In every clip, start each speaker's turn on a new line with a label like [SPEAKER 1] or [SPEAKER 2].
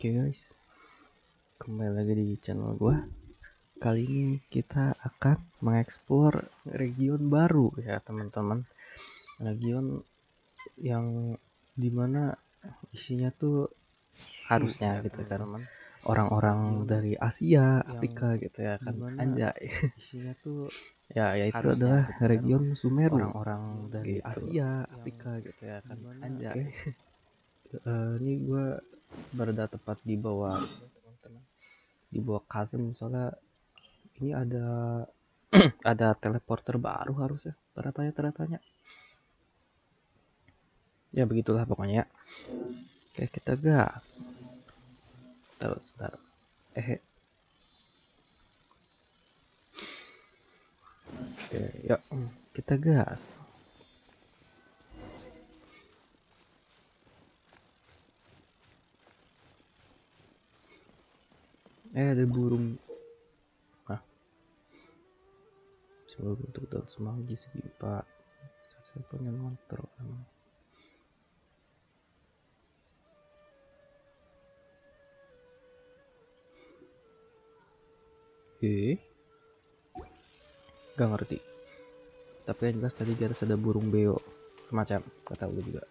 [SPEAKER 1] Oke guys, kembali lagi di channel gua. Kali ini kita akan mengeksplor region baru ya teman-teman. Region yang dimana isinya tuh harusnya gitu kan orang-orang dari Asia, Afrika gitu ya kan. Anjay. Isinya tuh ya yaitu adalah region Sumeru. Orang-orang dari Asia, Afrika gitu ya kan. Anjay. Ini gua berada tepat di bawah teman-teman, di bawah chasm, soalnya ini ada ada teleporter baru harusnya, tanda tanya ya, begitulah pokoknya. Oke, kita gas terus bentar. Oke, yuk kita gas. Ada burung. Semoga untuk daun semanggi segi 4. Saya pengen ngontrol emang. Gak ngerti, tapi yang jelas tadi di atas ada burung beo semacam, gak tahu juga.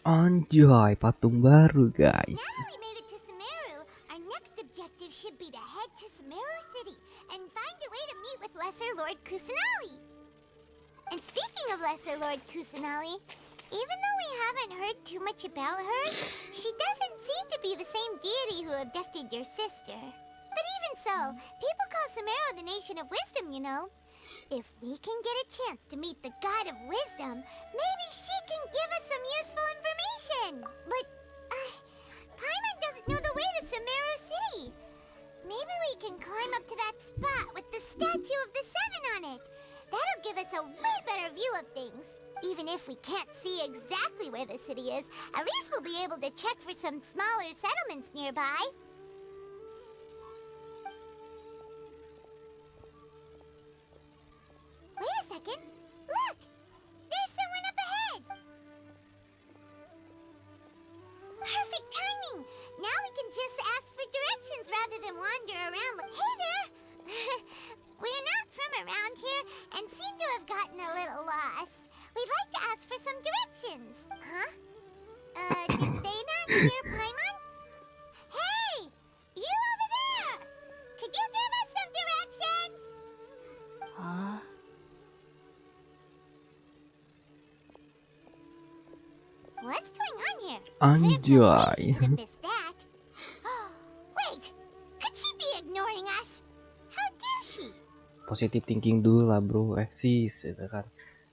[SPEAKER 1] Anjay, patung baru guys.
[SPEAKER 2] Now we made it to SUMERU. Our next objective should be to head to SUMERU City and find a way to meet with Lesser Lord Kusanali. And speaking of Lesser Lord Kusanali, even though we haven't heard too much about her, she doesn't seem to be the same deity who abducted your sister. But even so, people call SUMERU the Nation of Wisdom, you know. If we can get a chance to meet the God of Wisdom, maybe she can give us some useful information. But Paimon doesn't know the way to SUMERU City. Maybe we can climb up to that spot with the statue of the Seven on it. That'll give us a way better view of things. Even if we can't see exactly where the city is, at least we'll be able to check for some smaller settlements nearby. Wait a second. Look! There's someone up ahead! Perfect timing! Now we can just ask for directions rather than wander around. Hey there! We're not from around here and seem to have gotten a little lost. We'd like to ask for some directions. Huh? Did they not hear Paimon? Hey! You over there! Could you give us some directions? Huh? What's going on here? There's no way she
[SPEAKER 1] Anjay.
[SPEAKER 2] could have missed that. Wait! Could she be ignoring us? How dare she?
[SPEAKER 1] Positive thinking dulu lah bro, sis gitu kan.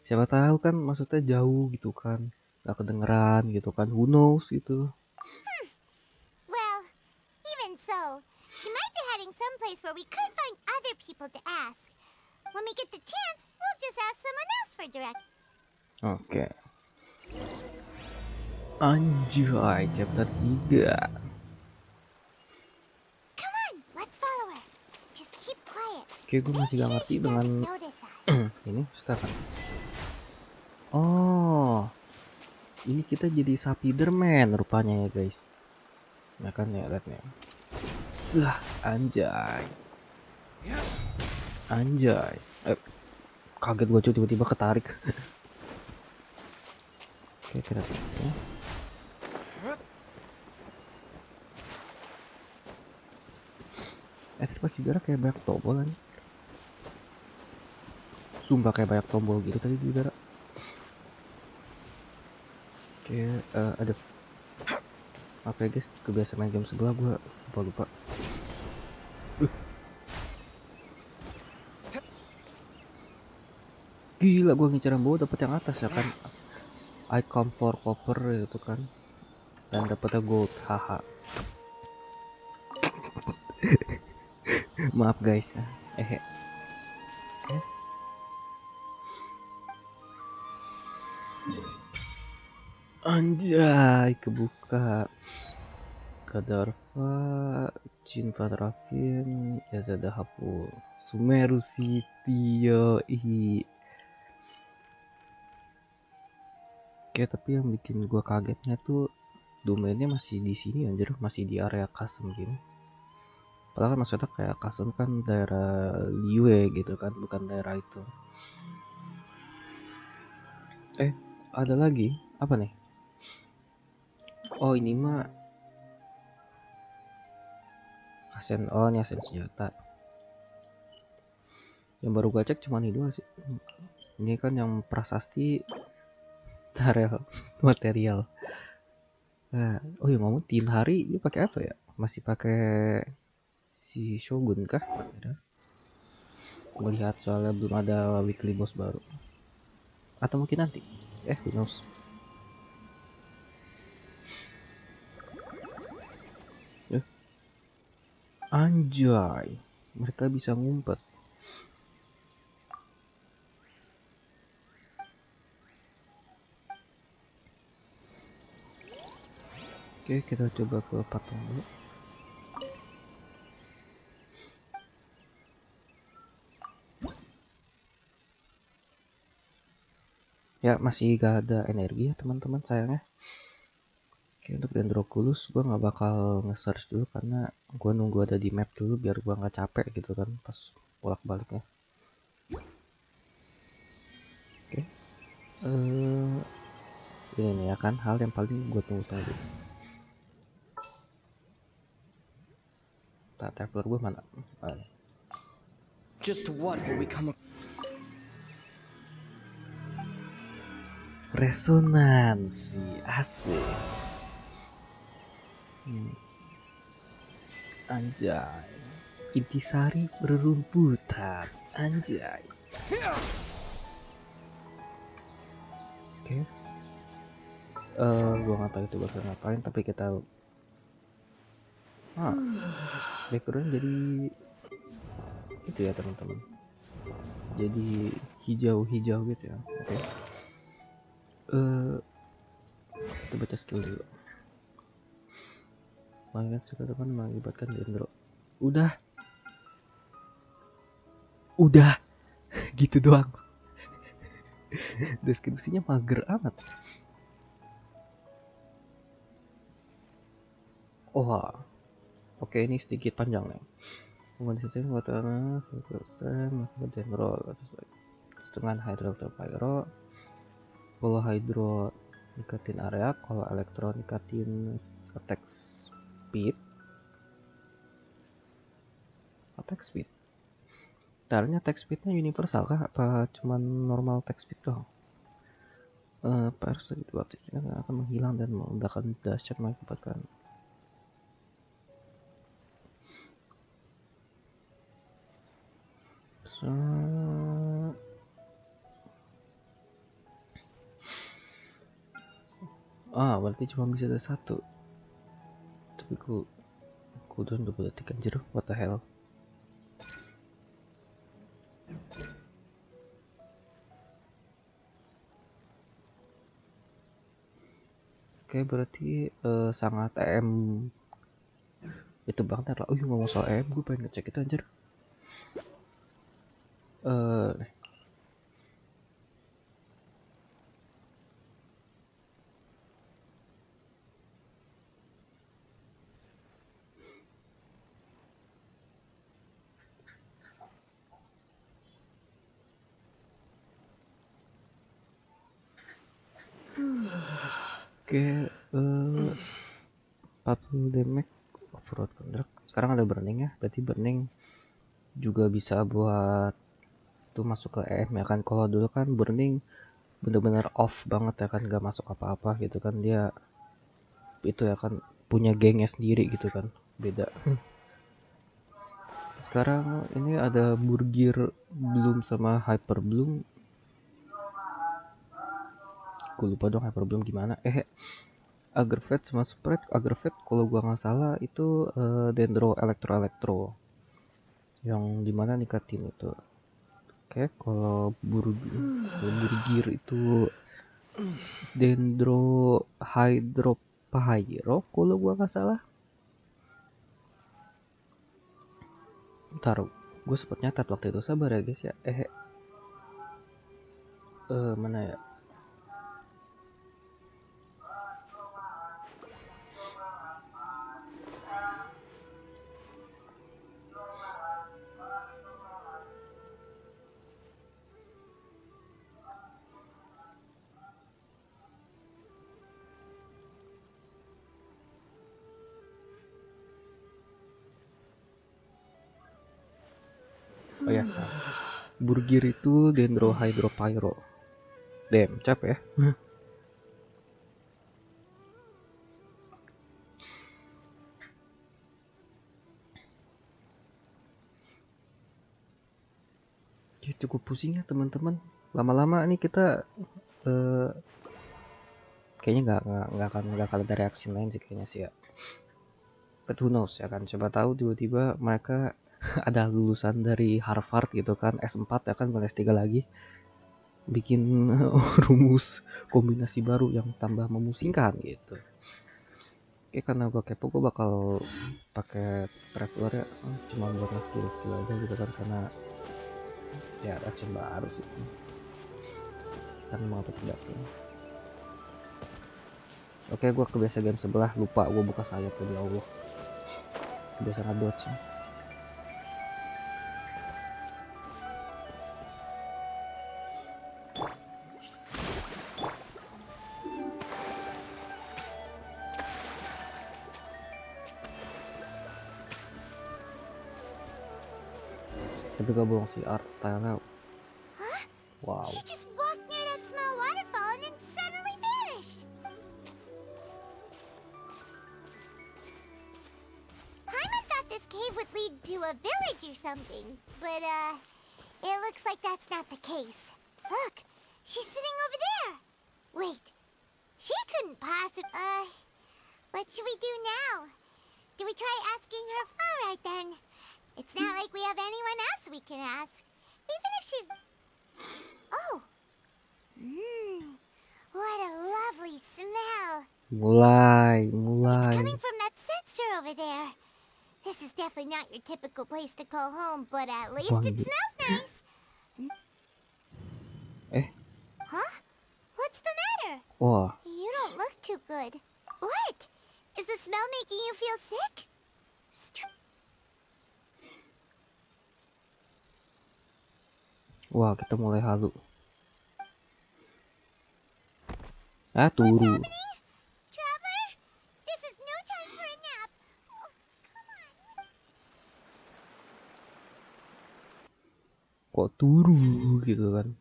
[SPEAKER 1] Siapa tahu kan maksudnya jauh gitu kan, gak kedengeran gitu kan, who knows gitu.
[SPEAKER 2] Well, even so, she might be heading someplace where we could find other people to ask. When we get the chance, we'll just ask someone else for direct.
[SPEAKER 1] Oke. Anjay, chapter 3.
[SPEAKER 2] Come on, let's follow her. Just keep quiet.
[SPEAKER 1] Oke, gue masih gak ngerti
[SPEAKER 2] She doesn't
[SPEAKER 1] dengan
[SPEAKER 2] notice us.
[SPEAKER 1] ini setekan. Oh, ini kita jadi Spiderman rupanya ya guys. Ya kan ya, lihat nih. Anjay. Anjay. Kaget gue cuy, tiba-tiba ketarik. Oke, kita ya. Tadi pas juga kayak banyak tombol kan. Sumpah kayak banyak tombol gitu tadi di udara. Oke, ada apa ya guys, kebiasaan main game sebelah gue lupa. Gila, gue ngincer yang bawah dapet yang atas ya kan. I come for copper gitu kan, dan dapetnya gold, haha. Maaf guys. Anjay, kebuka. Kadarva, Jin Patrafin, Yazada Hapu, Sumeru City, yoi. Oke, tapi yang bikin gua kagetnya tuh domainnya masih di sini anjir, masih di area custom gini. Padahal kan maksudnya kayak custom kan daerah Liwe gitu kan, bukan daerah itu. Ada lagi apa nih? Oh, ini mah asen, oh ini asen senjata. Yang baru gua cek cuma ini dua sih. Ini kan yang prasasti material. Nah, oh ya ngomong Tin Hari ini pakai apa ya? Masih pakai si Shogun kah? Ada. Melihat soalnya belum ada weekly boss baru. Atau mungkin nanti. Who knows. Anjay, mereka bisa ngumpet. Oke, kita coba ke patung dulu. Ya, masih gak ada energi ya teman-teman sayangnya. Oke, untuk Dendroculus gue nggak bakal nge-search dulu karena gue nunggu ada di map dulu biar gue nggak capek gitu kan pas bolak-baliknya. Oke, ini nih ya kan hal yang paling gue tunggu-tunggu. Templar gue mana?
[SPEAKER 3] Just what will we come
[SPEAKER 1] Resonansi asik. Anjay, intisari bererumputan. Anjay. Oke. Gua nggak tahu itu bakal ngapain tapi kita background jadi itu ya teman-teman. Jadi hijau-hijau gitu ya. Oke. Kita baca skill dulu. Mengingat suka teman mengakibatkan dendro. Udah gitu doang. Deskripsinya mager amat. Oke, ini sedikit panjang nih. Mengkondisikan kekuatan 1% dendro setengah hydro pyro. Kalau hydro nikatin area, kalau elektro nikatin attack speed. Caranya attack speednya universal kah? Apa cuman normal attack speed doang? Pers itu aktifnya akan menghilang dan meledakkan dahsyat mengakibatkan berarti cuma bisa ada satu. Tapi cooldown 20 detik anjir, what the hell. Oke, berarti sangat EM itu banget lah. Ngomong soal EM, gue pengen ngecek itu anjir. Oke, 40 damage overload contract. Sekarang ada burning ya, berarti burning juga bisa buat itu masuk ke EM ya kan. Kalau dulu kan burning bener-bener off banget ya kan, gak masuk apa-apa gitu kan, dia itu ya kan punya gengnya sendiri gitu kan, beda. Sekarang ini ada Burgir Bloom sama Hyper Bloom. Gue lupa dong Hyper Bloom gimana. Aggravate sama Spread. Aggravate kalau gua nggak salah itu Dendro Elektro yang dimana nikatin itu. Oke, kalau Burgir itu Dendro Hydro Pyro kalau gua nggak salah. Ntar gue sempet nyatat waktu itu, sabar ya guys ya. Mana ya? Oh ya, burgir itu dendrohydropyro. Capek ya. Ya, cukup pusing ya teman-teman. Lama-lama nih kita kayaknya nggak akan ada reaksi lain sih kayaknya sih ya. But who knows ya kan, coba tahu tiba-tiba mereka ada lulusan dari Harvard gitu kan, S4 ya kan, bukan S3 lagi, bikin rumus kombinasi baru yang tambah memusingkan gitu. Oke, karena gue kepo, gue bakal pakai traveler ya, cuma buat skill aja gitu kan, karena ya ada baru sih kan, mau apa tidak ya. Oke, gue kebiasa game sebelah, lupa gue buka sayap demi Allah, kebiasa ngedodge ya. Tapi gak bohong sih, art style-nya wow.
[SPEAKER 2] She just walked near that small waterfall and then suddenly vanished. Paimon thought this cave would lead to a village or something, but it looks like that's not the case. Look, she's sitting over there. Wait, she couldn't possibly. What should we do now? Do we try asking her? All right then. It's not like we have anyone else we can ask, even if she's. Oh. What a lovely smell.
[SPEAKER 1] Mulai.
[SPEAKER 2] It's coming from that sensor over there. This is definitely not your typical place to call home, but at least it smells nice. Huh? What's the matter?
[SPEAKER 1] Wah.
[SPEAKER 2] You don't look too good. What? Is the smell making you feel sick?
[SPEAKER 1] Wah, kita mulai halu.
[SPEAKER 2] What's
[SPEAKER 1] Turu.
[SPEAKER 2] happening? Traveler? This is no time for a nap. Oh, come on.
[SPEAKER 1] Kok turu gitu kan?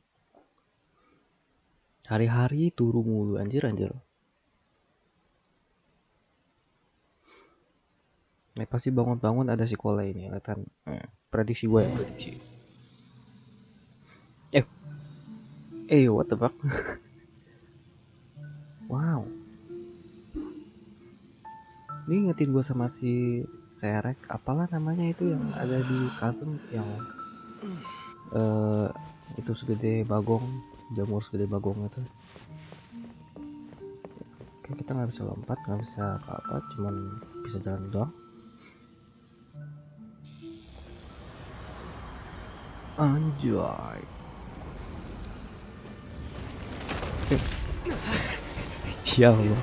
[SPEAKER 1] Hari-hari turu mulu, anjir. Nah, pasti bangun-bangun ada si Kole ini, lihat kan? Prediksi gue ya, prediksi. What the fuck? Wow. Ini ngetin gue sama si Serek, apalah namanya itu yang ada di Kasem, yang itu segede bagong, jamur segede bagong itu. Oke, kita nggak bisa lompat, nggak bisa apa, cuman bisa jalan doang. Anjay. Ya Allah.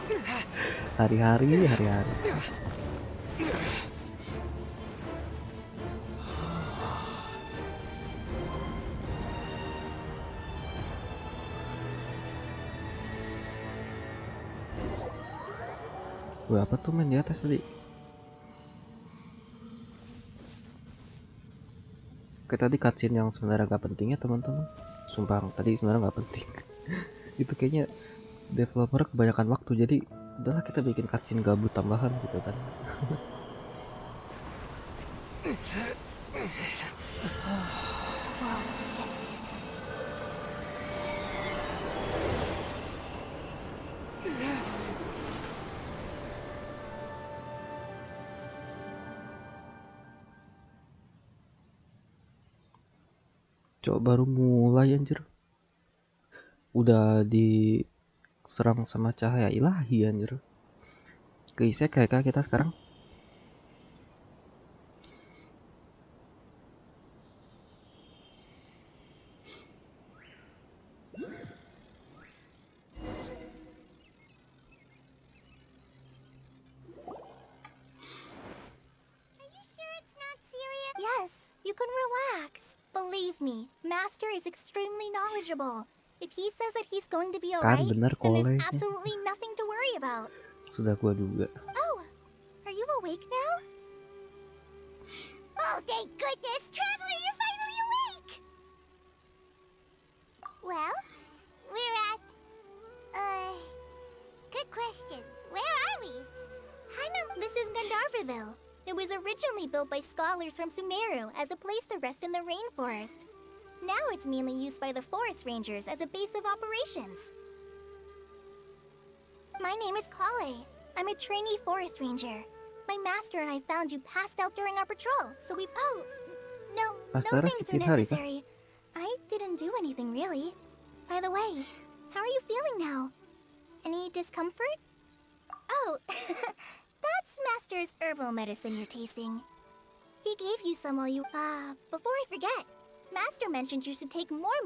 [SPEAKER 1] Hari-hari. Gue apa tuh main di atas tadi? Oke, tadi cutscene yang sebenarnya gak penting ya teman-teman. Sumpah tadi sebenarnya gak penting. Itu kayaknya developer kebanyakan waktu, jadi udahlah kita bikin cutscene gabut tambahan gitu kan. Coba baru mulai anjir, udah diserang sama cahaya ilahi anjir. Keisek kayak kita sekarang.
[SPEAKER 2] Are you sure it's not serious? Yes, you can relax. Believe me, Master is extremely knowledgeable. If he says that he's going to be alright,
[SPEAKER 1] bener
[SPEAKER 2] then there's
[SPEAKER 1] kolenya.
[SPEAKER 2] absolutely nothing to worry about.
[SPEAKER 1] Sudah gua duga.
[SPEAKER 2] Oh, are you awake now? Oh, thank goodness, Traveler, you're finally awake! Well, we're at... Good question. Where are we? This is Gandharvaville. It was originally built by scholars from Sumeru as a place to rest in the rainforest. Now it's mainly used by the forest rangers as a base of operations. My name is Kale. I'm a trainee forest ranger. My master and I found you passed out during our patrol, so we... Oh, no
[SPEAKER 1] Astara
[SPEAKER 2] things
[SPEAKER 1] si
[SPEAKER 2] are
[SPEAKER 1] Tinhari kah?
[SPEAKER 2] necessary. I didn't do anything, really. By the way, how are you feeling now? Any discomfort? Oh, that's Master's herbal medicine you're tasting. He gave you some while you... before I forget, Master mentioned you should take more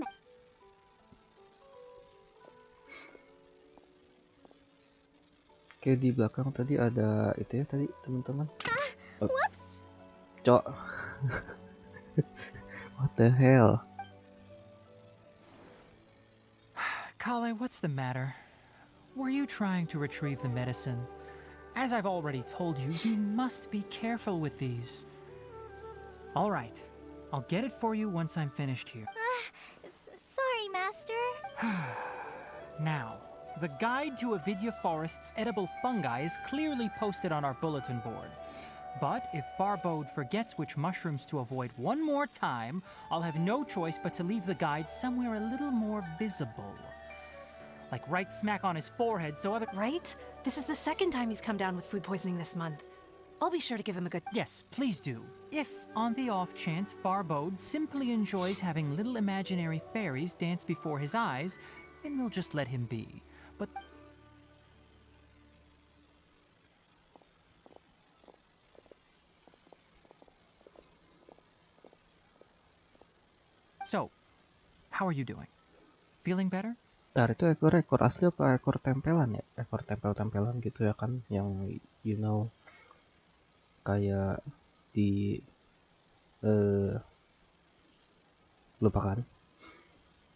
[SPEAKER 1] Oke, di belakang tadi ada itu ya tadi teman-teman. Oh,
[SPEAKER 2] Whoops!
[SPEAKER 1] Cok. What the hell?
[SPEAKER 3] Kale, what's the matter? Were you trying to retrieve the medicine? As I've already told you, you must be careful with these. All right, I'll get it for you once I'm finished here.
[SPEAKER 2] Sorry, Master.
[SPEAKER 3] Now, the guide to Avidya Forest's edible fungi is clearly posted on our bulletin board. But if Farbode forgets which mushrooms to avoid one more time, I'll have no choice but to leave the guide somewhere a little more visible. Like right smack on his forehead so other...
[SPEAKER 4] Right? This is the second time he's come down with food poisoning this month. I'll be sure to give him a good...
[SPEAKER 3] Yes, please do. If, on the off chance, Farbode simply enjoys having little imaginary fairies dance before his eyes, then we'll just let him be. But... So, how are you doing? Feeling better?
[SPEAKER 1] Ntar itu ekor asli apa ekor tempelan ya? Ekor tempel-tempelan gitu ya kan, yang you know kayak di lupakan.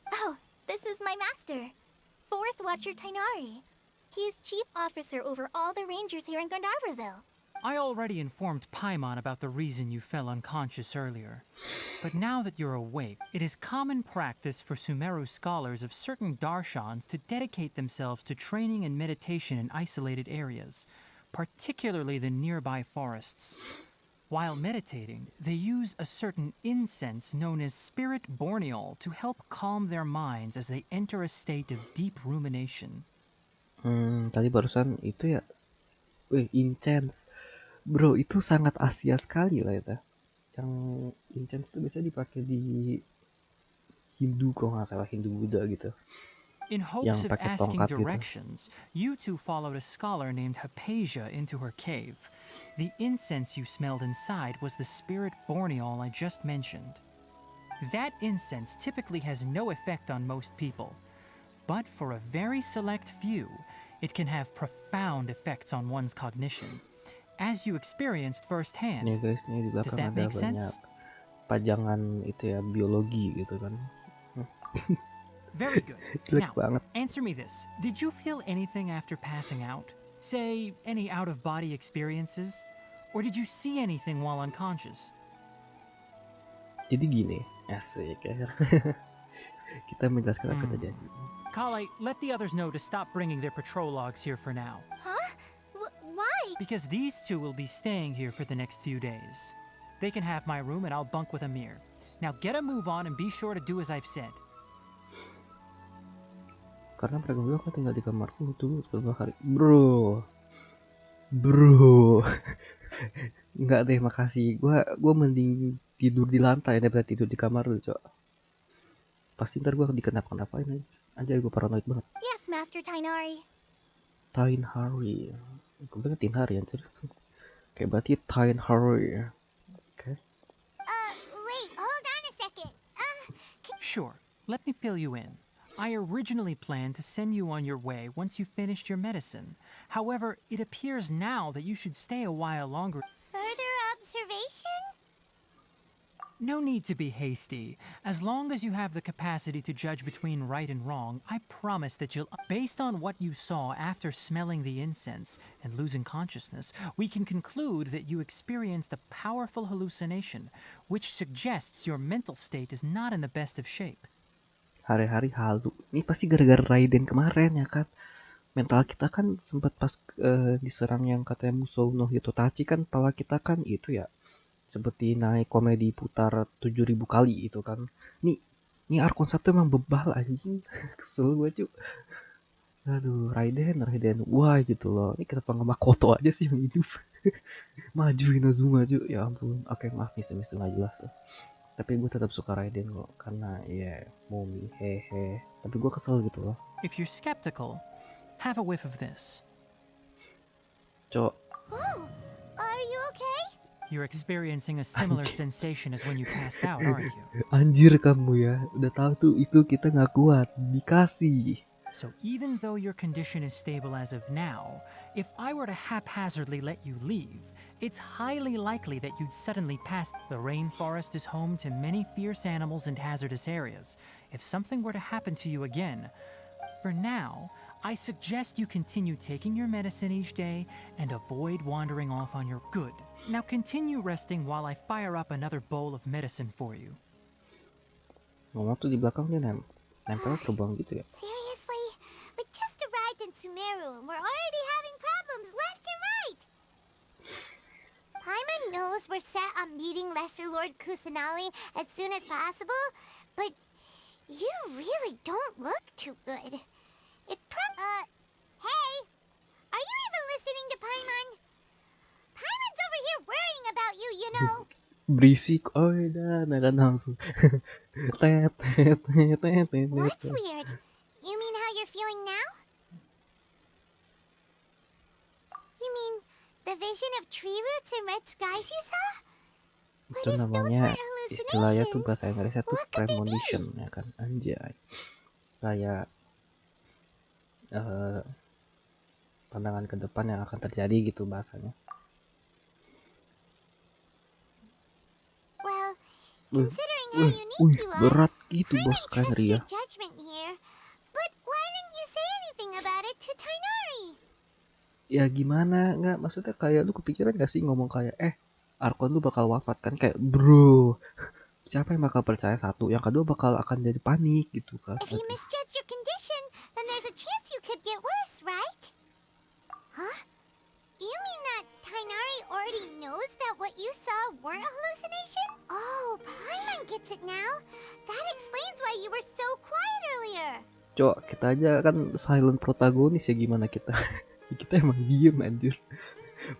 [SPEAKER 2] Oh, this is my master, Forest Watcher Tainari. He is chief officer over all the rangers here in Gandharvaville.
[SPEAKER 3] I already informed Paimon about the reason you fell unconscious earlier. But now that you're awake, it is common practice for Sumeru scholars of certain darshans to dedicate themselves to training and meditation in isolated areas, particularly the nearby forests. While meditating, they use a certain incense known as spirit borneol to help calm their minds as they enter a state of deep rumination.
[SPEAKER 1] Tadi barusan itu ya, incense. Bro, itu sangat Asia sekali lah itu. Yang incense itu biasanya dipakai di Hindu, kalau nggak salah, Hindu Buddha gitu.
[SPEAKER 3] In hopes of asking directions, you two followed a scholar named HAYYUUU into her cave. The incense you smelled inside was the spirit borneol I just mentioned. That incense typically has no effect on most people, but for a very select few, it can have profound effects on one's cognition, as you experienced firsthand.
[SPEAKER 1] Nih guys, nih di belakang ada banyak pajangan itu ya, biologi gitu kan.
[SPEAKER 3] Very good.
[SPEAKER 1] Now,
[SPEAKER 3] answer me this. Did you feel anything after passing out? Say, any out-of-body experiences? Or did you see anything while unconscious?
[SPEAKER 1] Jadi gini, asik ya. Kita menjelaskan apa saja.
[SPEAKER 3] Kale, let the others know to stop bringing their patrol logs here for now.
[SPEAKER 2] Huh? Why?
[SPEAKER 3] Because these two will be staying here for the next few days. They can have my room and I'll bunk with Amir. Now get a move on and be sure to do as I've said.
[SPEAKER 1] Karena mereka bilang kan tinggal di kamarku tuh beberapa hari. Bro. Enggak deh, makasih. Gua mending tidur di lantai daripada tidur di kamar lu, Cok. Pasti ntar gua dikenap-kenapain aja. Anjay, gua paranoid banget.
[SPEAKER 2] Yes, Master Tainari.
[SPEAKER 1] Tainari. Gue bilang Tinhari anjir. Kayak berarti Tainari. Okay.
[SPEAKER 2] Wait, hold on a second.
[SPEAKER 3] Sure, let me fill you in. I originally planned to send you on your way once you finished your medicine. However, it appears now that you should stay a while longer.
[SPEAKER 2] Further observation?
[SPEAKER 3] No need to be hasty. As long as you have the capacity to judge between right and wrong, I promise that you'll... Based on what you saw after smelling the incense and losing consciousness, we can conclude that you experienced a powerful hallucination, which suggests your mental state is not in the best of shape.
[SPEAKER 1] hari-hari halu. Ini pasti gara-gara Raiden kemarin ya kan. Mental kita kan sempat pas diserang yang katanya Musou no Hitotachi kan, pala kita kan itu ya seperti naik komedi putar 7.000 kali itu kan. Nih Arkon 1 emang bebal anjing. Kesel gue cuy. Aduh, Raiden, wah gitu loh. Ini kenapa nggak Makoto aja sih yang hidup? Maju Inazuma cuy, ya ampun. Oke, maaf misu-misu nggak jelas. Tapi gue tetap suka Raiden kok, karena ya Momi, hehe. Tapi gue kesel gitu loh.
[SPEAKER 3] If you're skeptical, have a whiff of this.
[SPEAKER 1] Cok,
[SPEAKER 2] Oh, are you okay?
[SPEAKER 3] You're experiencing a similar sensation as when you passed out, aren't you?
[SPEAKER 1] anjir kamu ya. Udah tahu tuh itu kita nggak kuat, dikasih.
[SPEAKER 3] So even though your condition is stable as of now, if I were to haphazardly let you leave, it's highly likely that you'd suddenly pass. The rainforest is home to many fierce animals and hazardous areas. If something were to happen to you again, for now, I suggest you continue taking your medicine each day and avoid wandering off on your good. Now continue resting while I fire up another bowl of medicine for you.
[SPEAKER 1] Ngomong tuh di belakang dia nempel terbang gitu ya.
[SPEAKER 2] Seriously? We just arrived in Sumeru and we're already having problems left and right. Paimon knows we're set on meeting Lesser Lord Kusanali as soon as possible, but you really don't look too good. Hey! Are you even listening to Paimon? Paimon's over here worrying about you, you know.
[SPEAKER 1] Berisik, oh dan akan langsung.
[SPEAKER 2] What's weird? You mean how you're feeling now? You mean the vision of tree roots and red skies you saw?
[SPEAKER 1] Itu namanya istilahnya tuh bahasa Inggrisnya tuh premonition ya kan, anjay. Kayak pandangan ke depan yang akan terjadi gitu bahasanya.
[SPEAKER 2] Well, considering how unique you are,
[SPEAKER 1] Berat gitu
[SPEAKER 2] I
[SPEAKER 1] bos
[SPEAKER 2] might
[SPEAKER 1] kan
[SPEAKER 2] trust
[SPEAKER 1] Ria.
[SPEAKER 2] your judgment here. But why didn't you say anything about it to Tainari?
[SPEAKER 1] Ya gimana, nggak maksudnya kayak lu kepikiran gak sih ngomong kayak Arkon tuh bakal wafat kan, kayak bro siapa yang bakal percaya, satu yang kedua bakal akan jadi panik gitu kan.
[SPEAKER 2] If you misjudge your condition, then there's a chance you could get worse, right? Huh? You mean that Tainari already knows that what you saw weren't a hallucination? Oh, Paimon gets it now. That explains why you were so quiet earlier.
[SPEAKER 1] Cok, kita aja kan silent protagonis ya, gimana kita? Kita emang diem anjir.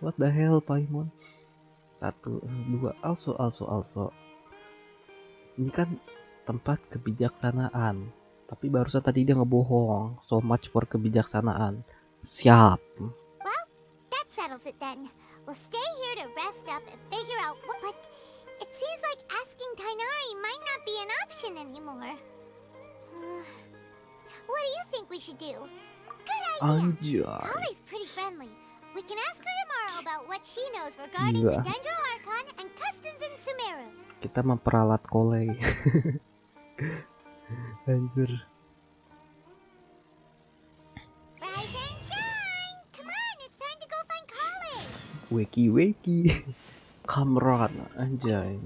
[SPEAKER 1] What the hell, Paimon? 1, 2, also. Ini kan tempat kebijaksanaan. Tapi barusan tadi dia ngebohong. So much for kebijaksanaan. Siap.
[SPEAKER 2] Well, that settles it then. We'll stay here to rest up and figure out what... But it seems like asking Tainari might not be an option anymore. What do you think we should do? Good idea.
[SPEAKER 1] Anjay.
[SPEAKER 2] Kale's pretty friendly. We can ask her tomorrow about what she knows regarding
[SPEAKER 1] Gila.
[SPEAKER 2] the Dendro Archon and customs in Sumeru.
[SPEAKER 1] Kita memperalat Kole. Anjir.
[SPEAKER 2] Rise and shine! Come on, it's time to go find Kale!
[SPEAKER 1] Weki. Kamran, anjay.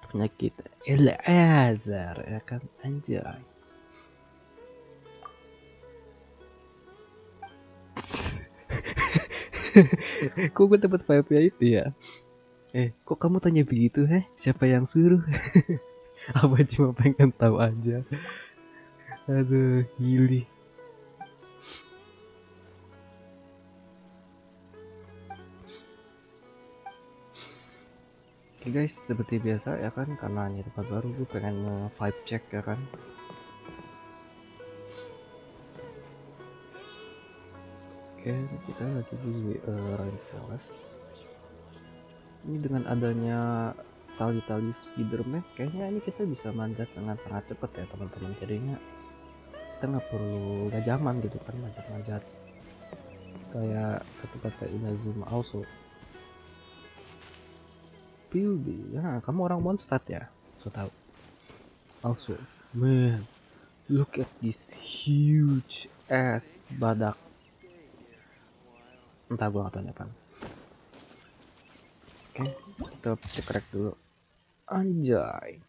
[SPEAKER 1] Penyakit El-Azhar ya kan, anjay. Kok gue dapet vibe-nya itu ya? Kok kamu tanya begitu, Siapa yang suruh? Apa cuma pengen tahu aja? Aduh, gili. Oke guys, seperti biasa ya kan, karena ini tempat baru, gue pengen vibe check ya kan. Oke, kita lagi di rainforest. Ini dengan adanya tali-tali Spiderman, kayaknya ini kita bisa manjat dengan sangat cepat ya teman-teman. Jadinya kita nggak perlu gajaman gitu kan, manjat-manjat kayak kata-kata Inazuma also. Pilbi, ya kamu orang Mondstadt ya, so tahu. Also, man, look at this huge ass badak. Entah gua nggak tahu apa. Oke, kita cek rek dulu. Anjay.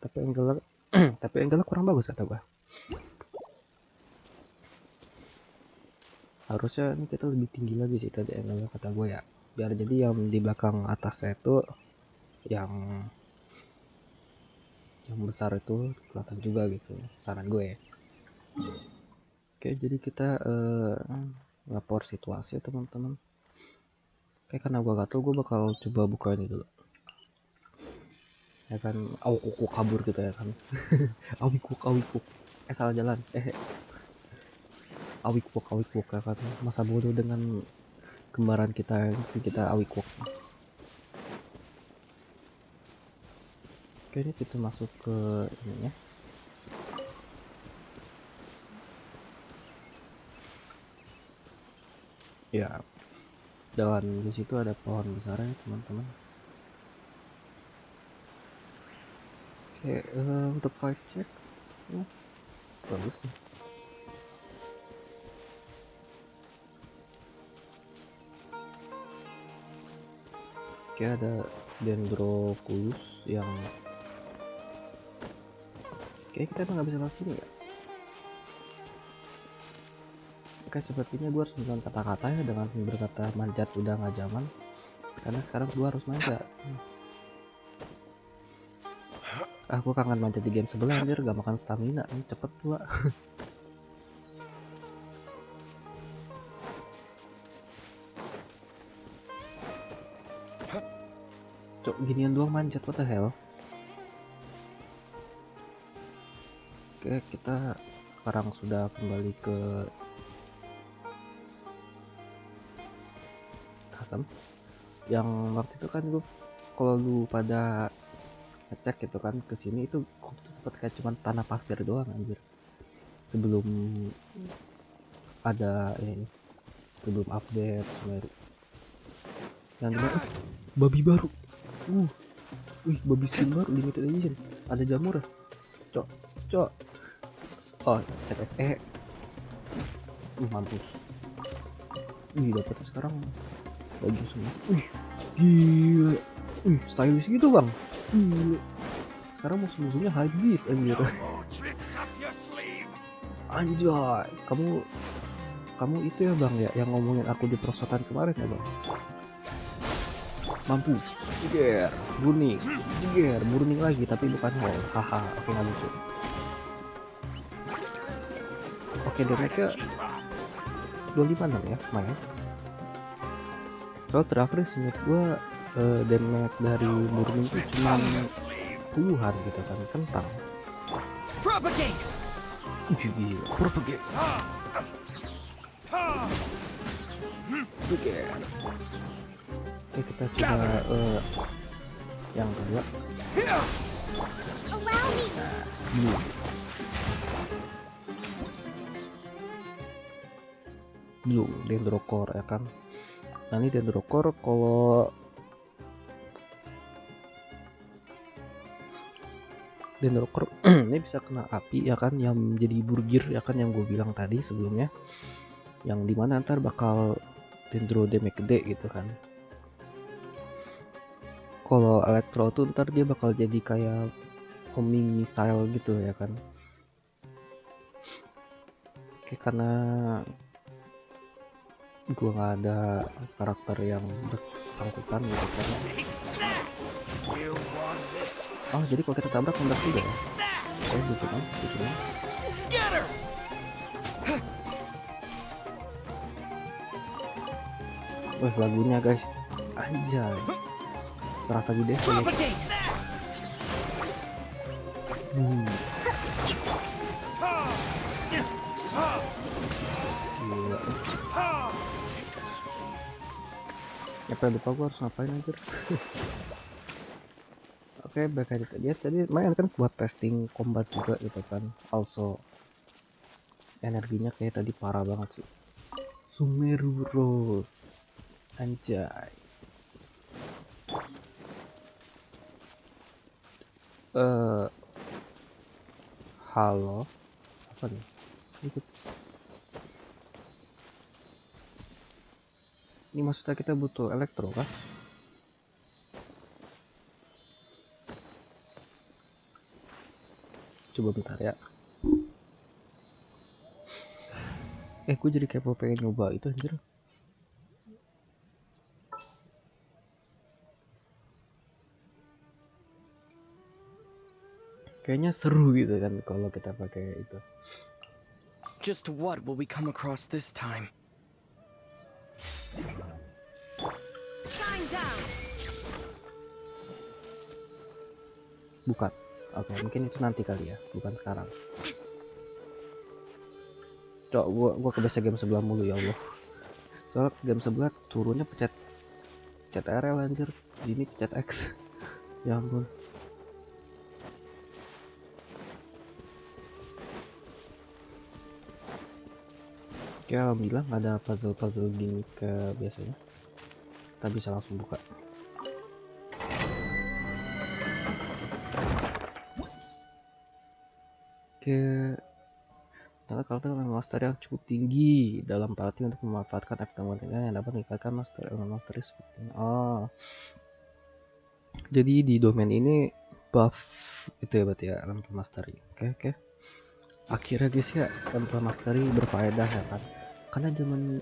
[SPEAKER 1] tapi angle tapi angle kurang bagus kata gua. Harusnya ini kita lebih tinggi lagi sih tadi angle kata gue ya, biar jadi yang di belakang atasnya itu yang besar itu kelihatan juga gitu, saran gue ya. Oke, jadi kita lapor situasi ya teman-teman. Oke, karena gue gatel, gue bakal coba buka ini dulu ya kan. Kuku kabur gitu ya kan. awikuk salah jalan. Awikuk ya kan, masa bodoh dengan kembaran kita awikuk. Oke, ini kita masuk ke ininya. Ya, dan di situ ada pohon besar ya teman-teman. Oke, untuk vibe check bagus sih. Oke, ada dendroculus yang kita emang nggak bisa lewat sini ya. Oke, sepertinya gue harus bilang kata-kata ya dengan berkata manjat udah nggak zaman, karena sekarang gue harus manjat. Aku kangen manjat di game sebelah anjir, gak makan stamina nih, cepet pula. Cok, ginian doang manjat, what the hell. Oke, kita sekarang sudah kembali ke Kasem. Yang waktu itu kan gue, kalau lu pada ngecek gitu kan, kesini itu waktu itu sempat kayak cuman tanah pasir doang anjir, sebelum ada ini, sebelum update Sumeru. Yang dimana babi baru, wih, babi skin baru limited edition, ada jamur ya, cok. Oh, CXE. Mampus. Wih, dapetnya sekarang baju semua. Wih, gila. Wih, stylish gitu bang. Gila. Sekarang musuh-musuhnya habis anjir. Anjay, kamu itu ya bang ya, yang ngomongin aku di perosotan kemarin ya bang. Mampus. Jiger, burning. Jiger, burning lagi tapi bukan hell. Haha, oke nggak lucu. Oke, damage-nya 256 ya, lumayan. Soal terakhir sih menurut gua damage dari burning itu cuma puluhan gitu kan, kentang.
[SPEAKER 3] Propagate.
[SPEAKER 1] Gila, propagate. Oke, kita coba yang kedua.
[SPEAKER 2] Allow me.
[SPEAKER 1] Blue dendrocore ya kan. Nah, ini dendrocore kalau dendrocore ini bisa kena api ya kan, yang jadi burgir ya kan, yang gue bilang tadi sebelumnya, yang dimana ntar bakal dendro damage gede gitu kan. Kalau elektro tuh ntar dia bakal jadi kayak homing missile gitu ya kan. Oke, karena gue nggak ada karakter yang bersangkutan gitu kan. Oh, jadi kalau kita tabrak mendak juga ya. Oh gitu kan. Wah, lagunya guys, anjay, serasa di desa ya. Gila. Apa lupa gue harus ngapain anjir. Oke, baik aja tadi lumayan kan buat testing combat juga gitu kan. Also energinya kayak tadi parah banget sih. Sumeru Rose, anjay. Halo, apa nih? Ikut. Ini maksudnya kita butuh elektro kah? Coba bentar ya. Gue jadi kepo pengen nyoba itu anjir. Kayaknya seru gitu kan kalau kita pakai itu.
[SPEAKER 5] Just what will we come across this time?
[SPEAKER 4] Shine down.
[SPEAKER 1] Bukan. Oke, mungkin itu nanti kali ya, bukan sekarang. Cok, gua kebiasa game sebelah mulu ya Allah. Soalnya game sebelah turunnya pencet RL anjir, sini pencet X. Ya ampun. Oke, alhamdulillah nggak ada puzzle gini ke biasanya. Kita bisa langsung buka. Oke. Ternyata kalau master yang cukup tinggi dalam party untuk memanfaatkan efek gangguan yang dapat meningkatkan master seperti ini. Oh. Jadi di domain ini buff itu ya berarti ya elemental mastery. Oke. Akhirnya guys ya, elemental mastery berfaedah ya kan. Karena zaman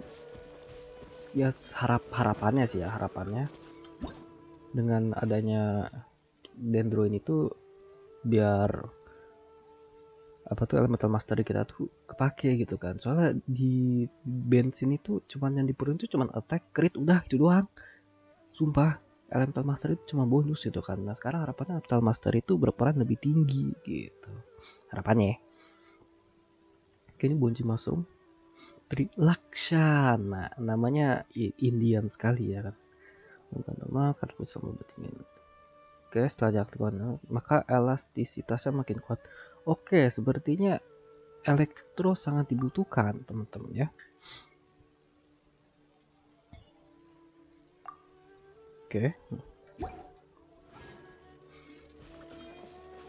[SPEAKER 1] ya harapannya dengan adanya dendroin itu biar elemental mastery kita tuh kepake gitu kan. Soalnya di bensin itu cuman yang diperluin tuh cuman attack, crit, udah gitu doang. Sumpah, elemental mastery itu cuma bonus gitu kan. Nah sekarang harapannya elemental mastery itu berperan lebih tinggi gitu. Harapannya. Kayaknya bonji mushroom Trilaksana, namanya Indian sekali ya kan. Nama kartu sama betingin. Oke, setelah diaktifkan maka elastisitasnya makin kuat. Oke, sepertinya elektro sangat dibutuhkan teman-teman ya. Oke.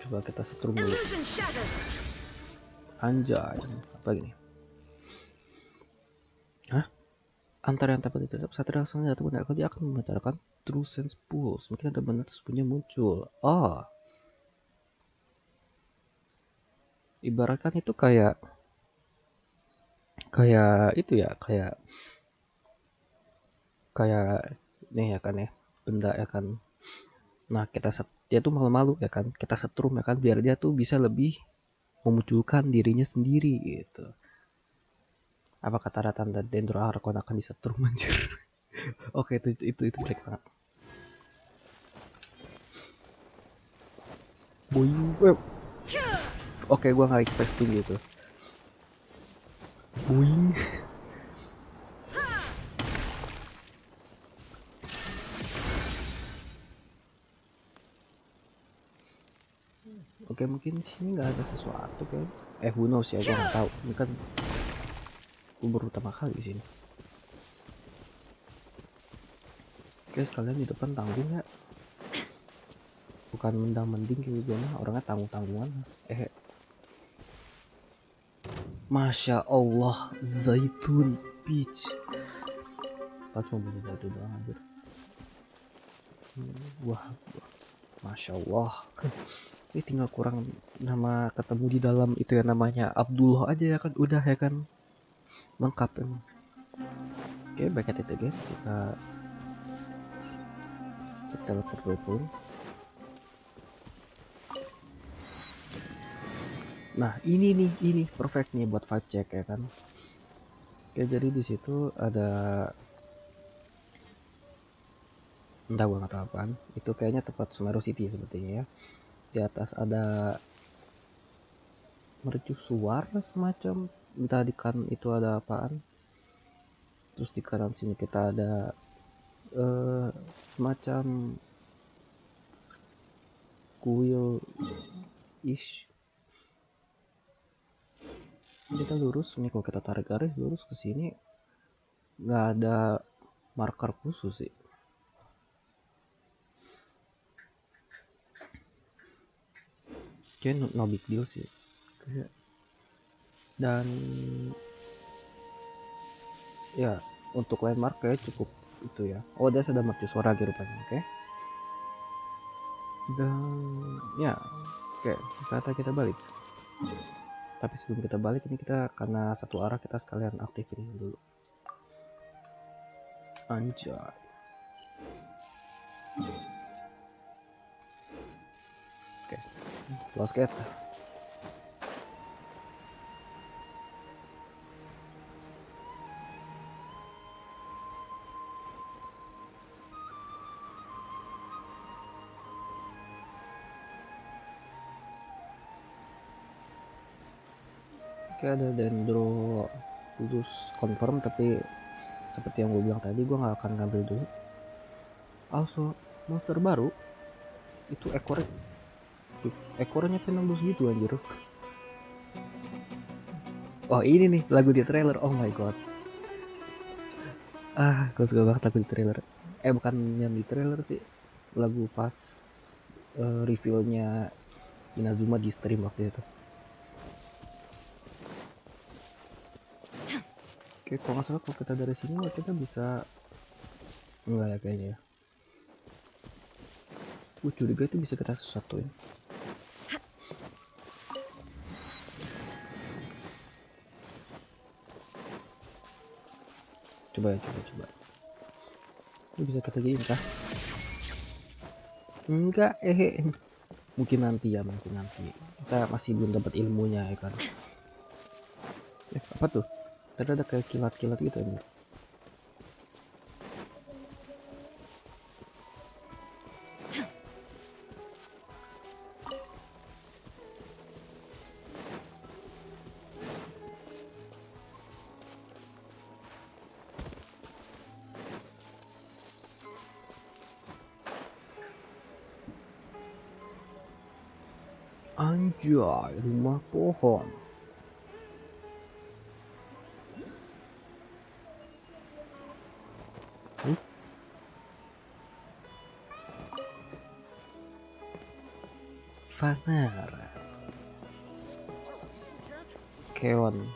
[SPEAKER 1] Coba kita setrum dulu. Anjay, apa gini? Hah? Antara yang dapat itu saat reaksinya jatuh benda dia akan memancarkan true sense pulse. Mungkin ada benda tersebutnya muncul. Oh. Ibaratkan itu kayak itu ya, kayak nih ya kan ya, benda ya kan. Nah, dia tuh malu-malu ya kan. Kita setrum ya kan biar dia tuh bisa lebih memunculkan dirinya sendiri gitu. Apa kata tanda Dendro Archon akan disetrum anjir. Oke, itu jelek banget. Boing. Oke, gua nggak expect tinggi itu. Boing. Oke, mungkin sini nggak ada sesuatu kan. Who knows ya, gua nggak tahu. Ini kan gua baru pertama kali di sini. Oke, sekalian di depan tanggung ya. Bukan mending kayak gimana, orangnya tanggung-tanggungan. Masya Allah, zaitun peach. Pas mau beli zaitun doang anjir. Wah, Masya Allah. Ini tinggal kurang nama ketemu di dalam itu ya, namanya Abdullah aja ya kan, udah ya kan, lengkap emang. Oke, back at it again. Kita teleport dulu. Nah ini perfect nih buat vibe check ya kan. Oke, jadi di situ ada, entah gua nggak tahu apaan. Itu kayaknya tempat Sumeru City sepertinya ya. Di atas ada mercusuar semacam, entah di kan itu ada apaan. Terus di kanan sini kita ada semacam kuil ish. Kita lurus nih, kalau kita tarik garis lurus ke sini nggak ada marker khusus sih. Kayak no big deal sih. Dan ya untuk landmark kayak cukup itu ya. Oh, ada mercusuar lagi rupanya. Oke. Dan ya, oke, saatnya kita balik. Tapi sebelum kita balik ini, kita karena satu arah, kita sekalian aktifin ini dulu. Anjay. Oke, lost gate. Oke, ada dendro kudus confirm, tapi seperti yang gue bilang tadi, gue nggak akan ngambil dulu. Also, monster baru itu ekornya kan nembus gitu anjir. Oh, ini nih lagu di trailer. Oh my god. Gue suka banget lagu di trailer. Bukan yang di trailer sih, lagu pas reveal-nya Inazuma di stream waktu itu. Oke, kalau nggak salah kalau kita dari sini kita bisa, enggak ya kayaknya ya. Gue curiga itu bisa kita sesuatuin. Coba ya, coba. Ini bisa kita gini kah? Enggak, mungkin nanti. Kita masih belum dapat ilmunya ya kan. Apa tuh? Tadi ada kayak kilat-kilat gitu ya. Anjay, rumah pohon. Fanar. Keon.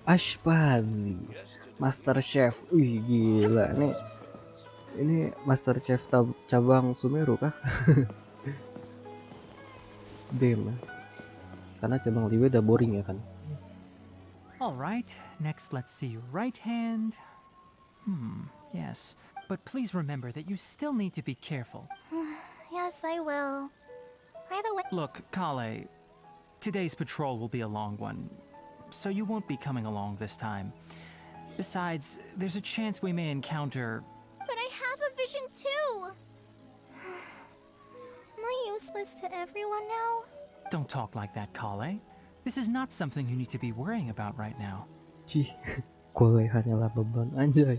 [SPEAKER 1] Ashpazi. Master Chef. Wih, gila nih. Ini Master Chef cabang Sumeru kah? Damn. Karena cabang Liwe udah boring ya kan.
[SPEAKER 3] Alright, next let's see your right hand. Yes. But please remember that you still need to be careful.
[SPEAKER 2] Yes, I will. By the way,
[SPEAKER 3] Look, Kale, today's patrol will be a long one, so you won't be coming along this time. Besides, there's a chance we may encounter...
[SPEAKER 2] but I have a vision too. Am I useless to everyone now?
[SPEAKER 3] Don't talk like that, Kale. This is not something you need to be worrying about right now.
[SPEAKER 1] Cih, Kole hanyalah beban, anjay.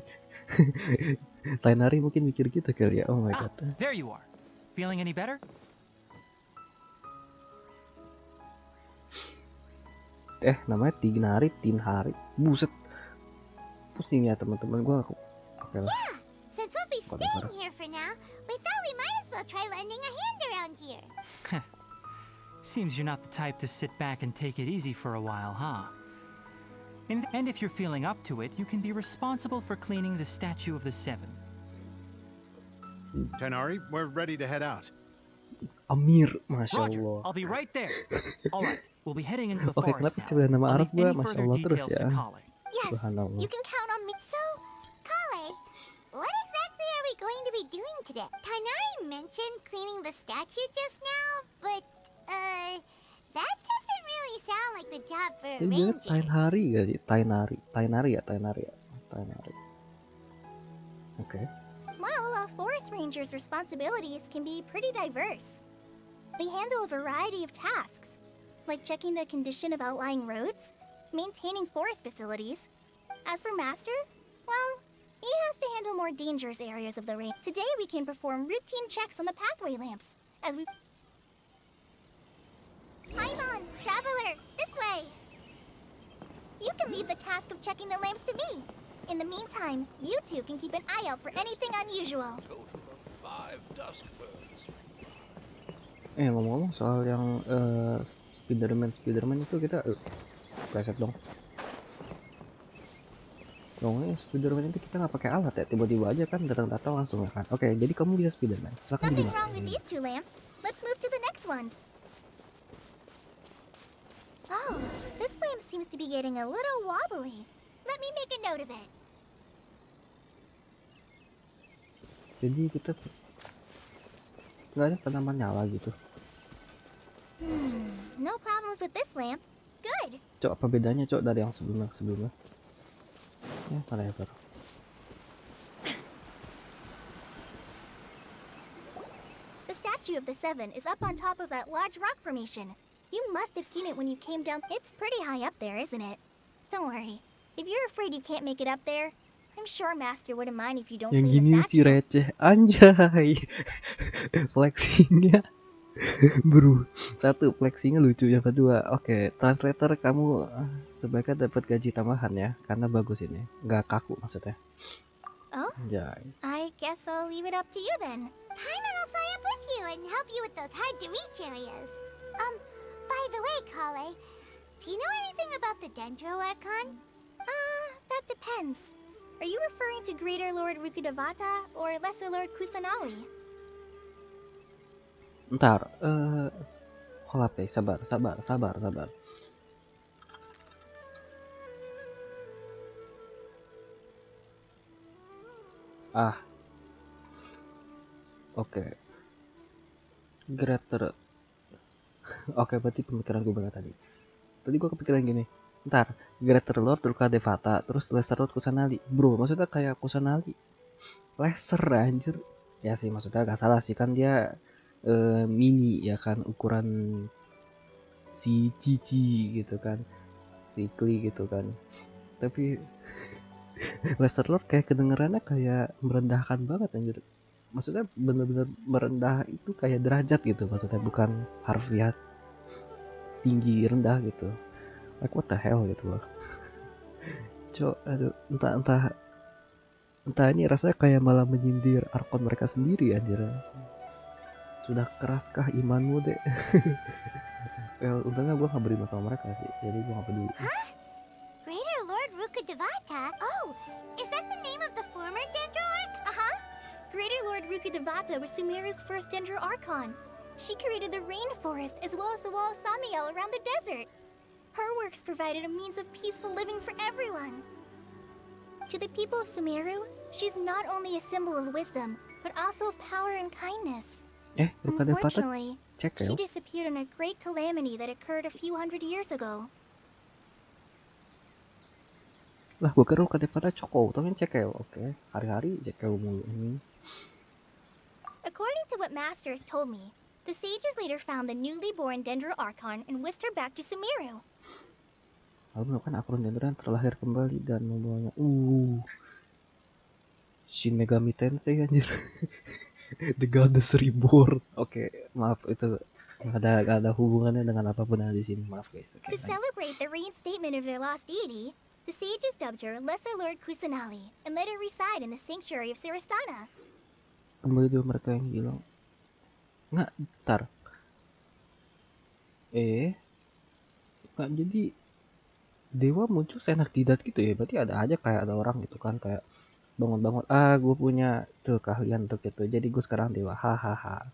[SPEAKER 1] Tainari mungkin mikir gitu kali ya. Oh my god.
[SPEAKER 3] There you are. Feeling any better?
[SPEAKER 1] Namanya Tinhari. Buset. Pusing ya teman-teman gua. Oke lah.
[SPEAKER 2] Yeah, since we'll be staying here for now, we thought we might as well try lending a hand around here.
[SPEAKER 3] Seems you're not the type to sit back and take it easy for a while, huh? And if you're feeling up to it, you can be responsible for cleaning the Statue of the Seven.
[SPEAKER 6] Tainari, we're ready to head out.
[SPEAKER 1] Amir, masya
[SPEAKER 3] Roger,
[SPEAKER 1] Allah.
[SPEAKER 3] I'll be right there. All right, we'll be heading into the
[SPEAKER 1] Oke,
[SPEAKER 3] forest
[SPEAKER 1] kenapa
[SPEAKER 3] now.
[SPEAKER 1] istilah nama
[SPEAKER 3] I'll
[SPEAKER 1] Arab
[SPEAKER 3] leave
[SPEAKER 1] gua
[SPEAKER 3] any
[SPEAKER 1] masya
[SPEAKER 3] further
[SPEAKER 1] Allah terus
[SPEAKER 3] details
[SPEAKER 1] ya.
[SPEAKER 3] to Kale.
[SPEAKER 2] Yes,
[SPEAKER 1] Subhanallah.
[SPEAKER 2] you can count on me. So, Kale, what exactly are we going to be doing today? Tainari mentioned cleaning the statue just now, but, that doesn't really sound like the job for a
[SPEAKER 1] Ini bener
[SPEAKER 2] ranger.
[SPEAKER 1] Tainari gak sih? Tainari ya. Oke.
[SPEAKER 2] Well, a forest ranger's responsibilities can be pretty diverse. They handle a variety of tasks, like checking the condition of outlying roads, maintaining forest facilities. As for Master, well, he has to handle more dangerous areas of the range. Today we can perform routine checks on the pathway lamps, as we... Paimon, Traveler, this way! You can leave the task of checking the lamps to me. In the meantime, you two can keep an eye out for anything unusual.
[SPEAKER 6] Total of 5 dusk birds.
[SPEAKER 1] Ngomong-ngomong soal yang Spiderman itu kita preset dong. Ngomongnya Spiderman itu kita nggak pakai alat ya, tiba-tiba aja kan datang-datang langsung ya kan. Oke, jadi kamu bisa Spiderman. Silakan
[SPEAKER 2] Nothing
[SPEAKER 1] gimana?
[SPEAKER 2] wrong with these two lamps. Let's let's move to the next ones. Oh, this lamp seems to be getting a little wobbly. Let me make a note of it.
[SPEAKER 1] Jadi kita nggak ada penamaan nyala gitu.
[SPEAKER 2] No problems with this lamp. Good.
[SPEAKER 1] Cok, apa bedanya cok dari yang sebelumnya? Ya, whatever.
[SPEAKER 2] The statue of the Seven is up on top of that large rock formation. You must have seen it when you came down. It's pretty high up there, isn't it? Don't worry. If you're afraid you can't make it up there, I'm sure Master wouldn't mind if you don't
[SPEAKER 1] Yang
[SPEAKER 2] clean
[SPEAKER 1] gini
[SPEAKER 2] the
[SPEAKER 1] si
[SPEAKER 2] statue.
[SPEAKER 1] receh, anjay. Flexingnya, bro. Satu, flexingnya lucu. Yang kedua, oke, translator kamu sebaiknya dapat gaji tambahan ya, karena bagus ini, nggak kaku maksudnya.
[SPEAKER 2] Oh?
[SPEAKER 1] Anjay.
[SPEAKER 2] I guess I'll leave it up to you then. Paimon will fly up with you and help you with those hard-to-reach areas. By the way, Kale, do you know anything about the Dendro Archon? That depends. Are you referring to Greater Lord Rukudavata or Lesser Lord Kusanali?
[SPEAKER 1] Ntar, hold up, sabar. Oke. Greater. Oke, berarti pemikiran gue benar tadi. Tadi gue kepikiran gini. Ntar, Greater Lord Rukadevata, terus Lesser Lord Kusanali. Bro, maksudnya kayak Kusanali. Lesser anjir. Ya sih, maksudnya gak salah sih, kan dia mini ya kan, ukuran si Cici gitu kan. Si Kli gitu kan. Tapi Lesser Lord kayak kedengerannya kayak merendahkan banget anjir. Maksudnya bener-bener merendah itu kayak derajat gitu, maksudnya bukan harfiah tinggi rendah gitu. Like what the hell gitu loh. Cok, aduh, entah ini rasanya kayak malah menyindir arkon mereka sendiri anjir. Sudah keraskah imanmu dek? Untungnya gue gak beriman sama mereka sih, jadi gue gak peduli.
[SPEAKER 2] Greater Lord Rukudavata? Oh, is that the name of the former Dendro Arch? Greater Lord Rukudavata was Sumeru's first Dendro Archon. She created the rainforest as well as the wall of Samiel around the desert. Her works provided a means of peaceful living for everyone. To the people of Sumeru, she's not only a symbol of wisdom, but also of power and kindness.
[SPEAKER 1] Rukadevata
[SPEAKER 2] Unfortunately,
[SPEAKER 1] cek
[SPEAKER 2] she
[SPEAKER 1] ya.
[SPEAKER 2] disappeared in a great calamity that occurred a few hundred years ago.
[SPEAKER 1] Lah gue kira Rukadevata coko, tapi cek ya. Oke, hari-hari cek ya mulu ini.
[SPEAKER 2] According to what Master has told me, the sages later found the newly born Dendro Archon and whisked her back to Sumeru.
[SPEAKER 1] Lalu menemukan akron Dendro yang terlahir kembali dan membawanya. Shin Megami Tensei anjir. The Goddess Reborn. Oke, maaf itu gak ada hubungannya dengan apapun yang ada di sini. Maaf guys.
[SPEAKER 2] To celebrate the reinstatement of their lost deity, the sages dubbed her Lesser Lord Kusanali and let her reside in the sanctuary of Sirastana.
[SPEAKER 1] Kembali dua mereka yang hilang. Nggak, ntar. Nggak, jadi dewa muncul seenak jidat gitu ya. Berarti ada aja kayak ada orang gitu kan, kayak bangun-bangun, gue punya tuh keahlian untuk itu, jadi gue sekarang dewa, hahaha.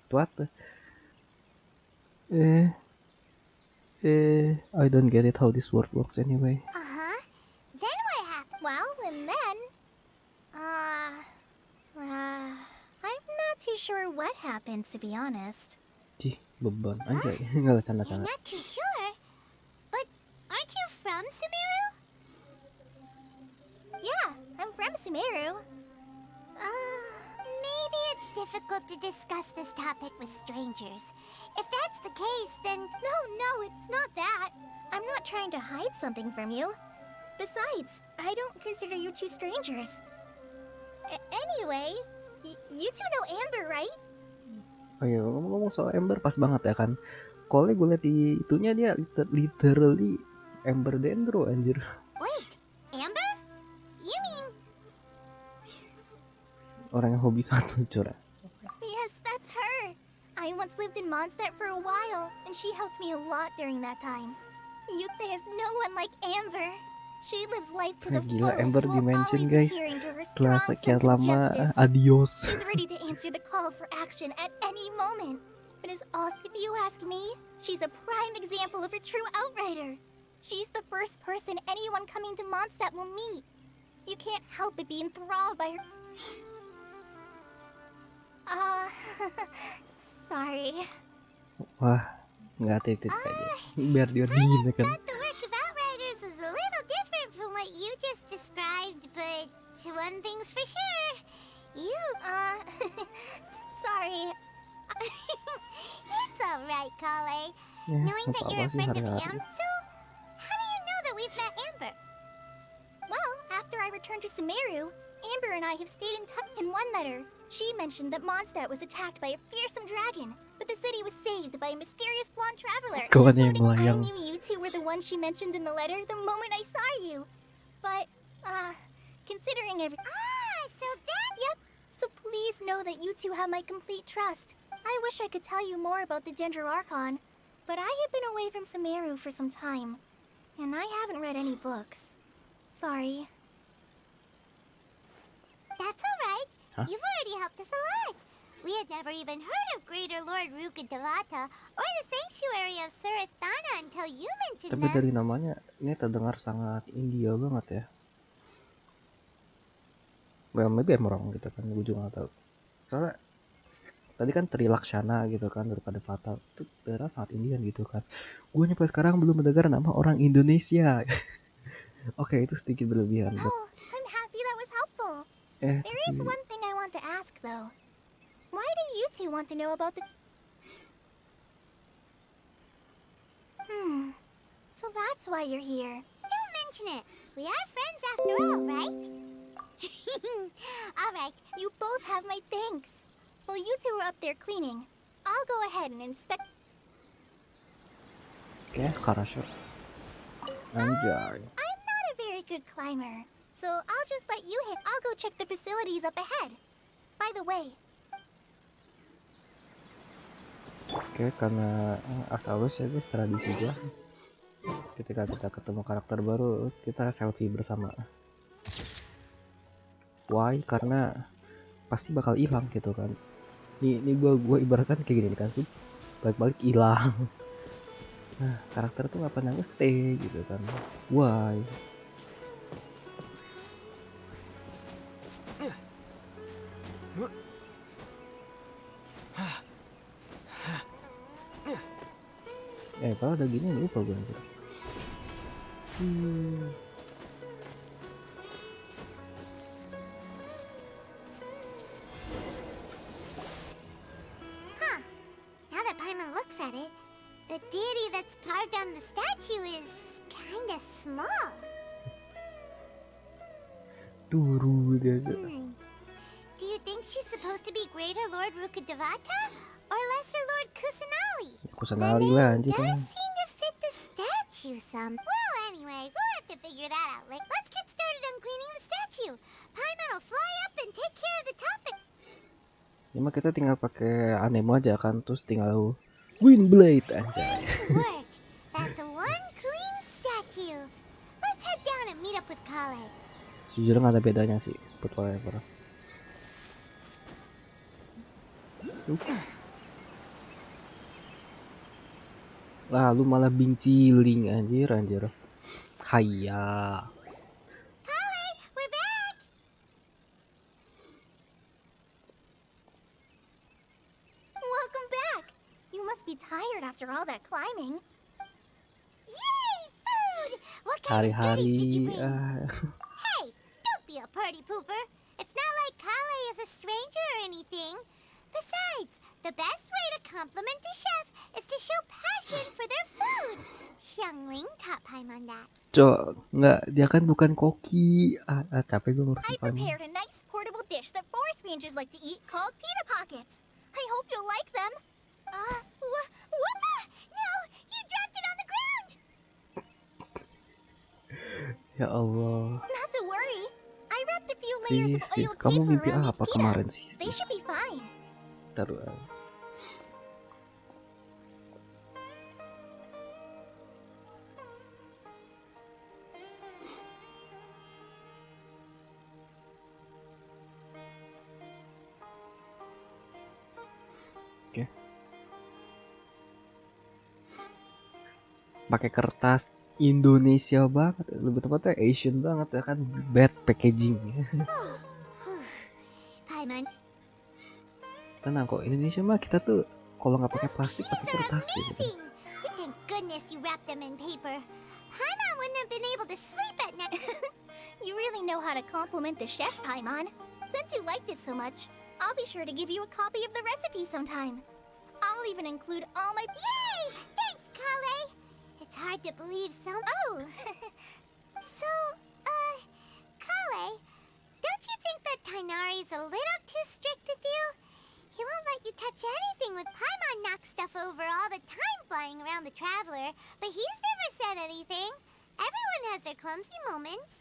[SPEAKER 1] Itu apa? I don't get it how this world works anyway.
[SPEAKER 2] Then what happened? Well, and then... I'm not too sure what happened, to be honest.
[SPEAKER 1] Cih, beban aja. Nggak
[SPEAKER 2] You're
[SPEAKER 1] bercanda-canda.
[SPEAKER 2] not too sure? But aren't you from Sumeru? Yeah, I'm from Sumeru. Maybe it's difficult to discuss this topic with strangers. If that's the case, then... No, it's not that. I'm not trying to hide something from you. Besides, I don't consider you two strangers. Anyway, you two know Amber, right?
[SPEAKER 1] Oh iya, ngomong-ngomong soal Ember pas banget ya kan. Kalau gue liat di itunya dia literally Ember Dendro anjir.
[SPEAKER 2] Wait, Amber? You mean...
[SPEAKER 1] Orang yang hobi satu curah.
[SPEAKER 2] Yes, that's her. I once lived in Mondstadt for a while, and she helped me a lot during that time. Yukta has no one like Amber. She lives life to the
[SPEAKER 1] Gila,
[SPEAKER 2] fullest
[SPEAKER 1] Amber
[SPEAKER 2] while
[SPEAKER 1] dimension
[SPEAKER 2] always
[SPEAKER 1] guys.
[SPEAKER 2] adhering to her
[SPEAKER 1] Setelah
[SPEAKER 2] strong
[SPEAKER 1] sekian
[SPEAKER 2] sense of
[SPEAKER 1] lama,
[SPEAKER 2] justice.
[SPEAKER 1] adios.
[SPEAKER 2] She's ready to answer the call for action at any moment. But as all, if you ask me, she's a prime example of a true outrider. She's the first person anyone coming to Mondstadt will meet. You can't help but be enthralled by her. Sorry.
[SPEAKER 1] Wah, nggak titik aja. Biar dia dingin ya kan.
[SPEAKER 2] Thought the work of outriders was a little different from what you just described, but one thing's for sure. You, sorry. It's alright, Kale.
[SPEAKER 1] Ya,
[SPEAKER 2] Knowing that you're a
[SPEAKER 1] apa-apa sih
[SPEAKER 2] friend of
[SPEAKER 1] hari-hari.
[SPEAKER 2] Am, so how do you know that we've met Amber? Well, after I returned to Sumeru, Amber and I have stayed in touch. In one letter, she mentioned that Mondstadt was attacked by a fearsome dragon, but the city was saved by a mysterious blonde traveler.
[SPEAKER 1] Kawan yang
[SPEAKER 2] Including, I
[SPEAKER 1] melayang.
[SPEAKER 2] knew you two were the ones she mentioned in the letter the moment I saw you. But, considering every... so that... Yep. So please know that you two have my complete trust. I wish I could tell you more about the Ginger Archon, but I have been away from Sumeru for some time, and I haven't read any books. Sorry. That's alright.
[SPEAKER 1] Huh?
[SPEAKER 2] You've already helped us a lot. We had never even heard of Greater Lord Rukkhadevata or the Sanctuary of Surasthana until you mentioned
[SPEAKER 1] Tapi
[SPEAKER 2] them.
[SPEAKER 1] dari namanya ini terdengar sangat India banget ya. Well, maybe I'm wrong gitu kan, gue juga nggak tahu. Soalnya tadi kan Trilakshana gitu kan, daripada Fatal itu terdengar sangat Indian gitu kan. Gue sampai sekarang belum mendengar nama orang Indonesia. Oke, itu sedikit berlebihan. But,
[SPEAKER 2] Oh, I'm happy that was helpful. There is
[SPEAKER 1] tapi
[SPEAKER 2] one thing I want to ask, though. Why do you two want to know about the... So that's why you're here. Don't mention it. We are friends after all, right? Alright, you both have my thanks. While you two are up there cleaning, I'll go ahead and inspect...
[SPEAKER 1] oke, Karasho. Anjay.
[SPEAKER 2] I'm not a very good climber, so I'll just let you hit. I'll go check the facilities up ahead. By the way,
[SPEAKER 1] Oke, karena as always ya guys, tradisi gua. Ketika kita ketemu karakter baru, kita selfie bersama. Why? Karena pasti bakal hilang gitu kan. Ini gua ibaratkan kayak gini kan sih. Balik-balik hilang. Nah, karakter tuh nggak pernah nge-stay gitu kan. Why? Kalau ada gini lupa gue anjir.
[SPEAKER 2] now that Paimon looks at it, the deity that's carved on the statue is kinda small.
[SPEAKER 1] Turu dia aja.
[SPEAKER 2] Do you think she's supposed to be Greater Lord Rukkhadevata or Lesser Lord Kusanali?
[SPEAKER 1] Kusanali lah anjir
[SPEAKER 2] does
[SPEAKER 1] kan.
[SPEAKER 2] seem to fit the statue some. Well, anyway, we'll have to figure that out later. Let's get started on cleaning the statue. Paimon will fly up and take care of the topic.
[SPEAKER 1] Ya mah kita tinggal pakai anemo aja kan, terus tinggal Windblade anjay.
[SPEAKER 2] Nice work. That's one clean statue. Let's head down and meet up with Kale.
[SPEAKER 1] Sejujurnya nggak ada bedanya sih, buat whatever. Lalu malah binciling anjir. Hayya.
[SPEAKER 2] Kale, we're back. Welcome back. You must be tired after all that climbing. Yay, food! What kind of goodies did you
[SPEAKER 1] Hari-hari
[SPEAKER 2] bring? Hey, don't be a party pooper. It's not like Kale is a stranger or anything. Besides, the best way to compliment a chef is to show passion for their food. Xiangling taught Paimon that.
[SPEAKER 1] nggak, dia kan bukan koki. Capek gue
[SPEAKER 2] I
[SPEAKER 1] ngurusin Paimon.
[SPEAKER 2] prepared a nice portable dish that forest rangers like to eat called pita pockets. I hope you'll like them. Whoopa! No, you dropped it on the ground.
[SPEAKER 1] Ya Allah.
[SPEAKER 2] Not to worry. I wrapped a few layers of
[SPEAKER 1] Sis,
[SPEAKER 2] oiled
[SPEAKER 1] kamu
[SPEAKER 2] paper
[SPEAKER 1] mimpi
[SPEAKER 2] around each
[SPEAKER 1] apa
[SPEAKER 2] pita.
[SPEAKER 1] kemarin sih?
[SPEAKER 2] They should be fine.
[SPEAKER 1] Taruh. Oke. pakai kertas Indonesia banget, lebih tepatnya Asian banget ya kan, bad packaging.
[SPEAKER 2] Paimon,
[SPEAKER 1] Tenang kok, Indonesia mah kita tuh kalau nggak pakai
[SPEAKER 2] those
[SPEAKER 1] plastik pakai
[SPEAKER 2] keys are
[SPEAKER 1] kertas gitu kan.
[SPEAKER 2] amazing! Thank goodness you wrapped them in paper. Paimon wouldn't have been able to sleep at night. You really know how to compliment the chef, Paimon. Since you liked it so much, I'll be sure to give you a copy of the recipe sometime. I'll even include all my... Yay! Thanks, Kale! It's hard to believe some... Oh! So, Kale, don't you think that Tainari's a little too strict with you? He won't let you touch anything with Paimon knocks stuff over all the time flying around the Traveler, but he's never said anything. Everyone has their clumsy moments.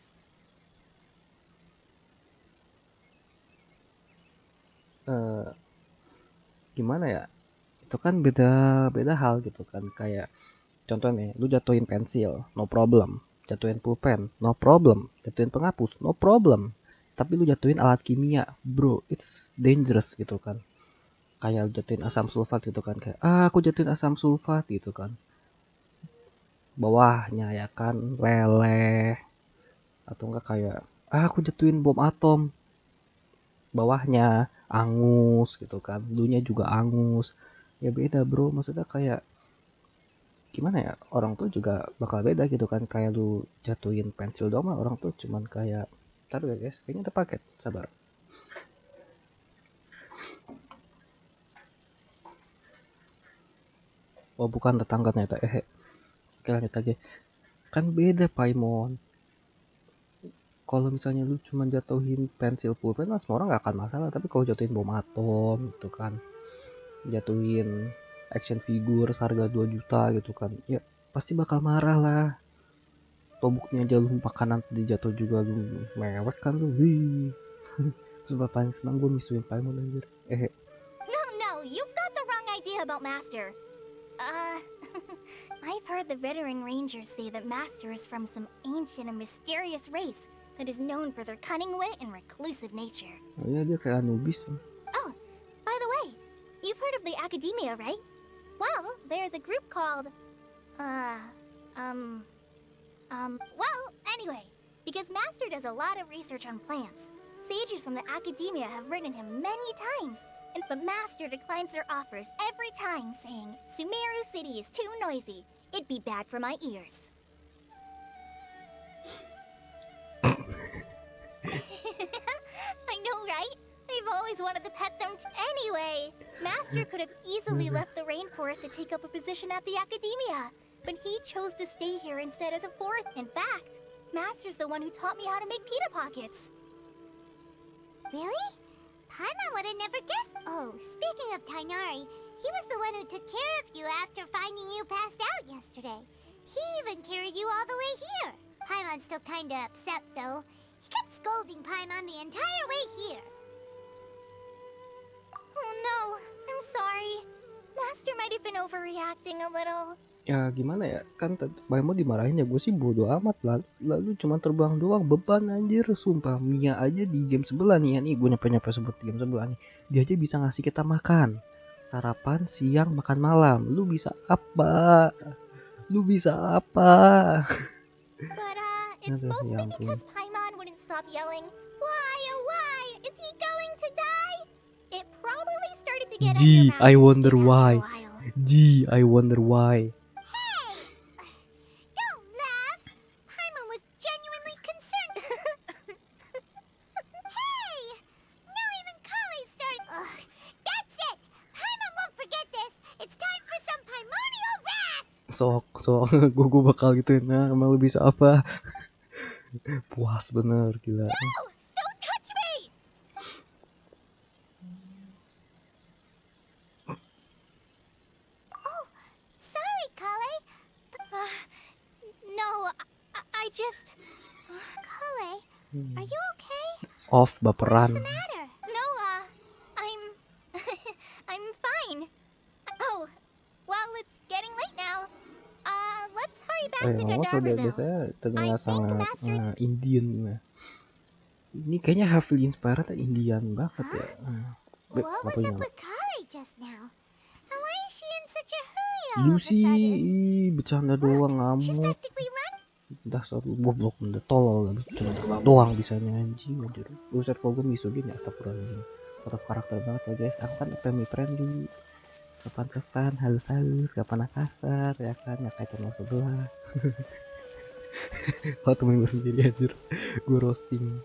[SPEAKER 1] Gimana ya? Itu kan beda hal gitu kan, kayak contoh nih, lu jatuhin pensil, no problem. Jatuhin pulpen, no problem. Jatuhin penghapus, no problem. Tapi lu jatuhin alat kimia, bro, it's dangerous gitu kan. Kayak lu jatuhin asam sulfat gitu kan, kayak aku jatuhin asam sulfat gitu kan. Bawahnya ya kan leleh. Atau enggak kayak aku jatuhin bom atom. Bawahnya angus gitu kan, lunya juga angus. Ya beda bro, maksudnya kayak gimana ya, orang tuh juga bakal beda gitu kan. Kayak lu jatuhin pensil doang, orang tuh cuman kayak taruh ya guys, kayaknya terpaket, sabar. Oh bukan tetangga ternyata, oke lanjut lagi. Kan beda Paimon, kalau misalnya lu cuma jatuhin pensil pulpen lah semua orang gak akan masalah, tapi kalau jatuhin bom atom gitu kan, jatuhin action figure seharga 2 juta gitu kan, ya pasti bakal marah lah. Tobuknya aja lu makanan tadi jatuh juga lu mewek kan lu. Wih. Sumpah paling senang gue misuin Paimon anjir.
[SPEAKER 2] No, you've got the wrong idea about Master. I've heard the veteran rangers say that Master is from some ancient and mysterious race that is known for their cunning wit and reclusive nature.
[SPEAKER 1] Oh iya, dia kayak Anubis.
[SPEAKER 2] Oh, by the way, you've heard of the Academia, right? Well, there's a group called, well, anyway, because Master does a lot of research on plants, sages from the Academia have written him many times, but Master declines their offers every time, saying, Sumeru City is too noisy. It'd be bad for my ears. I know, right? I've always wanted to pet them anyway. Master could have easily left the rainforest to take up a position at the Academia, but he chose to stay here instead as a forest. In fact, Master's the one who taught me how to make pita pockets. Really? Paimon would have never guessed. Oh, speaking of Tainari, he was the one who took care of you after finding you passed out yesterday. He even carried you all the way here. Paimon's still kinda upset, though. He kept scolding Paimon the entire way here. Oh no, I'm sorry. Master might have been overreacting a little.
[SPEAKER 1] Ya gimana ya, kan Paimon dimarahin ya, gue sih bodo amat lah. Lalu cuma terbang doang, beban anjir. Sumpah, Mia aja di game sebelah nih ya, nih gue nyampe sebut game sebelah nih, dia aja bisa ngasih kita makan sarapan, siang, makan malam. Lu bisa apa? Lu bisa apa?
[SPEAKER 2] But it's
[SPEAKER 1] Aduh,
[SPEAKER 2] mostly
[SPEAKER 1] ya ampun.
[SPEAKER 2] because Paimon wouldn't stop yelling, why, oh why, is he going to die? It probably started to get
[SPEAKER 1] Gee,
[SPEAKER 2] under
[SPEAKER 1] I
[SPEAKER 2] Master's
[SPEAKER 1] wonder
[SPEAKER 2] skin after
[SPEAKER 1] why.
[SPEAKER 2] a while.
[SPEAKER 1] Gee, I wonder why.
[SPEAKER 2] Hey! Don't laugh! Paimon was genuinely concerned. Hey! Now even Kali started... Ugh, that's it! Paimon won't forget this! It's time for some Paimonial wrath!
[SPEAKER 1] Sok gue bakal gituin. Nah, emang lu bisa apa? Puas bener, gila.
[SPEAKER 2] No! Don't touch me! Oh, sorry, Kale. No, I just... Kale, are you okay?
[SPEAKER 1] Off
[SPEAKER 2] What's
[SPEAKER 1] baperan.
[SPEAKER 2] the matter? No, I'm... I'm fine. Oh, well, it's getting late now. Let's hurry back to
[SPEAKER 1] Ngomong kalau dia
[SPEAKER 2] Gandharville.
[SPEAKER 1] biasanya terdengar
[SPEAKER 2] I think
[SPEAKER 1] sangat
[SPEAKER 2] Master-
[SPEAKER 1] Indian. Ini kayaknya heavily inspired Indian banget ya.
[SPEAKER 2] What
[SPEAKER 1] Apa
[SPEAKER 2] was
[SPEAKER 1] yang
[SPEAKER 2] up with Kale just now? And why is she in such a hurry all
[SPEAKER 1] Lu
[SPEAKER 2] of a
[SPEAKER 1] sih
[SPEAKER 2] sudden.
[SPEAKER 1] bercanda doang
[SPEAKER 2] She's
[SPEAKER 1] ngamuk.
[SPEAKER 2] practically run.
[SPEAKER 1] Dasar lu goblok, udah tolol, bercanda doang bisanya anjing anjir. Buset, kok gue miso gini, astagfirullahaladzim. Out of karakter banget ya guys. Aku kan family friendly, sopan-sopan, halus-halus, gak pernah kasar ya kan, ya kayak channel sebelah. Oh, temen gue sendiri anjir, gue roasting.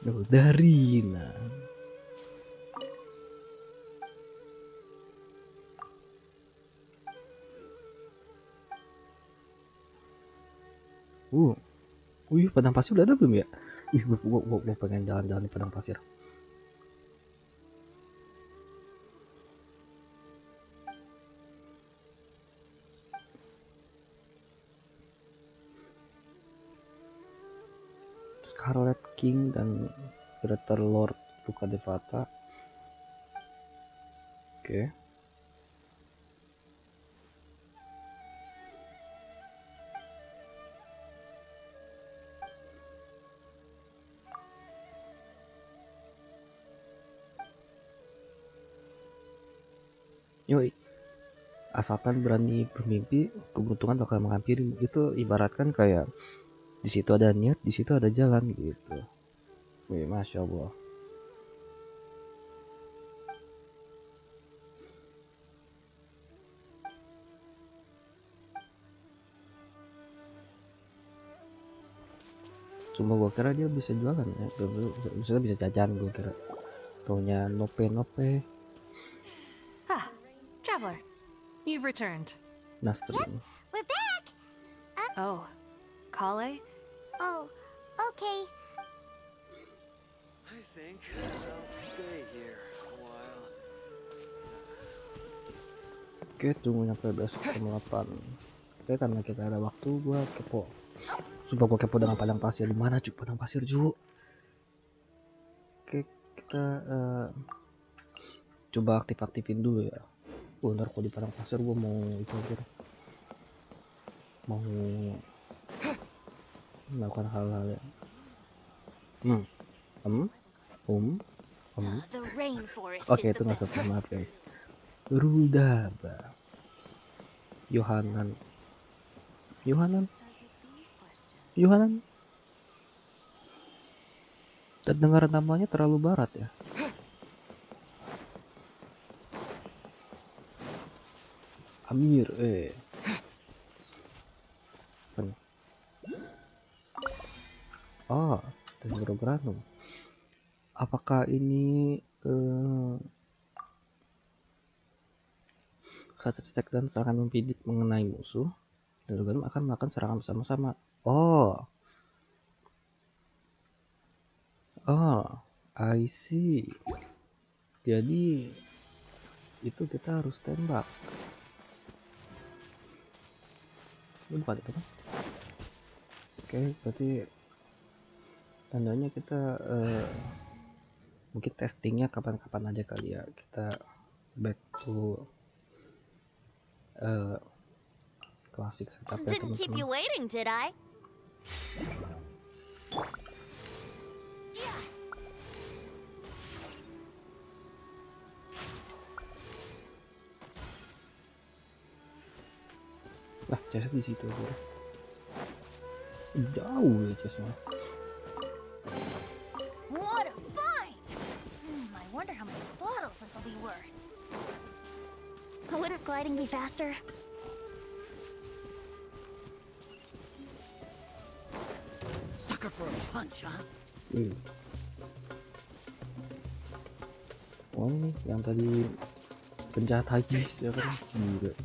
[SPEAKER 1] Duh, dari nah. Padang pasir udah ada belum ya? Gue pengen jalan-jalan di padang pasir. Scarlet King dan Greater Lord Luka Devata. Oke. Yoi. Asalkan berani bermimpi, keberuntungan bakal menghampiri. Itu ibaratkan kayak di situ ada niat, di situ ada jalan gitu. Wih, masya Allah. Cuma gue kira dia bisa jualan ya, misalnya bisa jajan, gue kira. Taunya nope.
[SPEAKER 4] Ah, traveler. You've returned.
[SPEAKER 1] Nasrin.
[SPEAKER 2] We're back.
[SPEAKER 4] Oh, Kale?
[SPEAKER 2] Oh, okay.
[SPEAKER 5] I think I'll stay here a while.
[SPEAKER 1] Oke, tunggu nyampe besok jam 8. Oke, karena kita ada waktu, gue kepo. Sumpah gue kepo dengan padang pasir. Di mana cuy padang pasir Ju? Oke, kita coba aktifin dulu ya. Ntar kalau di padang pasir gue mau itu aja. Mau melakukan hal-hal ya.
[SPEAKER 2] The rainforest
[SPEAKER 1] Oke,
[SPEAKER 2] is
[SPEAKER 1] itu
[SPEAKER 2] the
[SPEAKER 1] nggak
[SPEAKER 2] best.
[SPEAKER 1] usah, maaf guys. Rudaba. Yohanan. Terdengar namanya terlalu barat ya. Amir, apa nih? Oh, Granum. Apakah ini saat cek dan serangan membidik mengenai musuh, dan Granum akan melakukan serangan bersama-sama. Oh, I see. Jadi itu kita harus tembak. Ini bukan itu kan? Oke, berarti tandanya kita mungkin testingnya kapan-kapan aja kali ya. Kita back to klasik setup ya
[SPEAKER 2] Didn't keep you
[SPEAKER 1] teman-teman.
[SPEAKER 2] waiting, did I?
[SPEAKER 1] Lah, chestnya di situ aja. Jauh ya chestnya.
[SPEAKER 2] What a find! I wonder how many bottles this will be worth. Wouldn't gliding be faster?
[SPEAKER 6] Sucker for a punch, huh?
[SPEAKER 1] Oh, ini yang tadi penjahat hagis ya kan. Gila.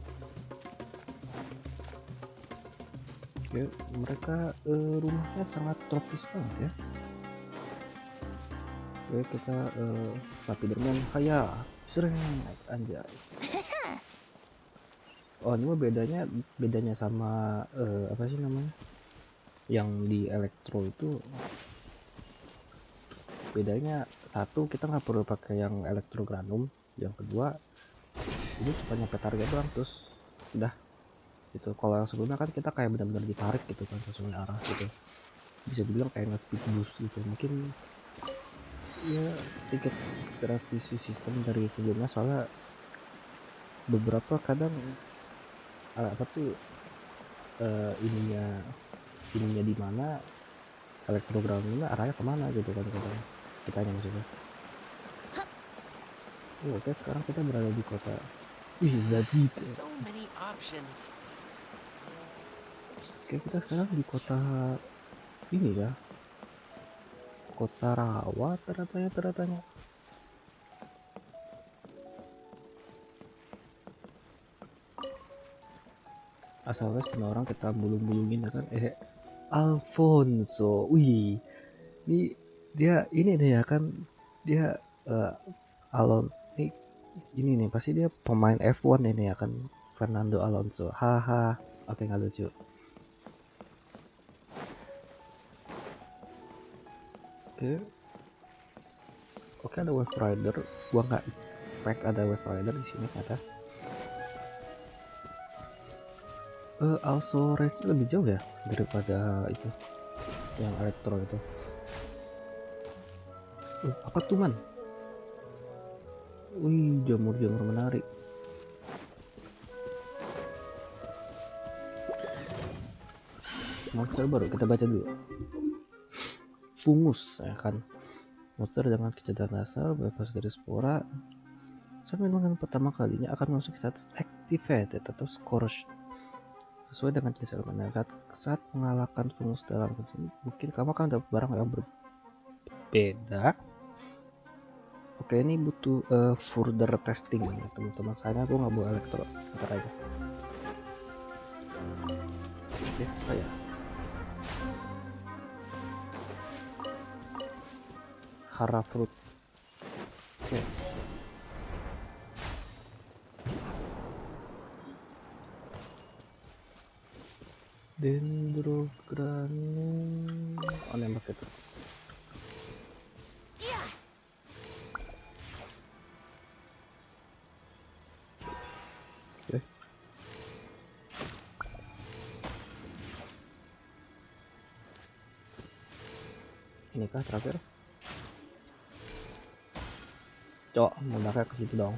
[SPEAKER 1] Oke, mereka rumahnya sangat tropis banget ya. Oke, kita sapi bermain kaya sering anjay. Oh, ini mah bedanya sama apa sih namanya, yang di elektro itu. Bedanya satu, kita nggak perlu pakai yang elektrogranum. Yang kedua, ini cuma nyampe target doang terus udah gitu. Kalau yang sebelumnya kan kita kayak benar-benar ditarik gitu kan sesuai arah gitu, bisa dibilang kayak nge-speed boost gitu. Mungkin ya sedikit revisi sistem dari sebelumnya, soalnya beberapa kadang apa tuh ininya di mana, elektrogramnya arahnya kemana gitu kan katanya, kitanya maksudnya. Oke, sekarang kita berada di kota Zabi.
[SPEAKER 7] So many options.
[SPEAKER 1] Oke, kita sekarang di kota ini ya, kota rawa teratanya. Asalnya sebenarnya orang kita bulung-bulungin ya kan, Alfonso, wih, dia ini deh ya kan, dia Alon ini nih pasti dia pemain F1 ini ya kan, Fernando Alonso, haha, oke nggak lucu. Oke, ada Wave Rider, gua nggak expect ada Wave Rider di sini kata. Also range lebih jauh ya daripada itu yang elektro itu. Apa tuh man? Wih, jamur-jamur menarik. Monster baru kita baca dulu. Fungus ya kan. Monster dengan kejadian dasar bebas dari spora. Sampai dengan pertama kalinya akan masuk status activated atau scourge. Sesuai dengan jenis elemennya, saat mengalahkan fungus dalam sini, mungkin kamu akan dapat barang yang berbeda. Oke, ini butuh further testing ya teman-teman. Saya aku nggak bawa elektro, ntar aja. Oke, apa ya? Hara fruit. Oke. Dendrogranum, nembak itu. Oke. Inikah terakhir? Cok, nembaknya ke situ dong.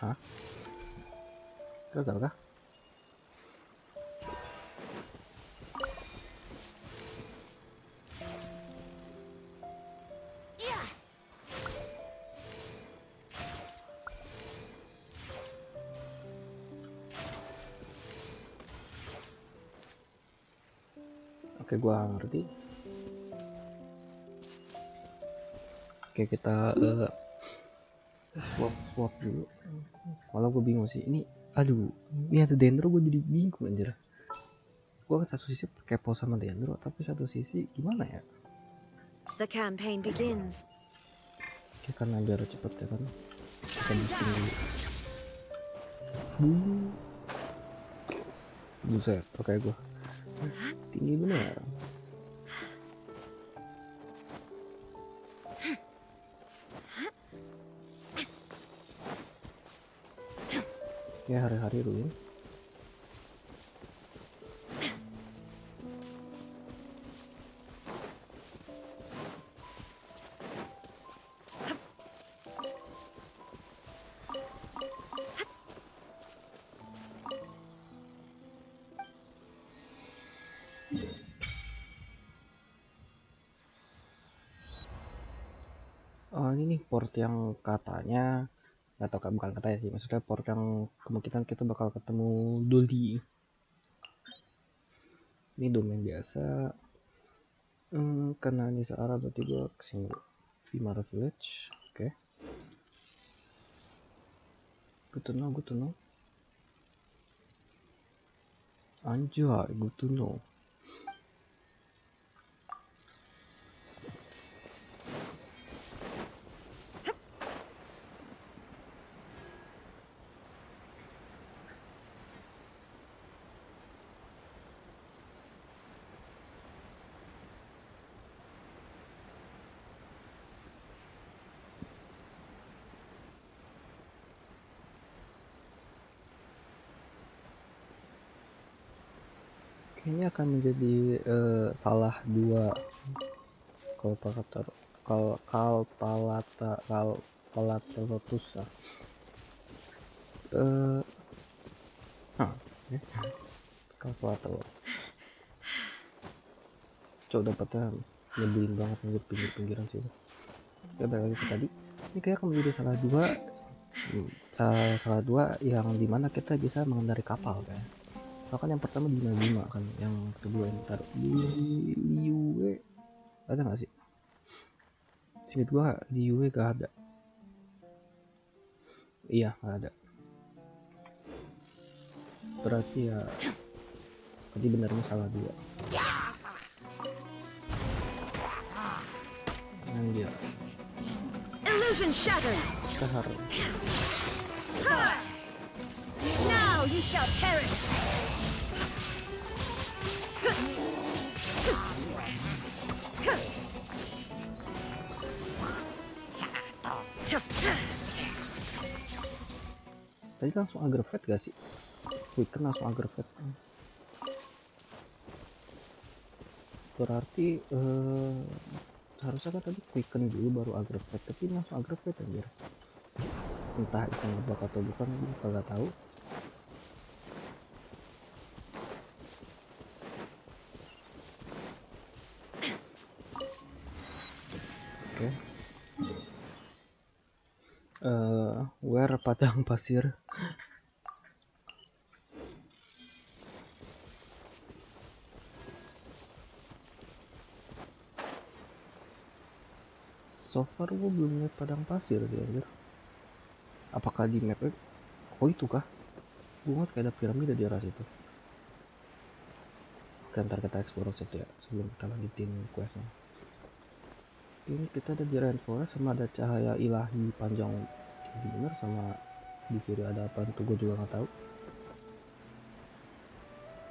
[SPEAKER 1] Hah? Gagal kah? Oke, gua ngerti. Oke, kita swap dulu. Malah gue bingung sih ini. Aduh, ini ada Dendro, gue jadi bingung anjir. Gue satu sisi kepo sama Dendro, tapi satu sisi gimana ya?
[SPEAKER 8] The campaign begins.
[SPEAKER 1] Oke, karena biar cepet ya kan. Kita bikin dulu. Buset, oke gue tinggi bener. Ya, hari-hari ruin. Oh, ini nih port yang katanya, nggak tahu, bukan katanya sih, maksudnya port yang kemungkinan kita bakal ketemu Dolly. Ini domain biasa. Karena ini searah berarti gue kesini Vimara Village. Oke. Good to know. Anjay, good to know. Kayaknya akan menjadi salah dua kalpalator kalpalaterotusa. Kalpalator. Coba dapatnya nyebelin banget nih pinggir-pinggiran sih. Oke, balik lagi ke tadi. Ini kayak akan menjadi salah dua yang dimana kita bisa mengendari kapal kan. Bahkan yang pertama di Bima kan, yang kedua yang taruh di Yue ada nggak sih? Singkat gua di Yue gak ada. Iya nggak ada. Berarti ya tadi benarnya salah dua. Anjir.
[SPEAKER 8] Illusion shattered.
[SPEAKER 1] Kita harus
[SPEAKER 8] Now you shall perish.
[SPEAKER 1] tadi langsung aggravate gak sih? Quicken langsung aggravate. Berarti harusnya kan tadi quicken dulu baru aggravate, tapi langsung aggravate anjir. Entah itu ngebug atau bukan, gue kagak tahu. Oke. Where padang pasir. So far gue belum lihat padang pasir sih anjir. Apakah di mapnya? Oh itu kah? Gue ngeliat kayak ada piramida di arah situ. Oke, ntar kita explore situ ya sebelum kita lanjutin questnya. Ini kita ada di rainforest sama ada cahaya ilahi panjang bener, sama di kiri ada apa itu gue juga nggak tahu.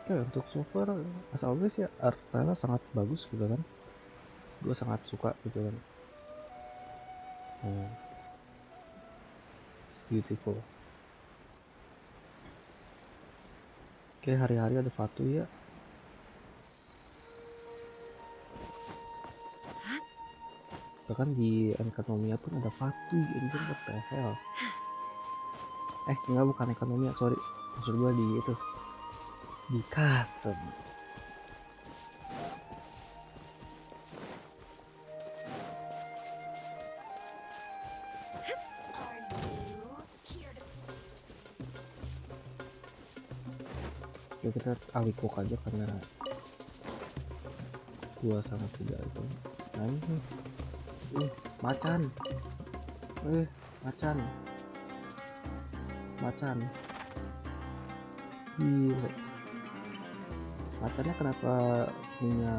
[SPEAKER 1] Oke, untuk so far as always ya art style sangat bagus gitu kan. Gue sangat suka gitu kan. It's beautiful. Oke, hari-hari ada Fatu ya. Bahkan di ekonomia pun ada Fatu, anjir, what the hell. Enggak, bukan ekonomia, sorry. Maksud gua di itu. Di Kasem. Ya kita alikok aja karena gua sangat tidak itu. Nah ini macan. Macan. Gila. Macannya kenapa punya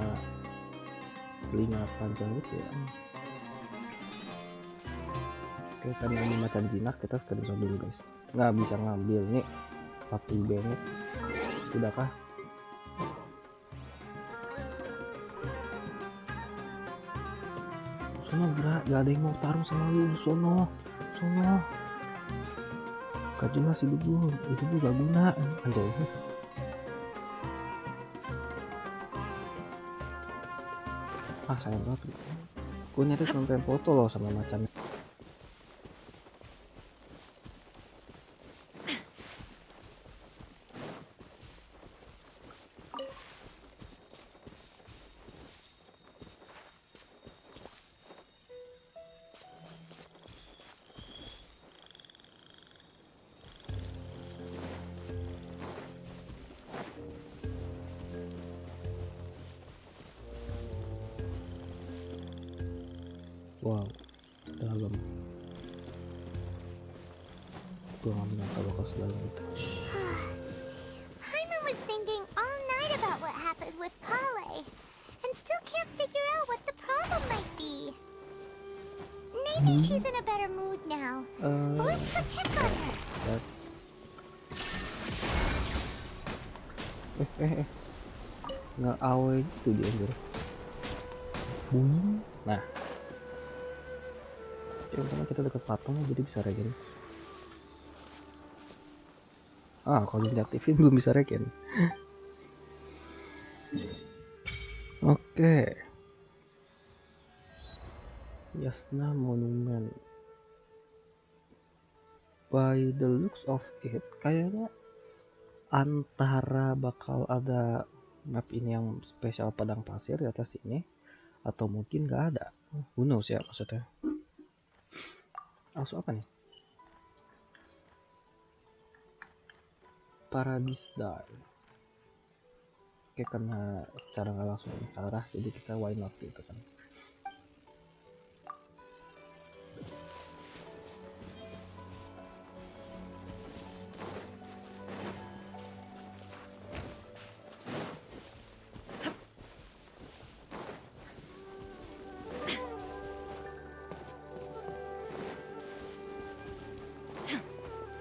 [SPEAKER 1] telinga panjang gitu ya? Oke, karena ini macan jinak, kita screenshot dulu guys. Nggak bisa ngambil nih. Satu banget. Sudahkah? Sono gak ada yang mau tarung sama lu. Sono gak jelas hidup lu gak guna anjay. Sayang banget gue nyari konten foto loh sama macan. Wow, dalam. Gue gak menyangka bakal sedalam itu.
[SPEAKER 2] Paimon was thinking all night about what happened with Kale, and still can't figure out what the problem might be. Maybe she's in a better mood now. Let's go check on her.
[SPEAKER 1] Nggak awe gitu dia anjir. Nah, untungnya kita deket patungnya jadi bisa regen. Kalau diaktifin belum bisa regen. Oke. Yasna Monument. By the looks of it, kayaknya antara bakal ada map ini yang spesial padang pasir di atas ini, atau mungkin nggak ada. Who knows ya maksudnya. Langsung apa nih? Paradise Die. Oke, karena secara nggak langsung salah, jadi kita why not gitu kan.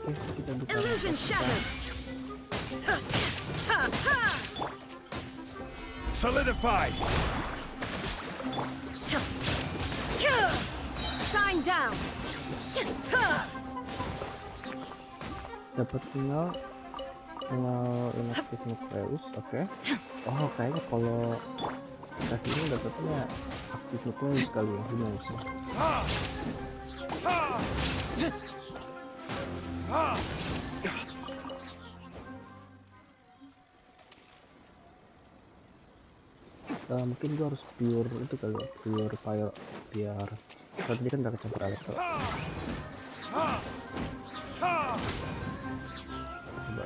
[SPEAKER 1] Oke, kita bisa
[SPEAKER 8] Illusion shattered.
[SPEAKER 6] Solidified!
[SPEAKER 8] Shine down.
[SPEAKER 1] dapat tinggal inaktif nukleus. Oke. Oh, kayaknya kalau kita sini dapatnya aktif nukleus kali ya, who knows ya. Mungkin gua harus pure itu kali ya, pure fire biar tadi kan udah kecampur elektro. Coba.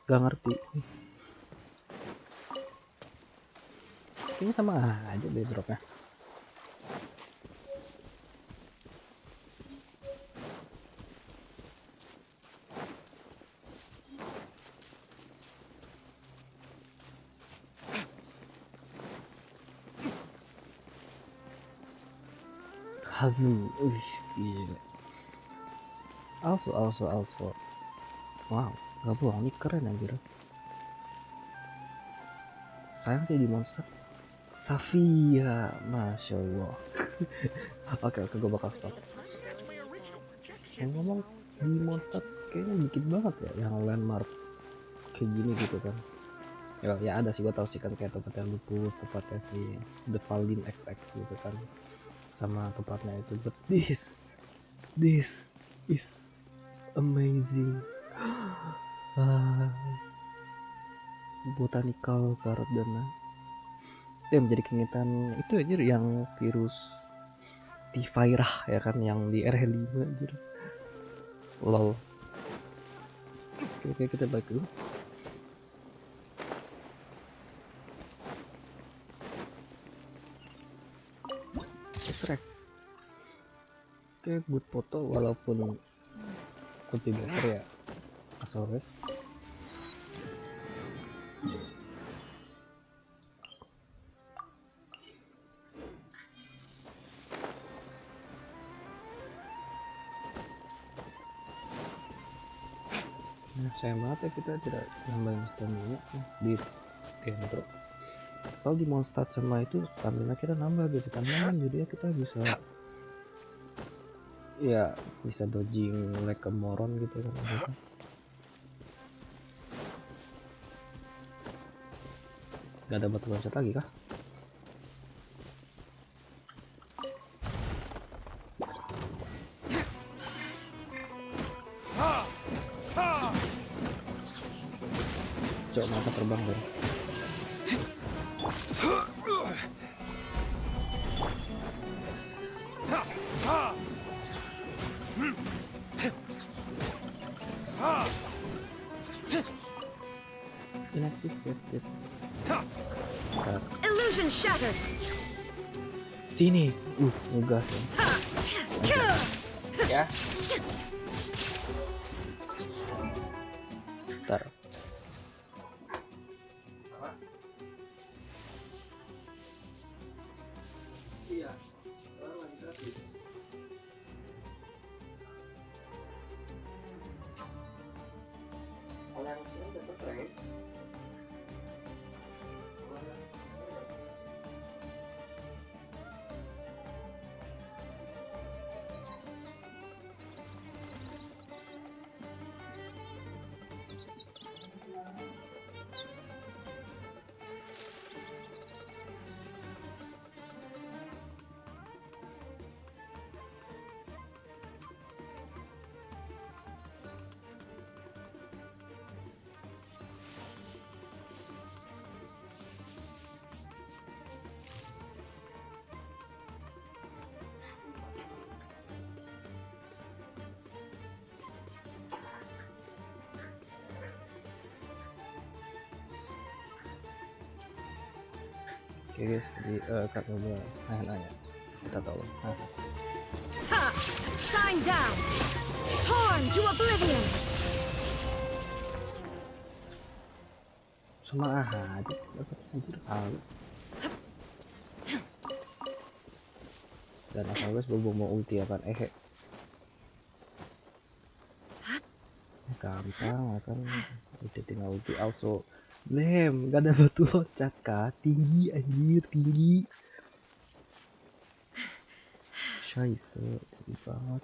[SPEAKER 1] Gak ngerti. Kayaknya sama aja deh dropnya. Hazm, gila. Also. Wow, gak bohong, ini keren anjir. Sayang sih di monster. Safia, masya Allah. Oke, gue bakal stop. Ngomong di monster kayaknya dikit banget ya yang landmark kayak gini gitu kan. Ya ada sih, gue tau sih kan, kayak tempatnya luput, tempatnya si The Paladin XX gitu kan, sama tempatnya itu. But this is amazing. Botanical garden itu yang menjadi keingetan itu aja yang virus T-Virah ya kan, yang di RH5 aja. Lol. Oke, kita balik dulu. Track. Oke, good foto walaupun could be better ya, as always. Nah, sayang banget ya kita tidak nambahin stamina di dentro. Kalau di monster sama itu stamina kita nambah gitu kan, jadi ya kita bisa dodging like a moron gitu kan. Gak ada batu loncat lagi kah? Coba mata terbang dong. Inactivated.
[SPEAKER 8] Illusion shattered.
[SPEAKER 1] Sini, ngegas ya. Ntar. Oke guys, jadi kak gue nanya, kita tahu. Nah,
[SPEAKER 8] Ha! Shine down! Torn to oblivion!
[SPEAKER 1] sama aja dapat anjir kali. Dan asal guys gue mau ulti apaan gampang akan itu tinggal ulti also lem gak ada batu loncat kah tinggi anjir tinggi Scheiße tinggi banget.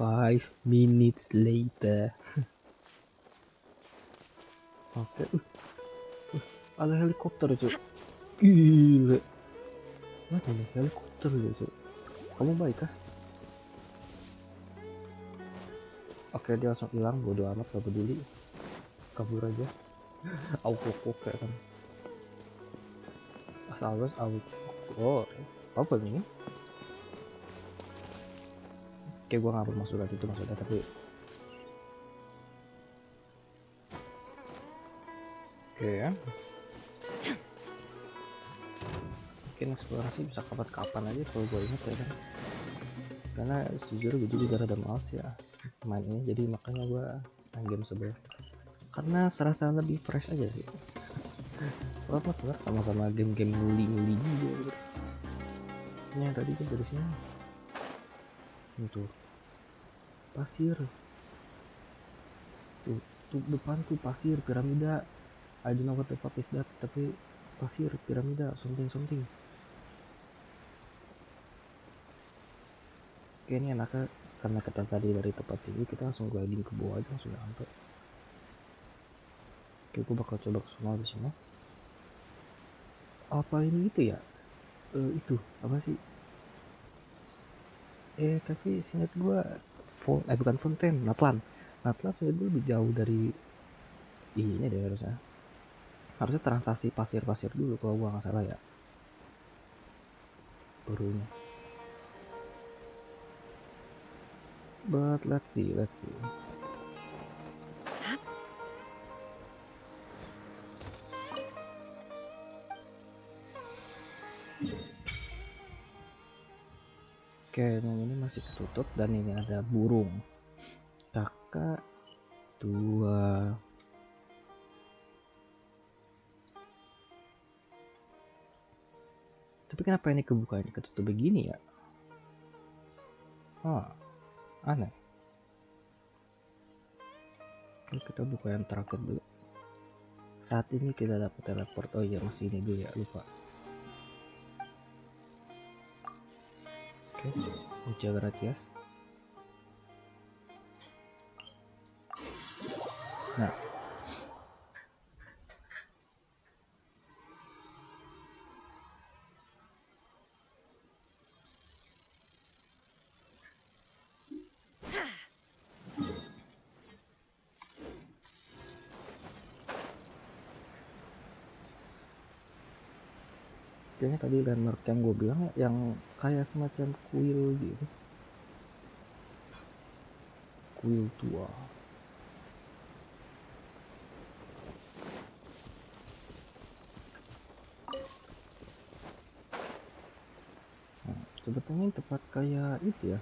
[SPEAKER 1] Five minutes later. Oke, ada helikopter cuy. Gile. Mana nih helikopter cuy? Kamu baik kah? Oke, dia langsung hilang, bodo amat, gak peduli. Kabur aja. Auto kayak kan. Asal guys, oh, apa ini? Oke, gua nggak bermaksud itu maksudnya, tapi oke ya. Mungkin eksplorasi bisa kapan-kapan aja kalau gue ingat ya kan. Karena sejujurnya gue juga rada males ya main ini, jadi makanya gue main game sebelah. Karena serasa lebih fresh aja sih. Apa tuh sama-sama game-game nguli-nguli juga gitu. Ini yang tadi kan dari sini. Itu pasir. Tuh depan tuh pasir piramida. I don't know what the fuck is that, tapi pasir piramida something. Oke, ini enaknya karena kita tadi dari tempat tinggi kita langsung gliding ke bawah aja langsung nyampe. Oke, gue bakal coba kesana di sini. Apa ini itu ya? Itu apa sih? Tapi seingat gue bukan fonten, Natlan seingat gue lebih jauh dari ini deh harusnya transaksi pasir dulu kalau gua nggak salah ya barunya. But let's see. Oke, ini masih ketutup dan ini ada burung kakak dua. Tapi kenapa ini kebuka ini ketutup begini ya? Aneh. Oke, kita buka yang terakhir dulu. Saat ini kita dapat teleport. Oh iya, masih ini dulu ya, lupa. Oke, ujian gratis. Nah, kayaknya tadi landmark yang gue bilang yang kayak semacam kuil gitu, kuil tua. Sebetulnya tempat kayak itu ya,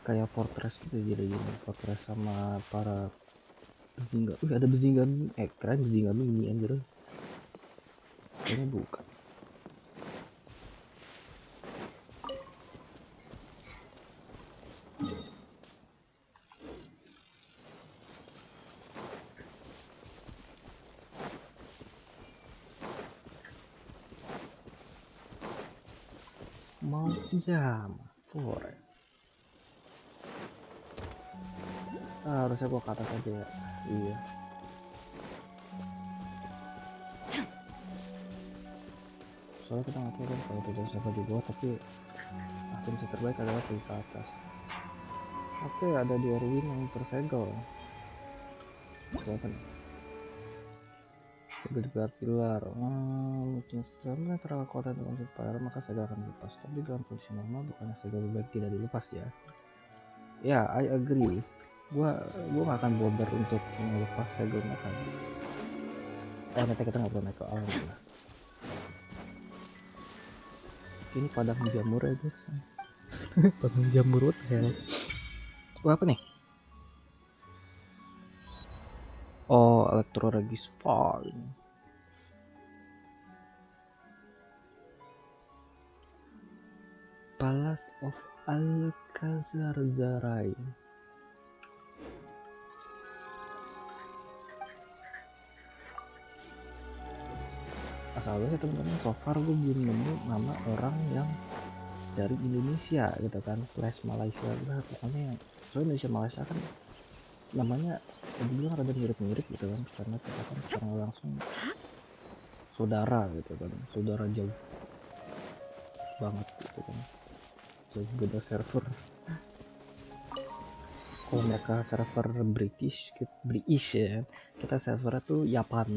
[SPEAKER 1] kayak fortress gitu, jadi gini fortress sama para bezinga. Ada bezinga, keren bezinga mini anjir. Kayaknya bukan. Mau jam forest. Harusnya gua ke atas aja ya. Iya. Soalnya kita nggak tahu kan kalau tidak siapa di bawah, tapi asumsi terbaik adalah pergi ke atas. Oke, ada 2 ruin yang tersegel. Siapa nih? Segede pilar. Mungkin setelah terlalu kuat dengan fire, maka segel akan dilepas. Tapi dalam kondisi normal, bukannya segel baik tidak dilepas ya. Ya, I agree. Gua gak akan bother untuk melepas segelnya tadi. Nanti kita nggak perlu naik ke alam lah. Ini padang jamur ya guys. Padang jamur what the hell. Wah, apa nih? Oh, Electroregis Farm. Palace of Alcazar Zarai. Asalnya teman-teman, so far gue belum nemu nama orang yang dari Indonesia gitu kan, / Malaysia lah, pokoknya yang soalnya Indonesia Malaysia kan namanya dibilang rada mirip-mirip gitu kan, karena kita kan secara langsung saudara gitu kan, saudara jauh banget gitu kan, jauh beda server. Kalau mereka server British ya, kita servernya tuh Japan.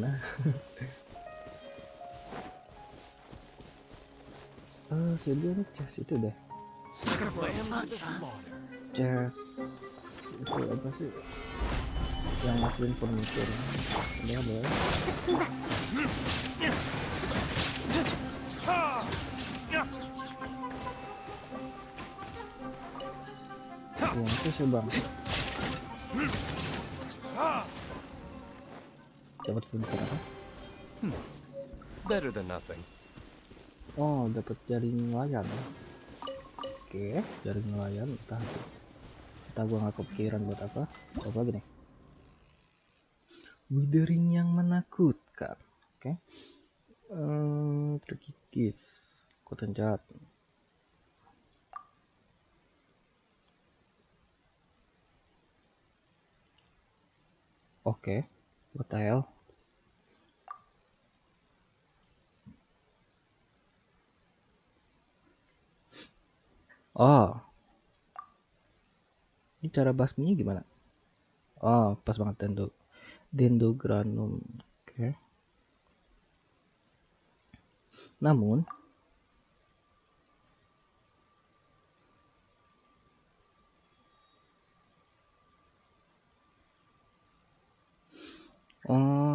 [SPEAKER 1] Sedia nih chest itu deh, chest itu apa sih yang ngasihin furniture. Udah boleh. Yang itu sih bang, dapat furniture apa?
[SPEAKER 7] Better than nothing.
[SPEAKER 1] Oh, dapat jaring nelayan. Oke, jaring nelayan. Entah gua nggak kepikiran buat apa. Apa lagi nih? Withering yang menakutkan. Oke. Terkikis. Kutan jahat. Oke. What the hell? Oh, ini cara basminya gimana? Oh, pas banget dendogranum. Oke. Namun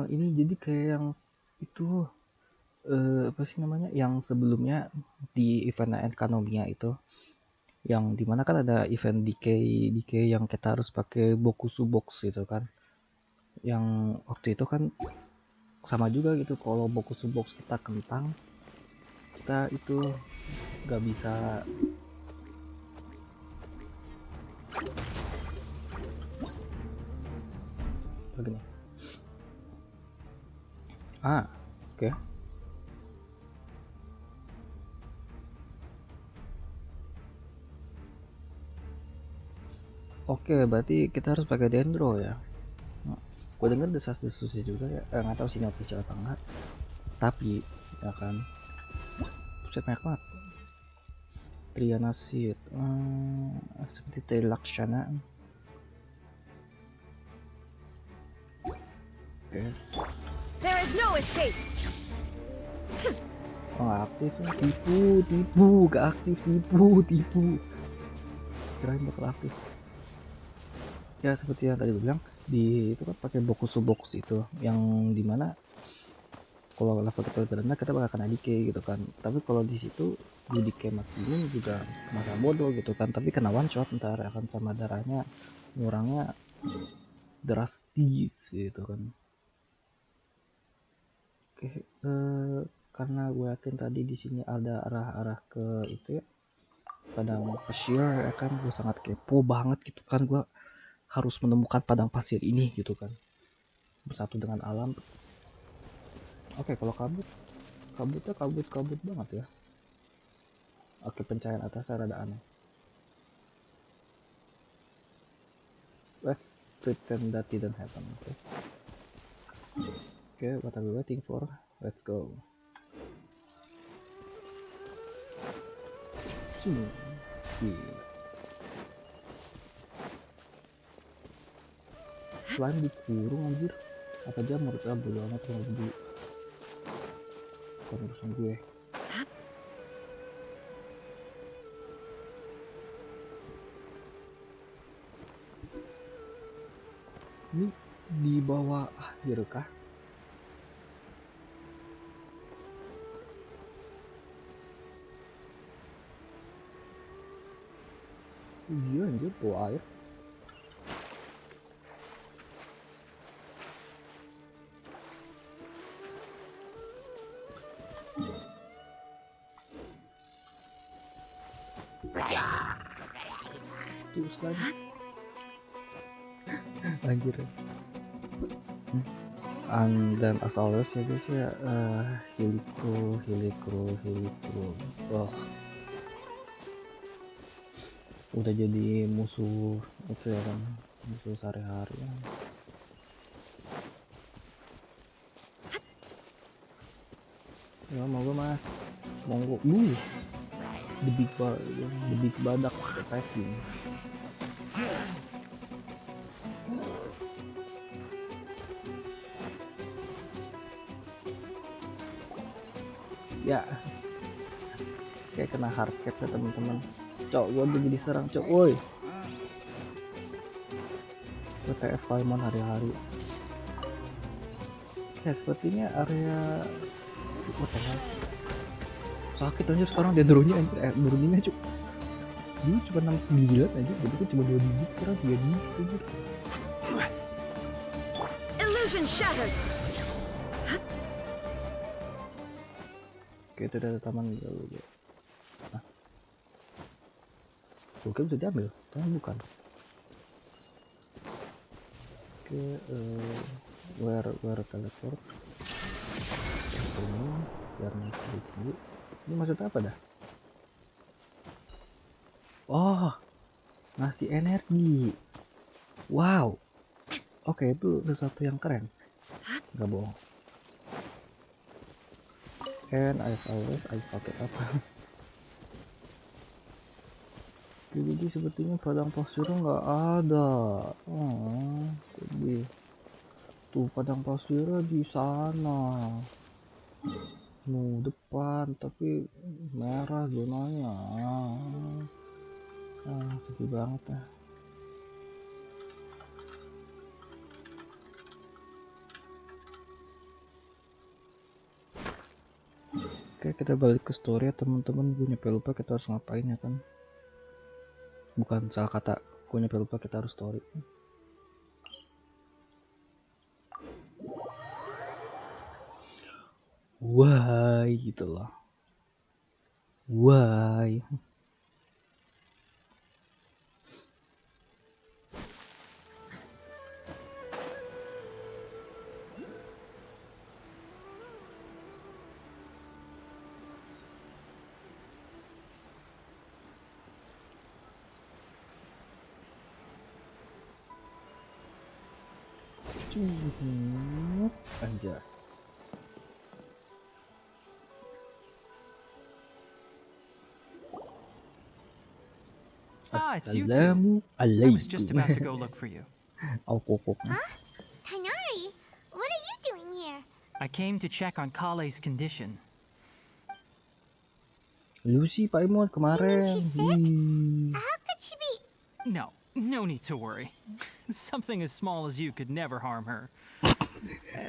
[SPEAKER 1] ini jadi kayak yang itu apa sih namanya? Yang sebelumnya di event ekonominya itu, yang dimana kan ada event decay yang kita harus pakai bokusu box gitu kan, yang waktu itu kan sama juga gitu, kalau bokusu box kita kentang, kita itu nggak bisa begini. Oke. Oke, berarti kita harus pakai dendro ya. Gue denger desas-desus juga ya, nggak tahu sih official apa enggak, tapi ya kan, buset banyak banget. Triana Seed, seperti Trilaksana. Oke.
[SPEAKER 8] There is no escape.
[SPEAKER 1] Oh, nggak aktif ya. Tipu, gak aktif, tipu. Kirain bakal aktif. Ya seperti yang tadi gue bilang, di itu kan pakai bokusu box itu, yang dimana kalau level kita lebih rendah kita bakal kena decay gitu kan. Tapi kalau di situ di decay maksimum juga masa bodoh gitu kan, tapi kena one shot, ntar akan sama darahnya ngurangnya drastis gitu kan. Oke, karena gue yakin tadi di sini ada arah-arah ke itu ya, padang pasir ya kan, gue sangat kepo banget gitu kan, gue harus menemukan padang pasir ini gitu kan, bersatu dengan alam. Oke, kalau kabutnya kabut banget ya. Oke, pencahayaan atasnya rada aneh. Let's pretend that didn't happen. Okay, what are we waiting for? Let's go. Slime dikurung anjir. Apa jamur? Bodo amat, dulu. bukan urusan gue. Ini di bawah akhir kah? Iya anjir, bawah air. Terus lagi. Anjir. Dan as always ya guys ya, healy crew. Oh, udah jadi musuh itu ya kan, musuh sehari-hari ya. Ya monggo mas, monggo. The big badak attacking. Ya, kayak kena hardcat ya teman-teman. Cok, gua udah jadi serang cok, woi. WTF Paimon hari-hari. Ya sepertinya area what the hell? Sakit aja sekarang dia turunnya cuk. Dulu cuma 69 aja, jadi kan cuma 2 digit, sekarang 3 digit aja.
[SPEAKER 8] Illusion shattered.
[SPEAKER 1] Oke, itu ada taman dulu ya. Nah, oke bisa diambil, tapi bukan. Oke, where teleport. Ini biar masuk dulu. Ini maksudnya apa dah? Oh, ngasih energi. Wow. Oke, itu sesuatu yang keren. Gak bohong. And as always, I pakai apa? Jadi sepertinya padang pasir nggak ada. Oh, sedih. Tuh padang pasirnya di sana. Depan, tapi merah zonanya. Sedih banget ya. Oke, kita balik ke story ya teman-teman. Gue nyampe lupa kita harus ngapain ya kan. Bukan salah kata, gue nyampe lupa kita harus story. Why gitu loh. Why? Anjay.
[SPEAKER 3] It's you two. I was just about to go look for you.
[SPEAKER 2] Tainari, what are you doing here?
[SPEAKER 3] I came to check on Kale's condition.
[SPEAKER 1] Lu sih Paimon kemarin.
[SPEAKER 2] How could she be?
[SPEAKER 3] No need to worry. Something as small as you could never harm her.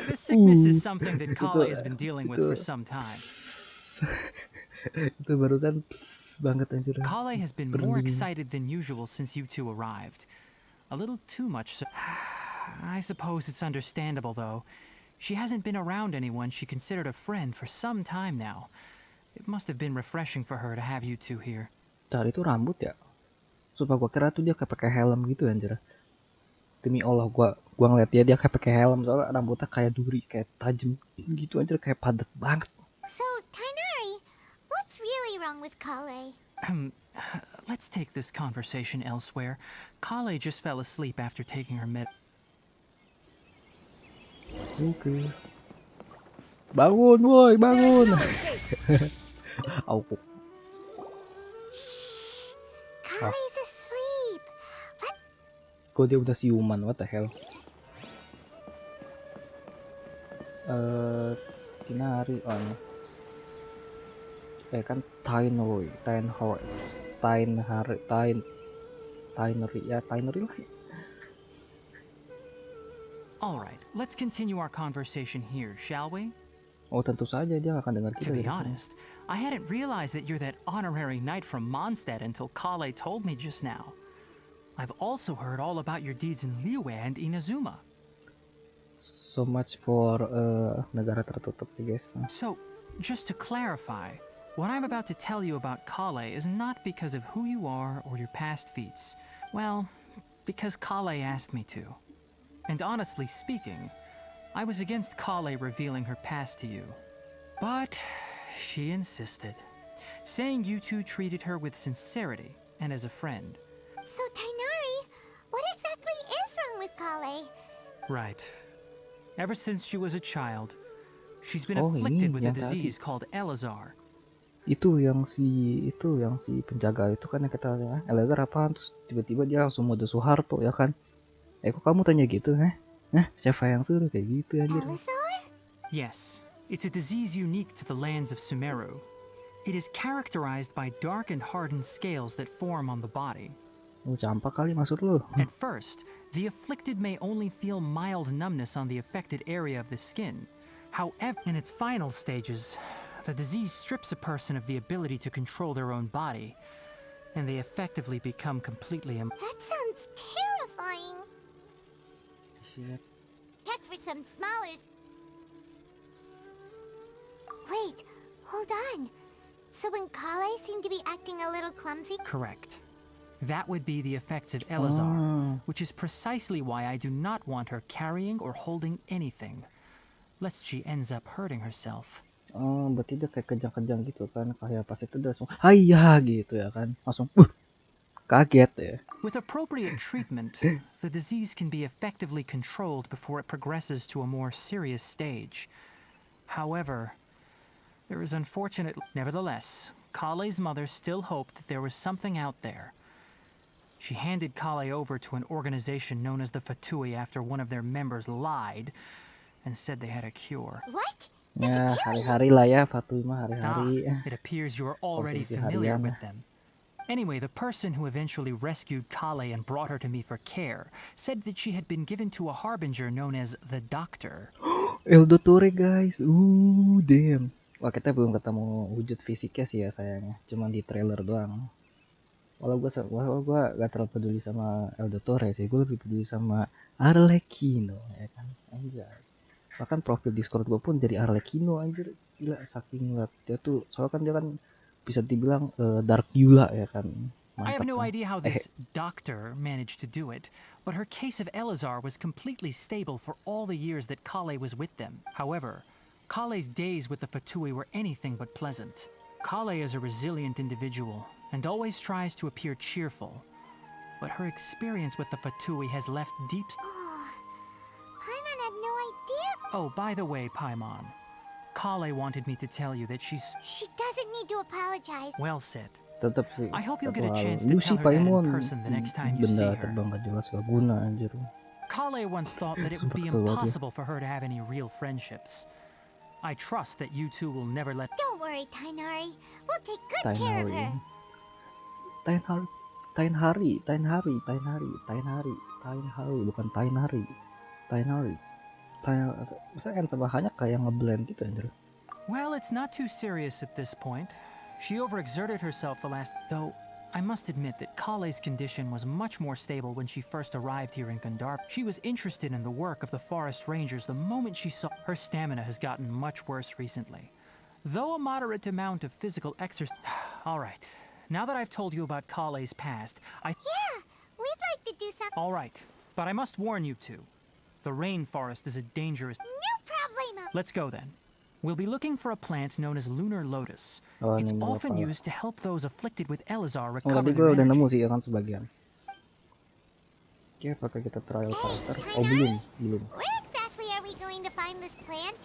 [SPEAKER 3] The sickness is something that Kale has been dealing with for some time.
[SPEAKER 1] Itu barusan banget anjir.
[SPEAKER 3] Kale has been more excited than usual since you two arrived. A little too much so. I suppose it's understandable though. She hasn't been around anyone she considered a friend for some time now. It must have been refreshing for her to have you two here.
[SPEAKER 1] Tadi itu rambut ya? Sumpah gua kira tuh dia kayak pakai helm gitu anjir. Demi Allah gua ngeliat dia kayak pakai helm, soalnya rambutnya kayak duri, kayak tajam gitu anjir, kayak padat banget.
[SPEAKER 2] So, Tainari, what's really wrong with Kale?
[SPEAKER 3] Let's take this conversation elsewhere. Kale just fell asleep after taking her med.
[SPEAKER 1] Oke. Bangun woi, bangun. Aku.
[SPEAKER 2] Kale's asleep.
[SPEAKER 1] Kok dia udah siuman, what the hell? Kinari on. kan Tinery, Tinery ya, Tinery lah.
[SPEAKER 3] Alright, let's continue our conversation here, shall we?
[SPEAKER 1] Oh tentu saja dia nggak akan dengar
[SPEAKER 3] To
[SPEAKER 1] kita
[SPEAKER 3] be
[SPEAKER 1] dari sini.
[SPEAKER 3] honest, I hadn't realized that you're that honorary knight from Mondstadt until Kale told me just now. I've also heard all about your deeds in Liyue and Inazuma.
[SPEAKER 1] So much for negara tertutup ya guys.
[SPEAKER 3] So, just to clarify, what I'm about to tell you about Kale is not because of who you are or your past feats. Well, because Kale asked me to. And honestly speaking, I was against Kale revealing her past to you. But she insisted, saying you two treated her with sincerity and as a friend.
[SPEAKER 2] So, Tainari, what exactly is wrong with Kale?
[SPEAKER 3] Right. Ever since she was a child, she's been
[SPEAKER 1] Oh,
[SPEAKER 3] afflicted
[SPEAKER 1] ini
[SPEAKER 3] with a
[SPEAKER 1] yang tadi.
[SPEAKER 3] disease called Elazar.
[SPEAKER 1] Itu yang si penjaga itu kan yang kita Elazar apaan, terus tiba-tiba dia langsung mode Soeharto ya kan. Kok kamu tanya gitu, siapa yang suruh kayak gitu anjir.
[SPEAKER 2] Elazar?
[SPEAKER 3] Yes, it's a disease unique to the lands of Sumeru. It is characterized by dark and hardened scales that form on the body.
[SPEAKER 1] Campak kali maksud lu.
[SPEAKER 3] At first, the afflicted may only feel mild numbness on the affected area of the skin. However, in its final stages, the disease strips a person of the ability to control their own body, and they effectively become completely
[SPEAKER 2] That sounds terrifying.
[SPEAKER 1] Shit.
[SPEAKER 2] Check for some smaller. Wait, hold on. So when Kale seemed to be acting a little clumsy,
[SPEAKER 3] correct. That would be the effects of Elazar,
[SPEAKER 1] Ah.
[SPEAKER 3] which is precisely why I do not want her carrying or holding anything, lest she ends up hurting herself.
[SPEAKER 1] Oh, berarti dia kayak kejang-kejang gitu kan, kayak pas itu dia langsung hayya gitu ya kan, langsung kaget ya.
[SPEAKER 3] With appropriate treatment, the disease can be effectively controlled before it progresses to a more serious stage. However, there is nevertheless, Kale's mother still hoped that there was something out there. She handed Kale over to an organization known as the Fatui after one of their members lied and said they had a cure.
[SPEAKER 2] what?
[SPEAKER 1] Ya hari-hari lah ya, Fatuma hari-hari.
[SPEAKER 3] It appears you are already
[SPEAKER 1] Konsumsi
[SPEAKER 3] familiar
[SPEAKER 1] harian.
[SPEAKER 3] with them. Anyway, the person who eventually rescued Kale and brought her to me for care said that she had been given to a harbinger known as the Doctor.
[SPEAKER 1] El Dottore guys, damn. Wah kita belum ketemu wujud fisiknya sih ya sayangnya, cuma di trailer doang. Walau gue gak terlalu peduli sama El Dottore sih, gue lebih peduli sama Arlecchino ya kan, anjay. Bahkan profil Discord gue pun dari Arlecchino anjir, gila saking liat dia tuh, soalnya kan dia kan bisa dibilang Dark Yula ya kan.
[SPEAKER 3] I have
[SPEAKER 1] Mantap
[SPEAKER 3] no
[SPEAKER 1] kan.
[SPEAKER 3] idea how this doctor managed to do it, but her case of Elazar was completely stable for all the years that Kale was with them. However, Kale's days with the Fatui were anything but pleasant. Kale is a resilient individual and always tries to appear cheerful, but her experience with the Fatui has left deep...
[SPEAKER 2] Oh, Paimon had no idea.
[SPEAKER 3] Oh, by the way, Paimon, Kale wanted me to tell you that she's...
[SPEAKER 2] She doesn't need to apologize.
[SPEAKER 3] Well said.
[SPEAKER 1] Tetap sih.
[SPEAKER 3] I hope you'll get a
[SPEAKER 1] satu hal.
[SPEAKER 3] chance to
[SPEAKER 1] Lu
[SPEAKER 3] tell
[SPEAKER 1] sih
[SPEAKER 3] her that in
[SPEAKER 1] Paimon,
[SPEAKER 3] person the next time you see
[SPEAKER 1] benda
[SPEAKER 3] her.
[SPEAKER 1] terbang gak jelas gak guna anjir.
[SPEAKER 3] Kale once thought that it would be
[SPEAKER 1] Kesel banget ya.
[SPEAKER 3] impossible for her to have any real friendships. I trust that you two will never let...
[SPEAKER 2] Don't worry, Tainari. We'll take good care of her.
[SPEAKER 1] Tainari, bukan Tainari. Masa kan sama hanya kayak ngeblend gitu anjir.
[SPEAKER 3] Well, it's not too serious at this point. She overexerted herself the last... Though, I must admit that Kale's condition was much more stable when she first arrived here in Gandhar. She was interested in the work of the forest rangers the moment she saw... Her stamina has gotten much worse recently. Though a moderate amount of physical exercise... Alright, now that I've told you about Kale's past,
[SPEAKER 2] Yeah, we'd like to do some.
[SPEAKER 3] Alright, but I must warn you two. The rainforest is a dangerous...
[SPEAKER 2] No problemo.
[SPEAKER 3] Let's go then. We'll be looking for a plant known as lunar lotus.
[SPEAKER 1] Oh,
[SPEAKER 3] It's
[SPEAKER 1] ini
[SPEAKER 3] often
[SPEAKER 1] apa?
[SPEAKER 3] used to help those afflicted with Elazar
[SPEAKER 1] Oh
[SPEAKER 3] recover
[SPEAKER 1] tadi gue
[SPEAKER 3] their
[SPEAKER 1] udah nemu
[SPEAKER 3] energy.
[SPEAKER 1] sih ya kan sebagian. Oke, apakah kita trial karakter? Oh
[SPEAKER 2] Tainari,
[SPEAKER 1] belum.
[SPEAKER 2] Where exactly are we going to find this plant?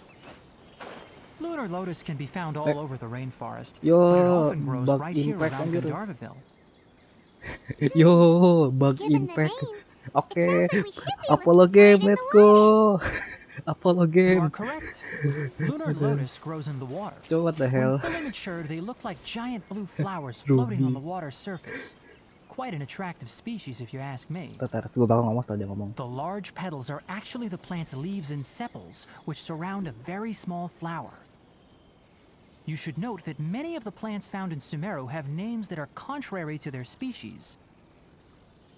[SPEAKER 3] Lunar lotus can be found all over the rainforest,
[SPEAKER 1] Yo,
[SPEAKER 3] but it often grows
[SPEAKER 1] bug
[SPEAKER 3] right here
[SPEAKER 1] impact
[SPEAKER 3] around
[SPEAKER 1] anjir.
[SPEAKER 3] Gandharville.
[SPEAKER 1] Yo, bug
[SPEAKER 2] Given the
[SPEAKER 1] impact.
[SPEAKER 2] name,
[SPEAKER 1] Oke,
[SPEAKER 2] it sounds like we should be
[SPEAKER 1] Apollo
[SPEAKER 2] looking for it
[SPEAKER 1] game,
[SPEAKER 2] in
[SPEAKER 1] let's
[SPEAKER 2] the
[SPEAKER 1] go. Apollo
[SPEAKER 3] You are
[SPEAKER 1] game.
[SPEAKER 3] correct. Lunar lotus grows in the water.
[SPEAKER 1] So what the
[SPEAKER 3] When
[SPEAKER 1] hell?
[SPEAKER 3] fully matured, they look like giant blue flowers floating on
[SPEAKER 1] Ruby.
[SPEAKER 3] the water's surface. Quite an attractive species, if you ask me.
[SPEAKER 1] Bentar, gue bakal ngomong setelah dia ngomong.
[SPEAKER 3] The large petals are actually the plant's leaves and sepals, which surround a very small flower. You should note that many of the plants found in Sumeru have names that are contrary to their species.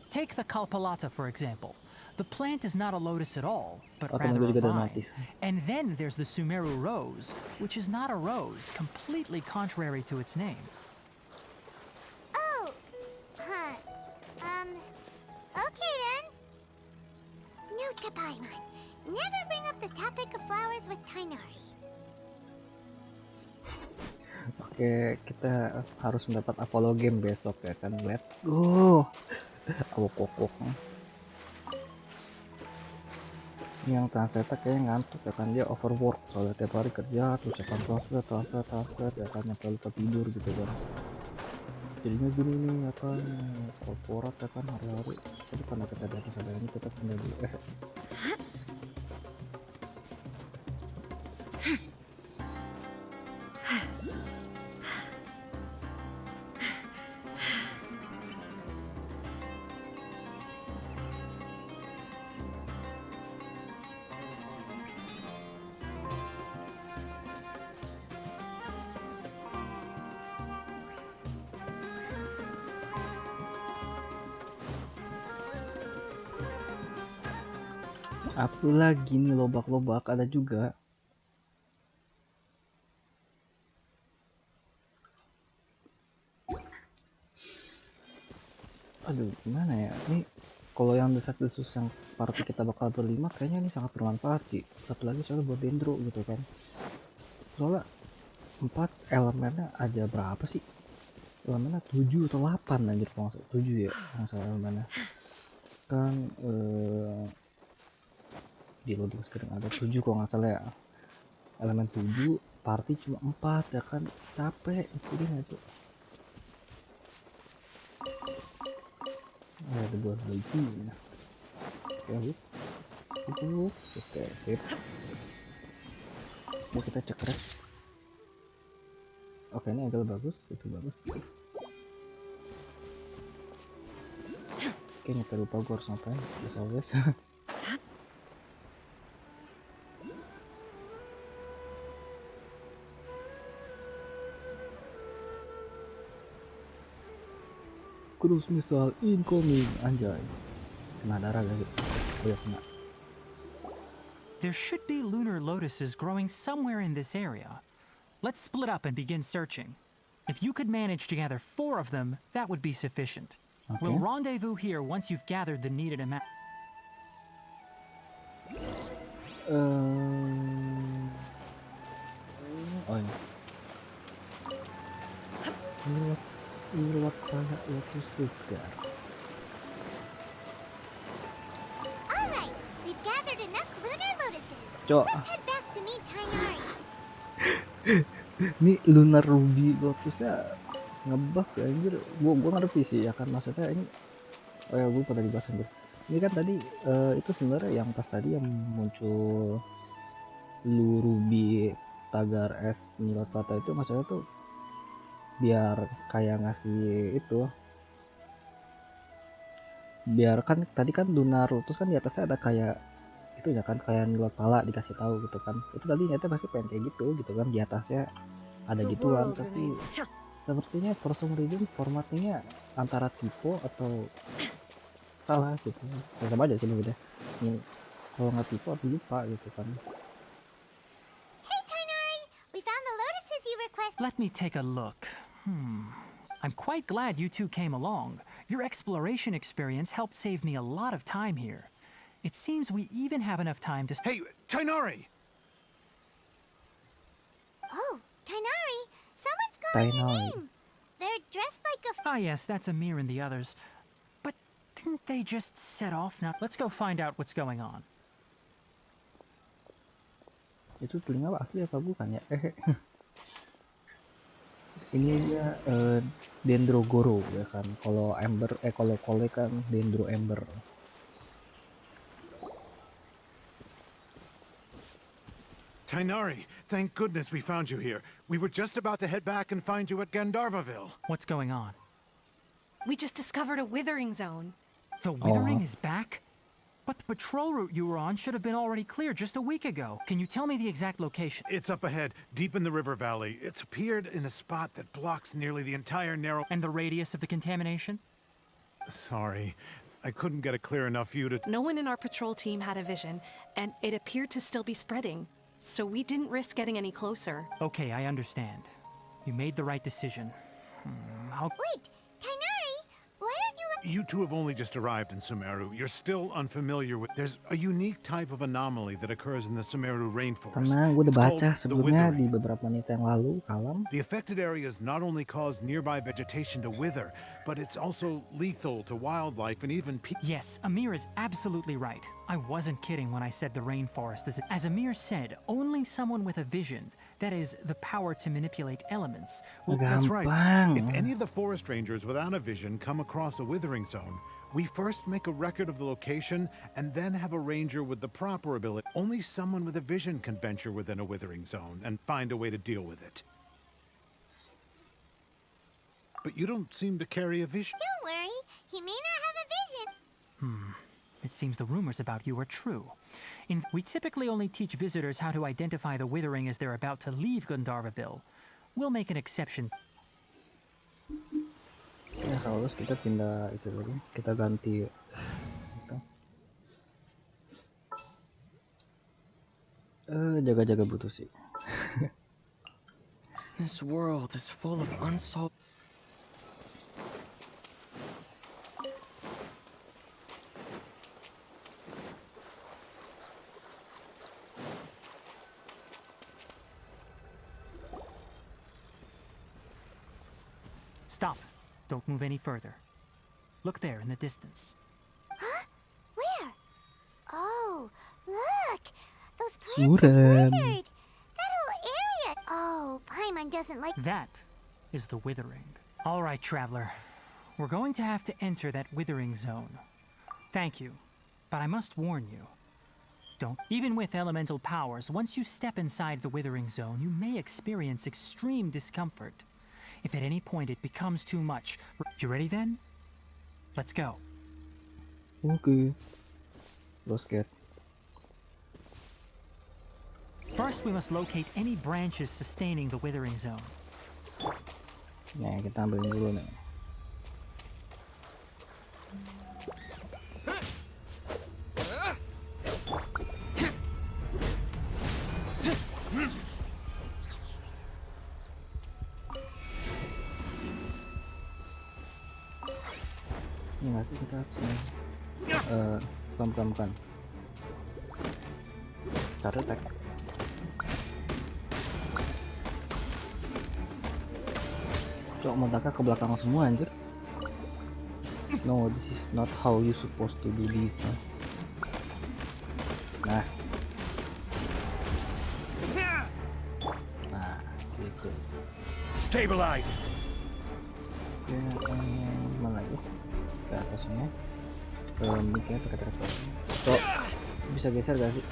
[SPEAKER 3] Take the Kalpalata, for example. The plant is not a lotus at all, but
[SPEAKER 1] Oh, temen
[SPEAKER 3] rather
[SPEAKER 1] gue
[SPEAKER 3] a
[SPEAKER 1] juga udah
[SPEAKER 3] vine.
[SPEAKER 1] notice.
[SPEAKER 3] And then there's the Sumeru rose, which is not a rose, completely contrary to its name.
[SPEAKER 2] Oh, huh. Okay then. Note to Paimon. Never bring up the topic of flowers with Tainari.
[SPEAKER 1] Oke, kita harus mendapat Apollo game besok ya kan. Let's go. Awok. Yang translate kayaknya ngantuk ya kan, dia overwork soalnya tiap hari kerja terus ya kan, translate ya kan, nyampe lupa tidur gitu kan. Jadinya gini nih apa korporat ya kan, hari-hari tapi karena kita di atas ada ini kita pindah dulu. Apa lagi nih, lobak-lobak ada juga. Aduh, gimana ya? Ini kalau yang desas-desus yang party kita bakal berlima kayaknya ini sangat bermanfaat sih. Satu lagi soalnya buat dendro gitu kan. Soalnya 4 elemennya aja berapa sih? Elemennya 7 atau 8 anjir, kalau nggak salah 7 ya, masalah elemennya. Kan di loading screen ada 7 kalau nggak salah ya. Elemen 7, party cuma 4 ya kan, capek ikutin aja. Ada buat lagi ya. Oke, sip. Ini kita cek rek. Oke, ini angle bagus, itu bagus. Oke, nyampe lupa gue harus ngapain, as always. Cruise missile incoming, anjay. Kena darah lagi. Oh ya, kena.
[SPEAKER 3] There should be lunar lotuses growing somewhere in this area. Let's split up and begin searching. If you could manage to gather 4 of them, that would be sufficient.
[SPEAKER 1] Okay.
[SPEAKER 3] We'll rendezvous here once you've gathered the needed amount.
[SPEAKER 1] Oh ini. Ini kayak itu segar.
[SPEAKER 2] Alright, we've gathered enough lunar lotuses.
[SPEAKER 1] Cok.
[SPEAKER 2] Let's head back to meet Tainari.
[SPEAKER 1] Ini lunar ruby lotusnya ngebug ya anjir. Gua ngerti sih ya kan, maksudnya ini. Oh ya, gue pada dibahas anjir. Ini kan tadi itu sebenarnya yang pas tadi yang muncul lu ruby tagar es nyilot patah itu, maksudnya tuh biar kayak ngasih itu, biar kan tadi kan lunar lotus kan di atasnya ada kayak itu ya kan, kayak nyilot pala dikasih tahu gitu kan. Itu tadi nyata pasti pengen kayak gitu kan, di atasnya ada gituan, tapi sepertinya for some reason formatnya antara typo atau salah gitu. Ya, sama aja sih udah. Ini kalau nggak typo atau lupa gitu kan.
[SPEAKER 2] Hey Tainari, we found the lotuses you requested.
[SPEAKER 3] Let me take a look. I'm quite glad you two came along. Your exploration experience helped save me a lot of time here. It seems we even have enough time to...
[SPEAKER 9] Hey, Tainari!
[SPEAKER 2] Oh, Tainari, someone's calling your
[SPEAKER 1] Tainari.
[SPEAKER 2] name. They're dressed like a
[SPEAKER 3] Ah yes, that's Amir and the others. But didn't they just set off now? Let's go find out what's going on.
[SPEAKER 1] Itu telinga asli apa bukan ya? Ini aja Dendrogoro ya kan. Kalau Ember kalau Kole kan Dendro Ember.
[SPEAKER 9] Tainari, thank goodness we found you here. We were just about to head back and find you at Gandharvaville.
[SPEAKER 3] What's going on?
[SPEAKER 4] We just discovered a withering zone.
[SPEAKER 3] The withering is back? But the patrol route you were on should have been already clear just a week ago. Can you tell me the exact location?
[SPEAKER 9] It's up ahead, deep in the river valley. It's appeared in a spot that blocks nearly the entire narrow...
[SPEAKER 3] And the radius of the contamination?
[SPEAKER 9] Sorry, I couldn't get a clear enough view to...
[SPEAKER 4] No one in our patrol team had a vision, and it appeared to still be spreading. So we didn't risk getting any closer.
[SPEAKER 3] Okay, I understand. You made the right decision.
[SPEAKER 2] Wait, Tainari, why don't you...
[SPEAKER 9] You two have only just arrived in Sumeru. You're still unfamiliar with... There's a unique type of anomaly that occurs in the Sumeru rainforest.
[SPEAKER 1] Karena gue udah
[SPEAKER 9] It's called
[SPEAKER 1] baca
[SPEAKER 9] the
[SPEAKER 1] sebelumnya di
[SPEAKER 9] withering.
[SPEAKER 1] beberapa menit yang lalu, Kalam.
[SPEAKER 9] The affected areas not only cause nearby vegetation to wither, but it's also lethal to wildlife and even people.
[SPEAKER 3] Yes, Amir is absolutely right. I wasn't kidding when I said the rainforest is... As Amir said, only someone with a vision, that is, the power to manipulate elements, will...
[SPEAKER 9] That's right.
[SPEAKER 1] Gampang.
[SPEAKER 9] If any of the forest rangers without a vision come across a withering zone, we first make a record of the location and then have a ranger with the proper ability. Only someone with a vision can venture within a withering zone and find a way to deal with it. But you don't seem to carry a vision.
[SPEAKER 2] Don't worry, he may not have a vision.
[SPEAKER 3] It seems the rumors about you are true. We typically only teach visitors how to identify the withering as they're about to leave Gandharvaville. We'll make an exception.
[SPEAKER 1] Ya kalau lulus kita pindah itu lagi, kita ganti itu. Jaga-jaga butuh sih.
[SPEAKER 5] This world is full of unsolved...
[SPEAKER 3] Stop. Don't move any further. Look there in the distance.
[SPEAKER 2] Huh? Where? Oh, look! Those plants have
[SPEAKER 1] Suram.
[SPEAKER 2] withered! That whole area! Oh, Paimon doesn't like...
[SPEAKER 3] That is the withering. All right, traveler. We're going to have to enter that withering zone. Thank you, but I must warn you. Don't. Even with elemental powers, once you step inside the withering zone, you may experience extreme discomfort. If at any point it becomes too much... You ready then? Let's go.
[SPEAKER 1] Oke. Let's get.
[SPEAKER 3] First, we must locate any branches sustaining the withering zone.
[SPEAKER 1] Nah, kita ambilin dulu nih. Ini nggak sih kita harus bukan. Start attack. Cok, mendaka ke belakang semua anjir. No, this is not how you supposed to do this. Nah, gitu.
[SPEAKER 9] Stabilize.
[SPEAKER 1] Oke, mana lagi? Ke atasnya. Ke mic-nya, ke telepon. Cok, bisa geser gak sih?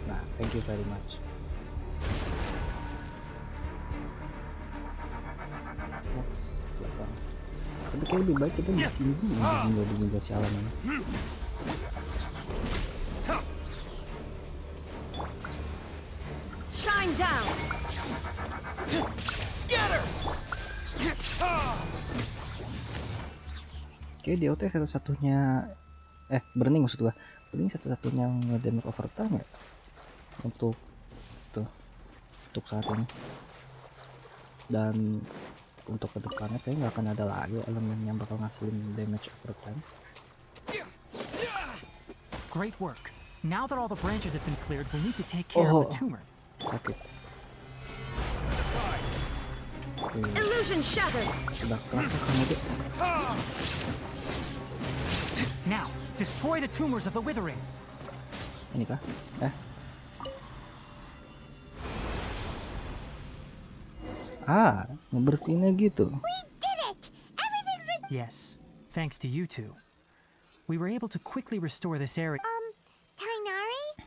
[SPEAKER 1] Nah, thank you very much. Belakang. Tapi kayak lebih baik kita di sini menjadi sialan ini.
[SPEAKER 8] Shine down.
[SPEAKER 7] Scatter!
[SPEAKER 1] Oke, di OT satu-satunya burning maksud gua. Burning satu-satunya ngedamage overtime ya? Untuk saat ini. Dan untuk kedepannya kayaknya nggak akan ada lagi elemen yang bakal ngasilin damage overtime.
[SPEAKER 3] Great work. Now that all the branches have been cleared, we need to take care of the tumor.
[SPEAKER 1] Sakit.
[SPEAKER 8] Illusion shattered.
[SPEAKER 1] Sudah keras kamu deh.
[SPEAKER 3] Now, destroy the tumors of the withering.
[SPEAKER 1] Ini kah? Ngebersihinnya gitu.
[SPEAKER 2] We did it! Everything's
[SPEAKER 3] Yes, thanks to you two. We were able to quickly restore this area.
[SPEAKER 2] Tainari?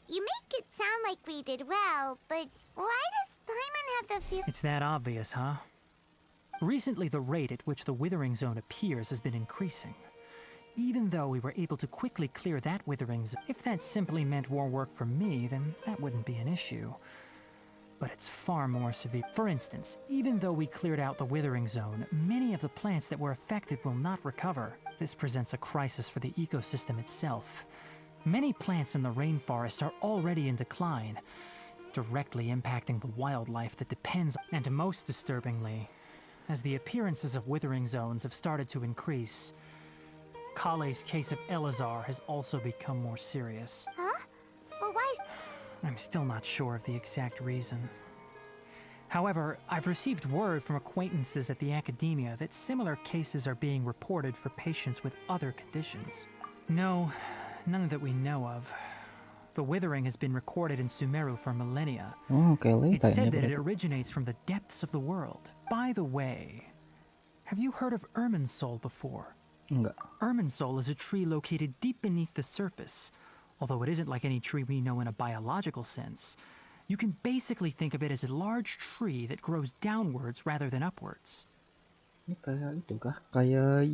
[SPEAKER 2] You make it sound like like we did well, but why does Paimon have the feel?
[SPEAKER 3] It's that obvious, huh? Recently, the rate at which the Withering Zone appears has been increasing. Even though we were able to quickly clear that Withering Zone, if that simply meant more work for me, then that wouldn't be an issue. But it's far more severe. For instance, even though we cleared out the Withering Zone, many of the plants that were affected will not recover. This presents a crisis for the ecosystem itself. Many plants in the rainforest are already in decline, directly impacting the wildlife that depends. And most disturbingly, as the appearances of Withering Zones have started to increase, Kale's case of Elazar has also become more serious.
[SPEAKER 2] Huh? But why?
[SPEAKER 3] I'm still not sure of the exact reason. However, I've received word from acquaintances at the academia that similar cases are being reported for patients with other conditions. No, none that we know of. The withering has been recorded in Sumeru for millennia. It's said that it originates from the depths of the world. By the way, have you heard of Irminsul before?
[SPEAKER 1] Enggak.
[SPEAKER 3] Irminsul is a tree located deep beneath the surface. Although it isn't like any tree we know in a biological sense, you can basically think of it as a large tree that grows downwards rather than upwards.
[SPEAKER 1] Ini kayak itu kah? Kayak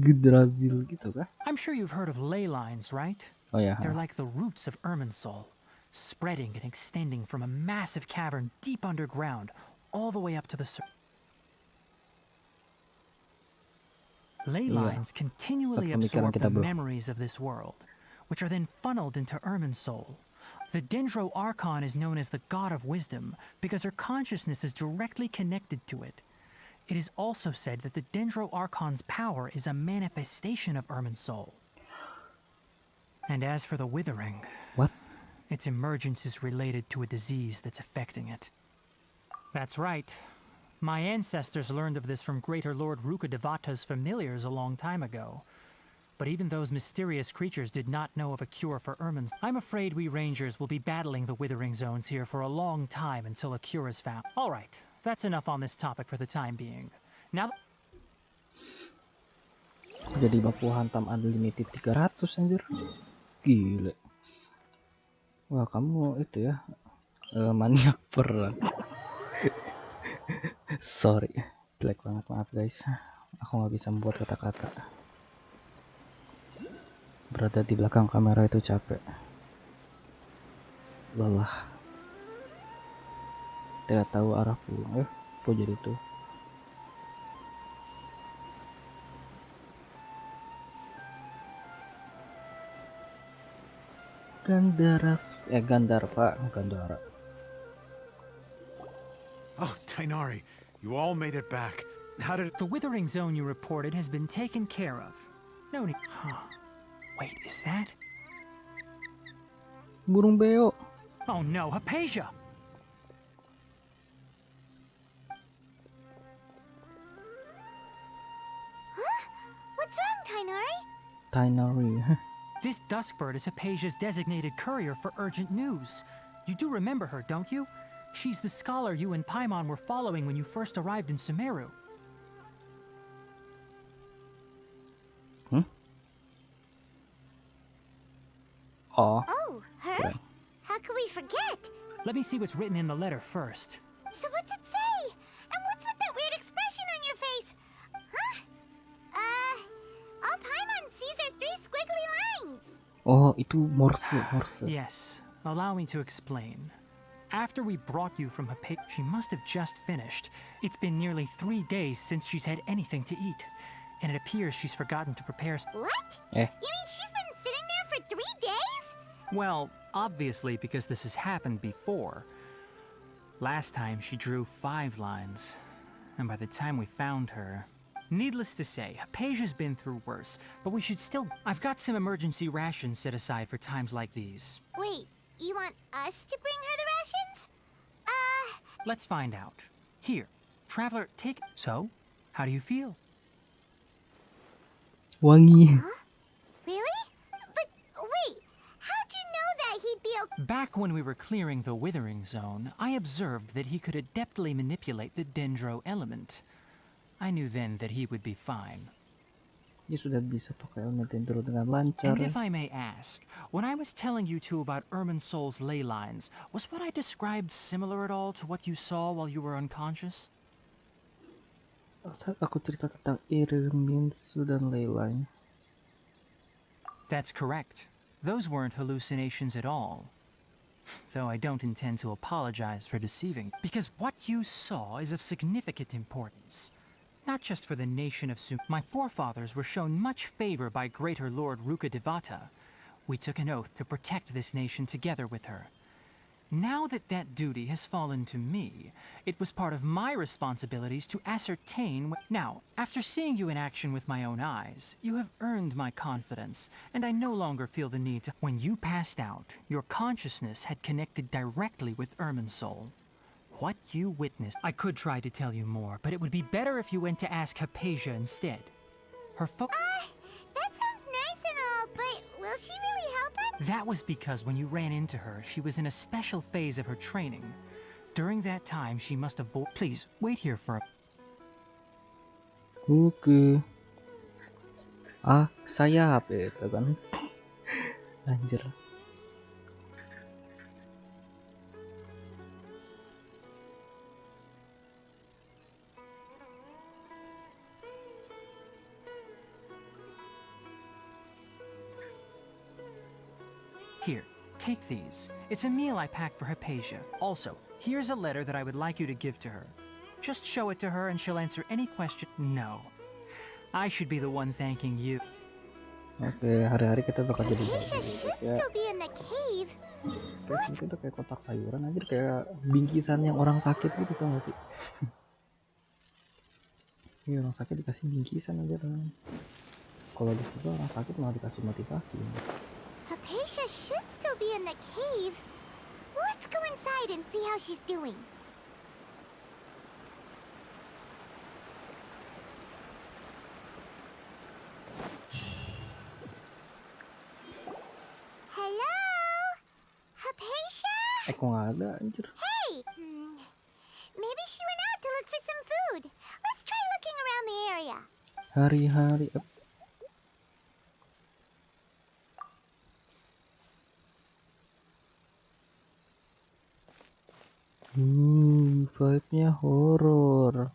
[SPEAKER 1] Yggdrasil gitu kah?
[SPEAKER 3] I'm sure you've heard of ley lines, right?
[SPEAKER 1] Oh yeah.
[SPEAKER 3] They're like the roots of Irminsul, spreading and extending from a massive cavern deep underground, all the way up to the surface. Ley lines continually absorb the memories of this world, which are then funneled into Irminsul. The Dendro Archon is known as the God of Wisdom because her consciousness is directly connected to it. It is also said that the Dendro Archon's power is a manifestation of Irminsul. And as for the Withering,
[SPEAKER 1] What?
[SPEAKER 3] its emergence is related to a disease that's affecting it. That's right. My ancestors learned of this from Greater Lord Rukadevata's familiars a long time ago. But even those mysterious creatures did not know of a cure for Irminsul. I'm afraid we Rangers will be battling the Withering Zones here for a long time until a cure is found. Alright, that's enough on this topic for the time being. Now...
[SPEAKER 1] Jadi baku hantam unlimited 300 anjir. Gile. Wah, kamu itu ya, maniak perang. Sorry, jelek banget, maaf guys. Aku nggak bisa membuat kata-kata. Berada di belakang kamera itu capek, lelah, tidak tahu arah pulang. Kok jadi itu? Gandara.
[SPEAKER 9] Oh, Tainari, you all made it back. How did...
[SPEAKER 3] The Withering Zone you reported has been taken care of. No need... Huh. Wait, is that...
[SPEAKER 1] Burung beo.
[SPEAKER 3] Oh no, Hypatia!
[SPEAKER 2] Huh? What's wrong, Tainari?
[SPEAKER 1] Tainari.
[SPEAKER 3] This Duskbird is Hypatia's designated courier for urgent news. You do remember her, don't you? She's the scholar you and Paimon were following when you first arrived in Sumeru.
[SPEAKER 1] Oh,
[SPEAKER 2] her? How could we forget?
[SPEAKER 3] Let me see what's written in the letter first.
[SPEAKER 2] So what's it say? And what's with that weird expression on your face? Huh? All Paimon sees are 3 squiggly lines.
[SPEAKER 1] oh itu Morse.
[SPEAKER 3] Yes, allow me to explain. After we brought you from Hypatia, she must have just finished. It's been nearly 3 days since she's had anything to eat, and it appears she's forgotten to prepare.
[SPEAKER 2] What?
[SPEAKER 1] Eh.
[SPEAKER 2] You mean she's been sitting there for 3 days?
[SPEAKER 3] Well, obviously because this has happened before. Last time she drew 5 lines, and by the time we found her... Needless to say, Hypatia's been through worse, but we should still... I've got some emergency rations set aside for times like these.
[SPEAKER 2] Wait, you want us to bring her the rations?
[SPEAKER 3] Let's find out. Here, Traveler, take... So, how do you feel?
[SPEAKER 1] Wangi.
[SPEAKER 2] Huh? Really? But wait, how'd you know that he'd be okay?
[SPEAKER 3] Back when we were clearing the Withering Zone, I observed that he could adeptly manipulate the Dendro element. I knew then that he would be fine.
[SPEAKER 1] Dia sudah bisa pakai elemen turun dengan lancar.
[SPEAKER 3] And if I may ask, when I was telling you two about Irminsul's ley lines, was what I described similar at all to what you saw while you were unconscious?
[SPEAKER 1] Saat aku cerita tentang Irminsul dan Leyline.
[SPEAKER 3] That's correct. Those weren't hallucinations at all. Though I don't intend to apologize for deceiving, because what you saw is of significant importance. Not just for the nation of My forefathers were shown much favor by Greater Lord Rukkhadevata. We took an oath to protect this nation together with her. Now that that duty has fallen to me, it was part of my responsibilities to ascertain. Now, after seeing you in action with my own eyes, you have earned my confidence, and I no longer feel the need to. When you passed out, your consciousness had connected directly with Irminsul. What you witnessed. I could try to tell you more, but it would be better if you went to ask Hypatia instead. Her
[SPEAKER 2] That sounds nice and all, but will she really help us?
[SPEAKER 3] That was because when you ran into her, she was in a special phase of her training. During that time, she must have. Please, wait here for a.
[SPEAKER 1] Oke. Sayap itu kan. Anjir.
[SPEAKER 3] Here, take these. It's a meal I packed for Hypatia. Also, here's a letter that I would like you to give to her. Just show it to her and she'll answer any question. No. I should be the one thanking you.
[SPEAKER 1] Oke, hari-hari kita bakal jadi
[SPEAKER 2] Hypatia should still be in the cave.
[SPEAKER 1] kayak itu kayak kotak sayuran aja, kayak bingkisan yang orang sakit gitu, tau gak sih? Iya, orang sakit dikasih bingkisan aja kan. Kalau di situ orang sakit malah dikasih motivasi.
[SPEAKER 2] Hypatia should still be in the cave. Let's go inside and see how she's doing. Hello? Hypatia?
[SPEAKER 1] Kok nggak ada, anjir.
[SPEAKER 2] Hey! Maybe she went out to look for some food. Let's try looking around the area.
[SPEAKER 1] Hari-hari vibe-nya horor.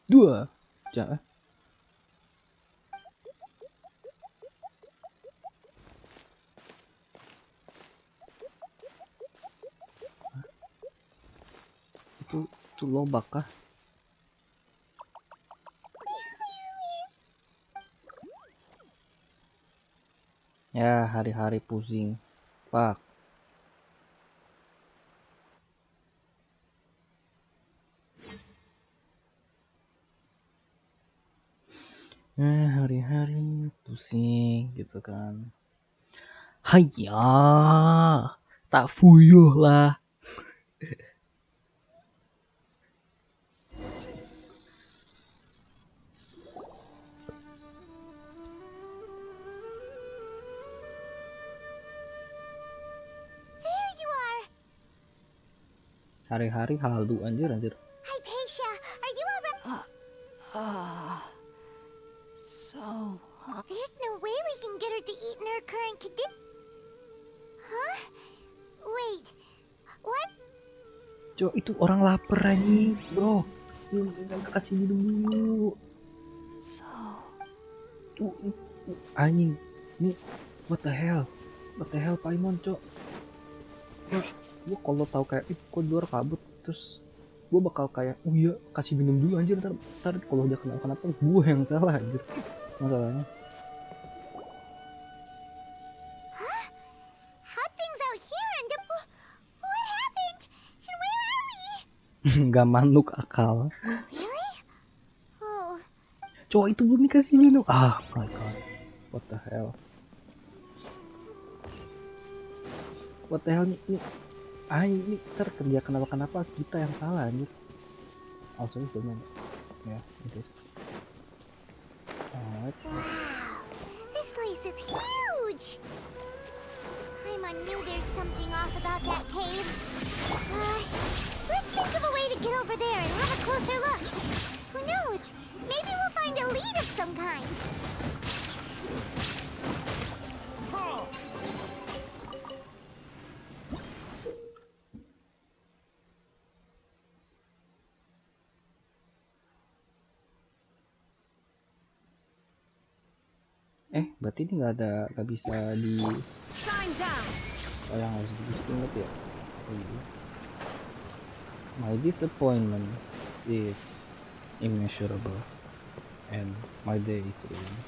[SPEAKER 1] Dua. Jangan. Itu lobak kah? Ya, hari-hari pusing. Pak. Hari-hari pusing gitu kan. Hayya, tak fuyuh lah.
[SPEAKER 2] There you are.
[SPEAKER 1] Hari-hari halu anjir.
[SPEAKER 2] Hypatia, are you alright?
[SPEAKER 6] So
[SPEAKER 2] There's no way we can get her to eat in her current condition. Huh? Wait. What?
[SPEAKER 1] Cok, itu orang lapar anjing, bro. Kasih minum dulu. Tuh, anjing. Nih, what the hell, Paimon, cok. Gua kalau tahu kayak kok luar kabut, terus gue bakal kayak, oh iya, kasih minum dulu anjir, ntar kalau dia kenapa gue yang salah anjir masalahnya.
[SPEAKER 2] Huh? Hot things out here and what happened? And where are we?
[SPEAKER 1] Gak manuk akal.
[SPEAKER 2] Really? Oh.
[SPEAKER 1] Cowok itu belum dikasih minum. Ah, my god. What the hell nih. Ini ntar kerja kenapa kita yang salah anjir. Also itu man. Ya, it is. Alright.
[SPEAKER 2] Wow. This place is huge. Paimon knew there's something off about that cave. Let's think of a way to get over there and have a closer look. Who knows? Maybe we'll find a lead of some kind.
[SPEAKER 1] Berarti ini nggak bisa di
[SPEAKER 8] Shine down.
[SPEAKER 1] yang harus di-boosting ya. My disappointment is immeasurable and my day is ruined.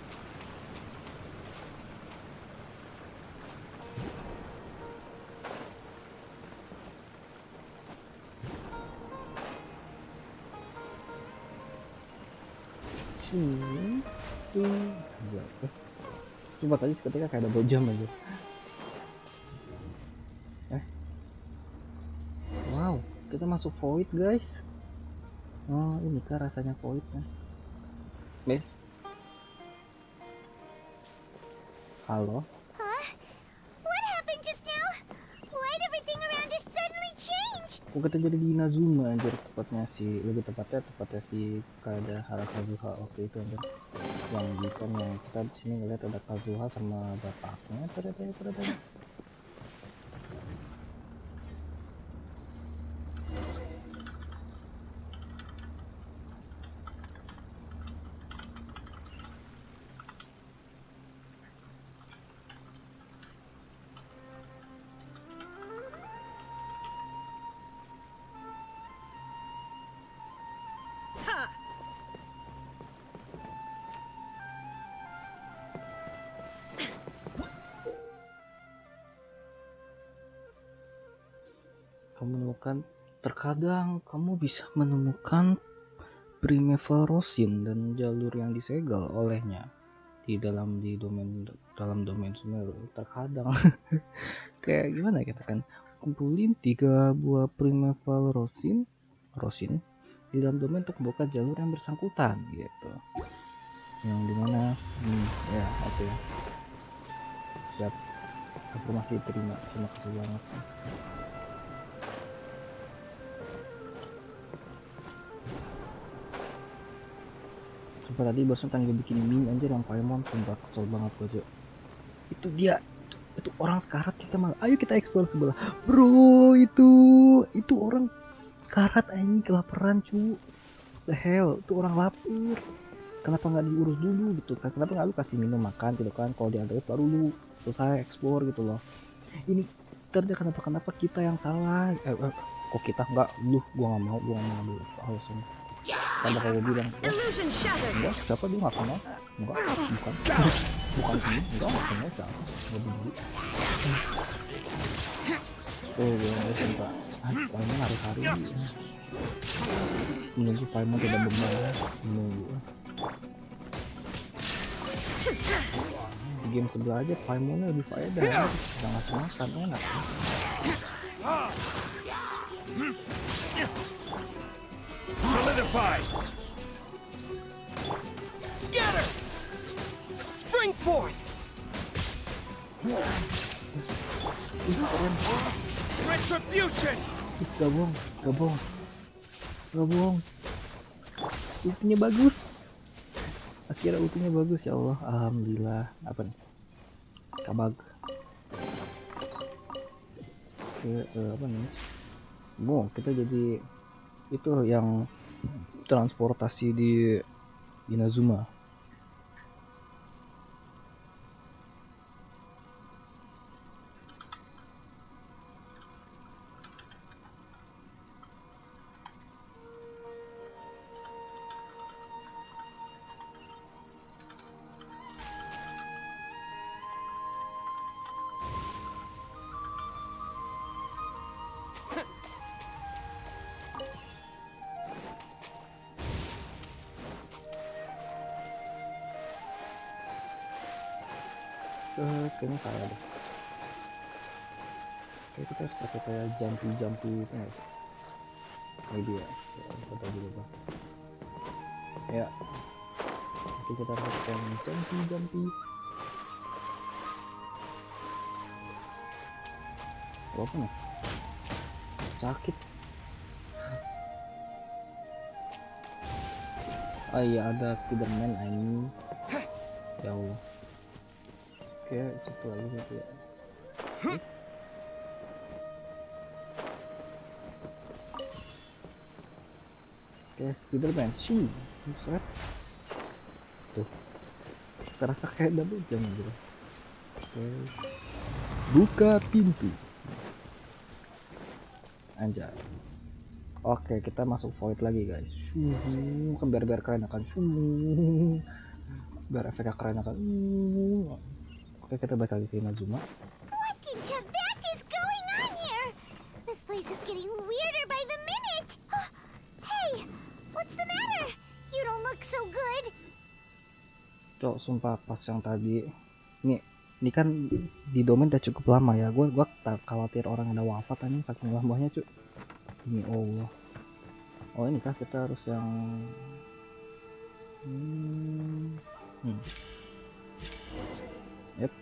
[SPEAKER 1] Coba tadi seketika kayak double jump aja. Wow, kita masuk void guys. Oh, ini kan rasanya voidnya. Halo?
[SPEAKER 2] Huh? What happened just now? Why'd everything around us suddenly change?
[SPEAKER 1] Kok kita jadi di Inazuma anjir, lebih tepatnya si kayak ada Kazuha waktu itu anjir. Yang bukan yang kita di sini ngeliat ada Kazuha sama bapaknya ternyata. Terkadang kamu bisa menemukan primeval rosin dan jalur yang disegel olehnya dalam domain Sumeru. Terkadang kayak gimana kita kan kumpulin 3 buah primeval rosin di dalam domain untuk membuka jalur yang bersangkutan gitu, yang dimana ya oke ya, siap, informasi terima, terima kasih banget. Sumpah tadi barusan kan gue bikin meme anjir yang Paimon, sumpah kesel banget gue aja. Itu dia, itu orang sekarat, kita malah ayo kita explore sebelah. Bro, itu orang sekarat anjing, kelaparan cu. The hell, itu orang lapar. Kenapa nggak diurus dulu gitu kan? Kenapa nggak lu kasih minum makan gitu kan? Kalau diantar baru lu selesai explore gitu loh. Ini terjadi kenapa kita yang salah? Kok kita nggak? Gua nggak mau dulu. Alasan. Kan bakal gue bilang, enggak, siapa dia nggak kenal? Enggak, bukan ini, enggak kenal siapa? Nggak peduli. Gue sumpah, Paimon hari-hari menunggu Paimon tidak berbalas, menunggu. Di game sebelah aja Paimonnya lebih faedah, bisa ngasih makan, enak.
[SPEAKER 7] Solidify! Scatter! Spring forth! Retribution!
[SPEAKER 1] Gabung. Ultinya bagus. Akhirnya ultinya bagus ya Allah. Alhamdulillah. Apa nih? Kabag. Apa nih? Kita jadi itu yang transportasi di Inazuma. Kayaknya salah deh. Kayak kita harus pakai kayak jumpy itu nggak sih? Maybe ya. Kita dulu bang. Ya. Oke, kita harus pakai jumpy. Apa nih? Sakit. Oh iya, ada Spiderman ini. Ya Allah. Oke, satu lagi satu ya. Oke, Spiderman. Shoo. Seret. Tuh. Terasa kayak double jump gitu. Oke. Buka pintu. Anjay. Oke, kita masuk void lagi guys. Kan biar keren akan. Biar efeknya keren akan. Oke, kita balik lagi ke Inazuma.
[SPEAKER 2] What in Tibet is going on here? This place is getting weirder by the minute. Hey, what's the matter? You don't look so good.
[SPEAKER 1] Cok, sumpah pas yang tadi. Ini kan di domain udah cukup lama ya. Gua tak khawatir orang ada wafat anjing saking lamanya, cuy. Ini Allah. Oh, ini kah kita harus yang Yep.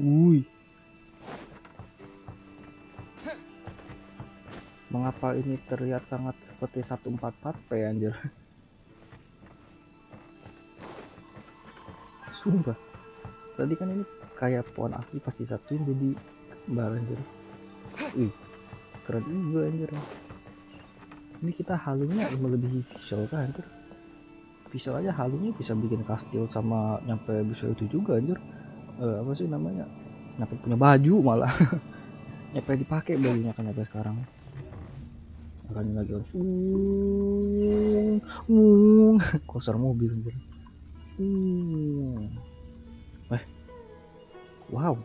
[SPEAKER 1] Wuih. Mengapa ini terlihat sangat seperti 144p anjir. Sumpah. Tadi kan ini kayak pohon asli pasti satuin jadi kembar anjir. Wih. Keren juga anjir. Ini kita halunya melebihi visual kan anjir. Visual aja halunya bisa bikin kastil sama nyampe bisa itu juga anjir. Apa sih namanya? Nyampe punya baju malah. Nyampe dipakai bajunya kan nyampe sekarang. Akan lagi kosor mobil anjir. Wow.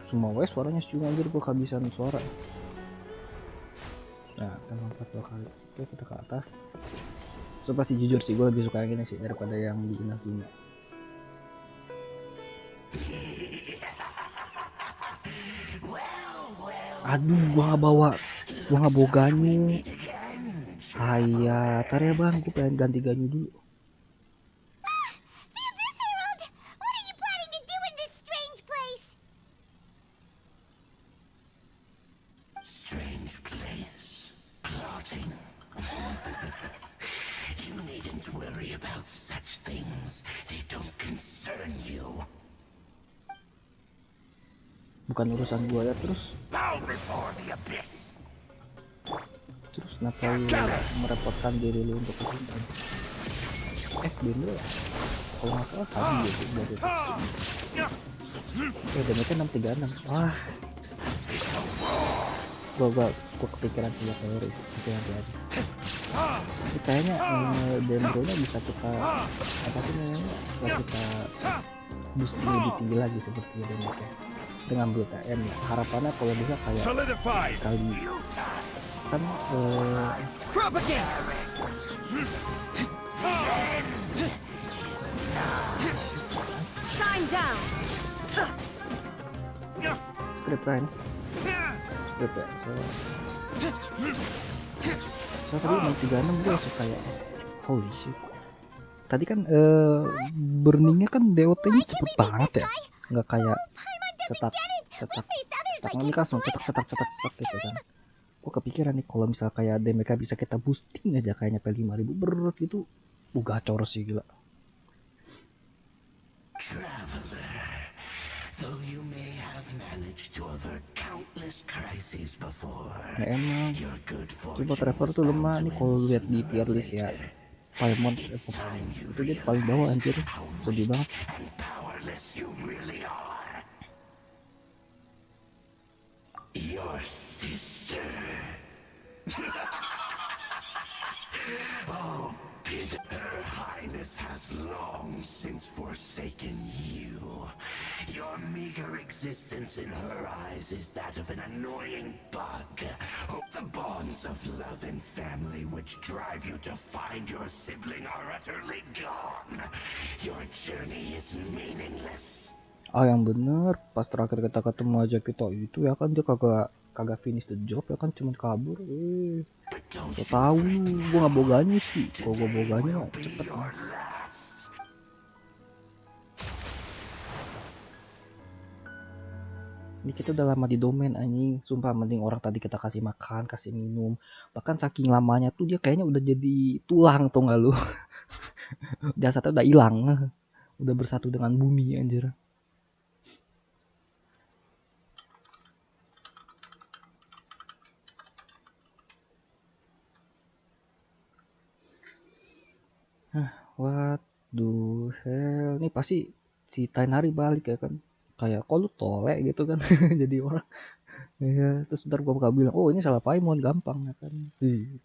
[SPEAKER 1] Semua wes suaranya cuma anjir, gua kehabisan suara. Nah, kita lompat 2 kali. Oke, kita ke atas. So pasti jujur sih, gue lebih suka yang ini sih daripada yang di Inazuma. Aduh, gua nggak bawa ganyu. Ayah, tar ya bang, gue pengen ganti ganyu dulu.
[SPEAKER 2] What are you planning to do in this strange place?
[SPEAKER 10] Strange place. Plotting. You needn't worry about such things. They don't concern you.
[SPEAKER 1] Bukan urusan gua ya. Terus
[SPEAKER 10] Bow before the abyss.
[SPEAKER 1] Terus kenapa lu merepotkan diri lu untuk kesimpan? Bindo ya? Kalau nggak salah tadi ya sih dari damage-nya 636. Wah, gua kepikiran sih ya teori itu nanti aja. Ini kayaknya Dendro-nya bisa kita apa sih namanya? Bisa kita boost lebih tinggi lagi seperti damage-nya dengan BTN ya. Harapannya kalau bisa kayak kali kan
[SPEAKER 8] Shine down.
[SPEAKER 1] script kan? Script ya. So tadi 636 gue langsung kayak holy shit. Tadi kan burningnya kan DOT-nya cepet banget ya. Nggak kayak cetak ini kan langsung cetak gitu kan. Gue kepikiran nih kalau misal kayak DMK bisa kita boosting aja kayaknya P5000 berat gitu. Gacor sih gila.
[SPEAKER 10] Traveler, though you may have managed to avert countless crises before.
[SPEAKER 1] Ya emang.
[SPEAKER 10] Your good
[SPEAKER 1] Coba
[SPEAKER 10] fortune
[SPEAKER 1] Trevor tuh lemah nih kalau lihat di tier list ya. Paimon itu dia paling bawah anjir. Sedih banget.
[SPEAKER 10] and powerless you really are. Your sister. Oh, Peter, Her Highness has long since forsaken you. Your meager existence in her eyes is that of an annoying bug. The bonds of love and family which drive you to find your sibling are utterly gone. Your journey is meaningless.
[SPEAKER 1] Yang bener pas terakhir kita ketemu aja kita itu ya kan dia kagak finish the job ya kan, cuma kabur. So tahu lu gua nggak boganya sih. Kalau gua boganya cepet. Ini kita udah lama di domain anjing. Sumpah mending orang tadi kita kasih makan, kasih minum. Bahkan saking lamanya tuh dia kayaknya udah jadi tulang tuh nggak lu? Jasadnya udah hilang. Udah bersatu dengan bumi anjir. What the hell? Ini pasti si Tainari balik ya kan? Kayak kok lu tolek gitu kan? Jadi orang. Ya, terus ntar gua bakal bilang, oh ini salah Paimon gampang ya kan?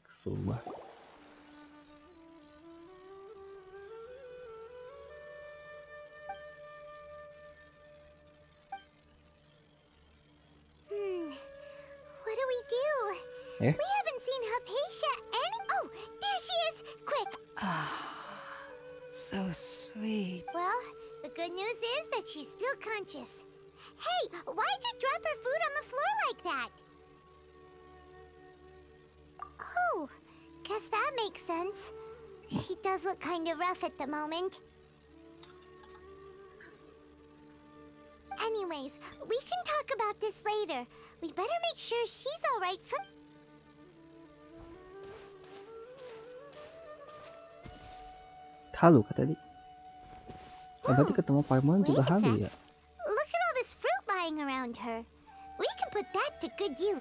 [SPEAKER 1] Kesel banget.
[SPEAKER 2] What do we do?
[SPEAKER 1] Eh?
[SPEAKER 2] We haven't seen Hypatia any. Oh, there she is! Quick!
[SPEAKER 6] So sweet.
[SPEAKER 2] Well, the good news is that she's still conscious. Hey, why'd you drop her food on the floor like that? Oh, guess that makes sense. She does look kind of rough at the moment. Anyways, we can talk about this later. We better make sure she's alright first.
[SPEAKER 1] Halu kata tadi. Berarti ketemu Paimon juga halu ya?
[SPEAKER 2] Look at all this fruit lying around her. We can put that to good use.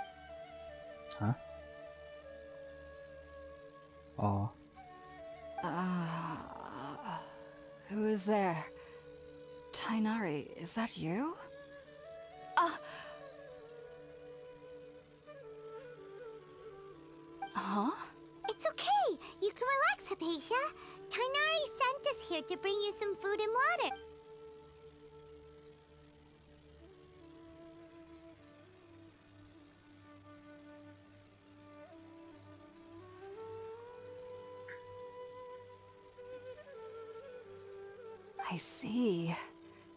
[SPEAKER 1] Hah? Oh.
[SPEAKER 6] Who is there? Tainari, is that you? Huh?
[SPEAKER 2] It's okay. You can relax, Hypatia. Tainari sent us here to bring you some food and water.
[SPEAKER 6] I see.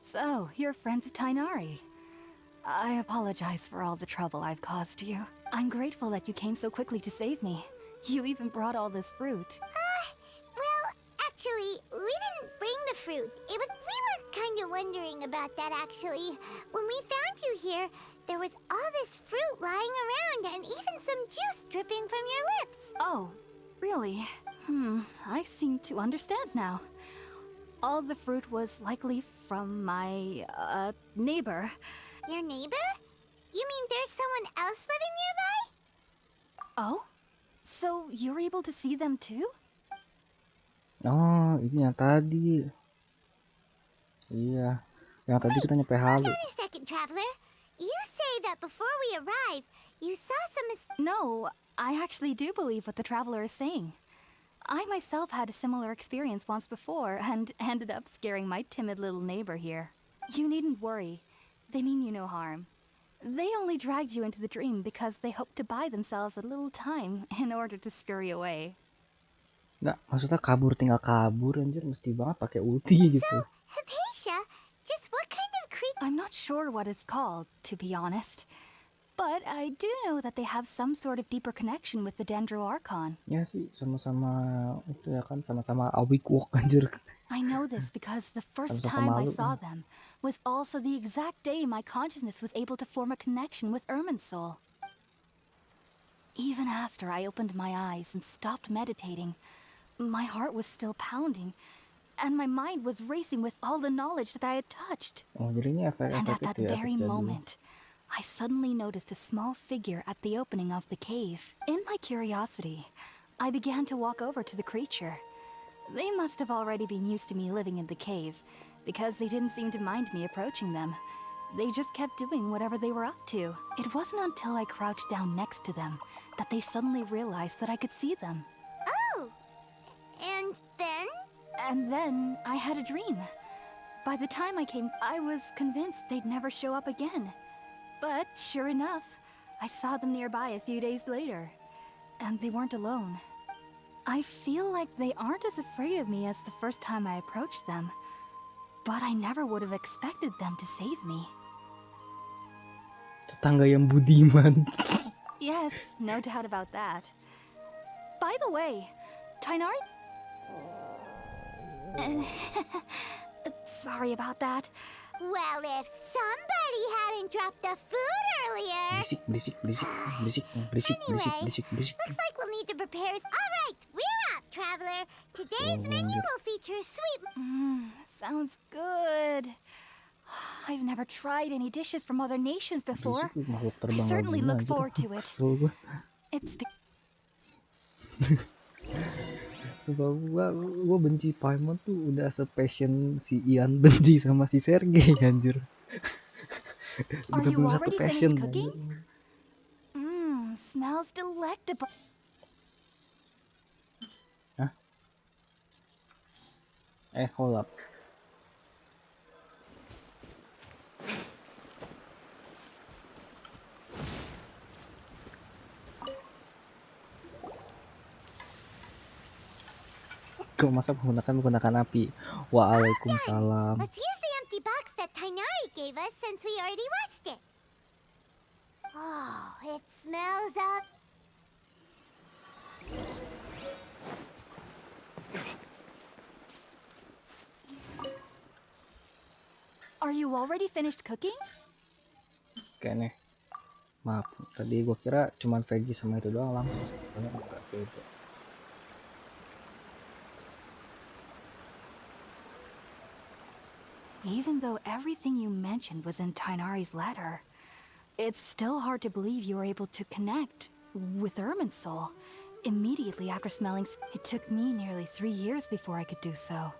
[SPEAKER 6] So, you're friends of Tainari. I apologize for all the trouble I've caused you. I'm grateful that you came so quickly to save me. You even brought all this fruit.
[SPEAKER 2] Well, actually, we didn't bring the fruit. We were kind of wondering about that, actually. When we found you here, there was all this fruit lying around and even some juice dripping from your lips.
[SPEAKER 6] Oh, really? I seem to understand now. All the fruit was likely from my, neighbor.
[SPEAKER 2] Your neighbor? You mean there's someone else living nearby?
[SPEAKER 6] Oh? So you're able to see them too?
[SPEAKER 1] Oh, ini yang tadi. Iya. Yang tadi kita nyampe halu.
[SPEAKER 2] Hold on a second, traveler. You say that before we arrived, you saw some...
[SPEAKER 6] No, I actually do believe what the traveler is saying. I myself had a similar experience once before and ended up scaring my timid little neighbor here. You needn't worry. They mean you no harm. They only dragged you into the dream because they hoped to buy themselves a little time in order to scurry away.
[SPEAKER 1] Nggak, maksudnya kabur tinggal kabur anjir, mesti banget pakai ulti gitu.
[SPEAKER 2] So, Hypatia, just what kind of creature...
[SPEAKER 6] I'm not sure what it's called, to be honest. But I do know that they have some sort of deeper connection with the Dendro Archon.
[SPEAKER 1] Ya sih, sama-sama itu ya kan, sama-sama awik-wok anjir.
[SPEAKER 6] I know this because the first
[SPEAKER 1] Sama-sama
[SPEAKER 6] time I
[SPEAKER 1] malu.
[SPEAKER 6] saw them was also the exact day my consciousness was able to form a connection with Irminsul. Even after I opened my eyes and stopped meditating, my heart was still pounding, and my mind was racing with all the knowledge that I had touched.
[SPEAKER 1] Oh, jadi ini
[SPEAKER 6] And
[SPEAKER 1] efek-efek
[SPEAKER 6] at that
[SPEAKER 1] itu ya,
[SPEAKER 6] very
[SPEAKER 1] efek jadul.
[SPEAKER 6] moment, I suddenly noticed a small figure at the opening of the cave. In my curiosity, I began to walk over to the creature. They must have already been used to me living in the cave, because they didn't seem to mind me approaching them. They just kept doing whatever they were up to. It wasn't until I crouched down next to them that they suddenly realized that I could see them.
[SPEAKER 2] Oh! And then?
[SPEAKER 6] And then I had a dream. By the time I came, I was convinced they'd never show up again. But sure enough, I saw them nearby a few days later. And they weren't alone. I feel like they aren't as afraid of me as the first time I approached them. But I never would have expected them to save me.
[SPEAKER 1] Tetangga yang budiman.
[SPEAKER 6] Yes, no doubt about that. By the way, Tainari... Sorry about that.
[SPEAKER 2] Well, if somebody hadn't dropped the food earlier. Looks like we'll need to prepare. Alright, we're up, traveler. Today's menu will feature sweet.
[SPEAKER 6] Sounds good. I've never tried any dishes from other nations before. I certainly look forward to it. It's
[SPEAKER 1] Sebab gua benci Paimon tuh udah sepassion si Ian benci sama si Sergei anjir.
[SPEAKER 6] Are you
[SPEAKER 1] Bener-bener satu
[SPEAKER 6] already
[SPEAKER 1] passion.
[SPEAKER 6] finished cooking? Smells delectable.
[SPEAKER 1] Hah? Hold up. Kau masa menggunakan api? Waalaikumsalam.
[SPEAKER 2] Let's use the empty box that Tainari gave us since we already watched it. Oh, it smells up.
[SPEAKER 6] Are you already finished cooking?
[SPEAKER 1] Kayaknya. Maaf, tadi gua kira cuman veggie sama itu doang langsung. Ternyata enggak beda.
[SPEAKER 6] Even though everything you mentioned was in Tainari's letter, it's still hard to believe you were able to connect with Irminsul immediately after smelling. It took me nearly 3 years before I could do so.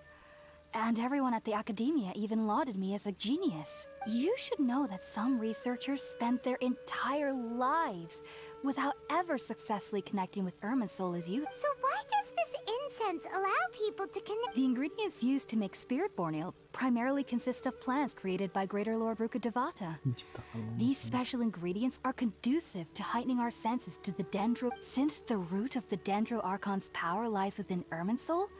[SPEAKER 6] And everyone at the academia even lauded me as a genius. You should know that some researchers spent their entire lives without ever successfully connecting with Irminsul as you.
[SPEAKER 2] So why does this incense allow people to connect?
[SPEAKER 6] The ingredients used to make spirit-born ale primarily consist of plants created by Greater Lord Rukadevata. These special ingredients are conducive to heightening our senses to the Dendro. Since the root of the Dendro Archon's power lies within Irminsul,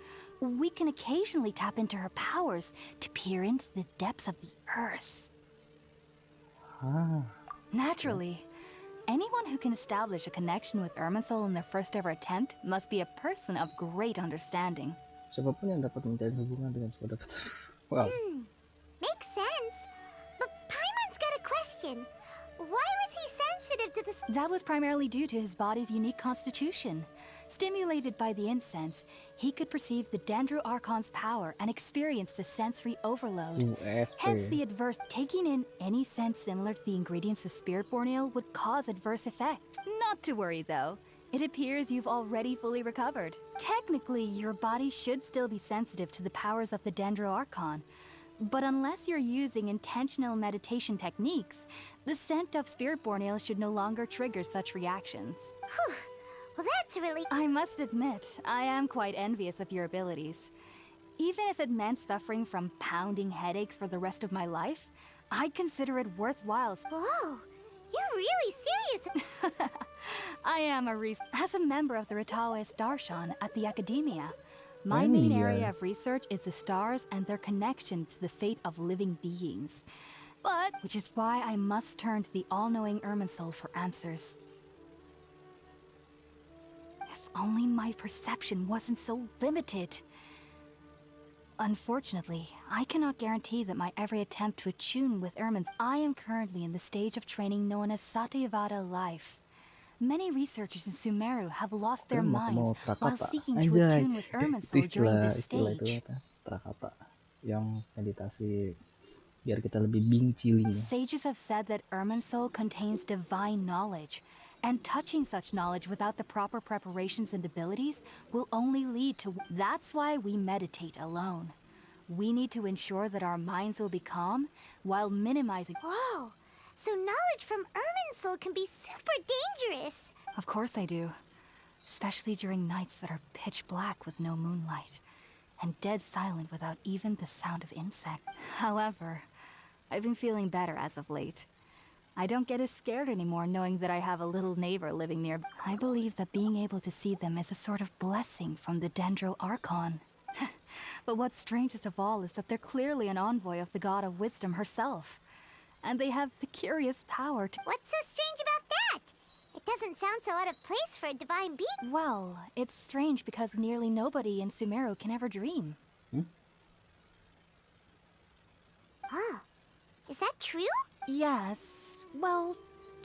[SPEAKER 6] we can occasionally tap into her powers to peer into the depths of the earth. Naturally, anyone who can establish a connection with Irminsul in their first ever attempt must be a person of great understanding.
[SPEAKER 1] Siapapun yang dapat menjalin hubungan dengan sebuah dapat. Wow.
[SPEAKER 2] Makes sense. But Paimon's got a question. Why was he sensitive to this?
[SPEAKER 6] That was primarily due to his body's unique constitution. Stimulated by the incense, he could perceive the Dendro Archon's power and experienced a sensory overload. Hence the adverse. Taking in any sense similar to the ingredients of Spirit-born Ale would cause adverse effects. Not to worry though. It appears you've already fully recovered. Technically, your body should still be sensitive to the powers of the Dendro Archon. But unless you're using intentional meditation techniques, the scent of Spirit-born Ale should no longer trigger such reactions.
[SPEAKER 2] Whew. Well, that's really...
[SPEAKER 6] I must admit, I am quite envious of your abilities. Even if it meant suffering from pounding headaches for the rest of my life, I'd consider it worthwhile.
[SPEAKER 2] Whoa, you're really serious.
[SPEAKER 6] I am as a member of the Ritaoes Darshan at the Academia. My main area of research is the stars and their connection to the fate of living beings. Which is why I must turn to the all-knowing Irminsul for answers. Only my perception wasn't so limited. Unfortunately, I cannot guarantee that my every attempt to attune with Irminsul. I am currently in the stage of training known as Satyavada life. Many researchers in Sumeru have lost their minds while seeking to attune with Irminsul during this stage.
[SPEAKER 1] Yang meditasi biar kita lebih bing-ciling.
[SPEAKER 6] Sages have said that Irminsul contains divine knowledge. And touching such knowledge without the proper preparations and abilities will only lead to... That's why we meditate alone. We need to ensure that our minds will be calm while minimizing...
[SPEAKER 2] Whoa! So knowledge from Irminsul can be super dangerous!
[SPEAKER 6] Of course I do. Especially during nights that are pitch black with no moonlight. And dead silent without even the sound of insect. However, I've been feeling better as of late. I don't get as scared anymore knowing that I have a little neighbor living near. I believe that being able to see them is a sort of blessing from the Dendro Archon. But what's strangest of all is that they're clearly an envoy of the God of Wisdom herself. And they have the curious power to...
[SPEAKER 2] What's so strange about that? It doesn't sound so out of place for a divine being.
[SPEAKER 6] Well, it's strange because nearly nobody in Sumeru can ever dream.
[SPEAKER 2] Ah, is that true?
[SPEAKER 6] Yes, well,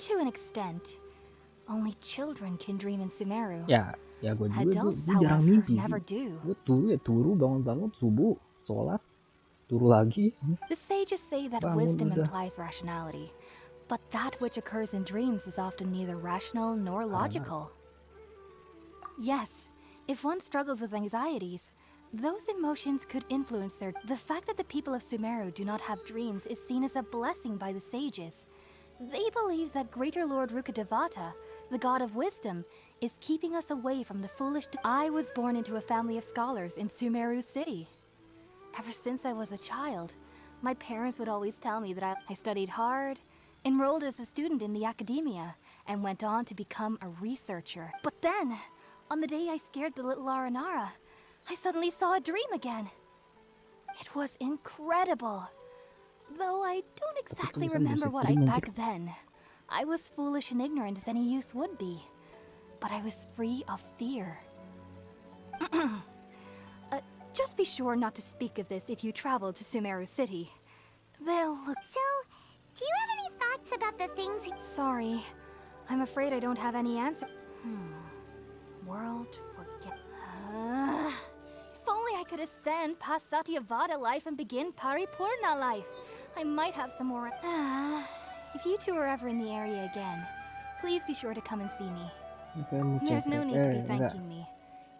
[SPEAKER 6] to an extent. Only children can dream in Sumeru.
[SPEAKER 1] Ya gue juga tuh,
[SPEAKER 6] Adults,
[SPEAKER 1] gue jarang
[SPEAKER 6] however,
[SPEAKER 1] mimpi sih.
[SPEAKER 6] never do.
[SPEAKER 1] Gue turu bangun subuh, sholat, turu lagi,
[SPEAKER 6] The sages say that
[SPEAKER 1] bangun
[SPEAKER 6] wisdom
[SPEAKER 1] udah.
[SPEAKER 6] implies rationality, but that which occurs in dreams is often neither rational nor logical. Yes, if one struggles with anxieties, those emotions could influence their... The fact that the people of Sumeru do not have dreams is seen as a blessing by the sages. They believe that Greater Lord Rukkhadevata, the god of wisdom, is keeping us away from the foolish... I was born into a family of scholars in Sumeru City. Ever since I was a child, my parents would always tell me that I studied hard, enrolled as a student in the academia, and went on to become a researcher. But then, on the day I scared the little Aranara, I suddenly saw a dream again. It was incredible. Though I don't exactly remember what I... Back then, I was foolish and ignorant as any youth would be. But I was free of fear. Just be sure not to speak of this if you travel to Sumeru City. They'll look...
[SPEAKER 2] So, do you have any thoughts about the things...
[SPEAKER 6] Sorry. I'm afraid I don't have any answer. World forget... if only I could ascend past Satyavada life and begin Paripurna life. I might have some more... if you two are ever in the area again, please be sure to come and see me. There's no need to be thanking me.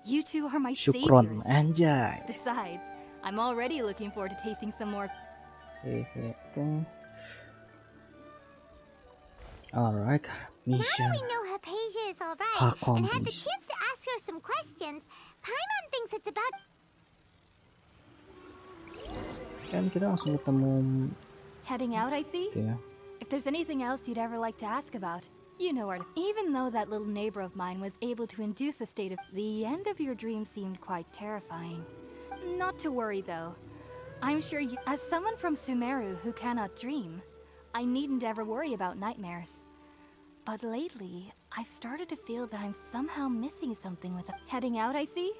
[SPEAKER 6] You two are my
[SPEAKER 1] Syukron,
[SPEAKER 6] saviors.
[SPEAKER 1] anjay.
[SPEAKER 6] Besides, I'm already looking forward to tasting some more...
[SPEAKER 1] Alright,
[SPEAKER 2] Now
[SPEAKER 1] mission.
[SPEAKER 2] that we know Hypatia is alright, and had the
[SPEAKER 1] Accomplished.
[SPEAKER 2] chance to ask her some questions, Paimon thinks it's about...
[SPEAKER 1] Kan kita langsung ketemu
[SPEAKER 6] Heading out, I see?
[SPEAKER 1] gitu ya.
[SPEAKER 6] If there's anything else you'd ever like to ask about, you know where to... Even though that little neighbor of mine was able to induce a state of... The end of your dream seemed quite terrifying. Not to worry, though. I'm sure you... As someone from Sumeru who cannot dream, I needn't ever worry about nightmares. But lately, I've started to feel that I'm somehow missing something with... Heading out, I see?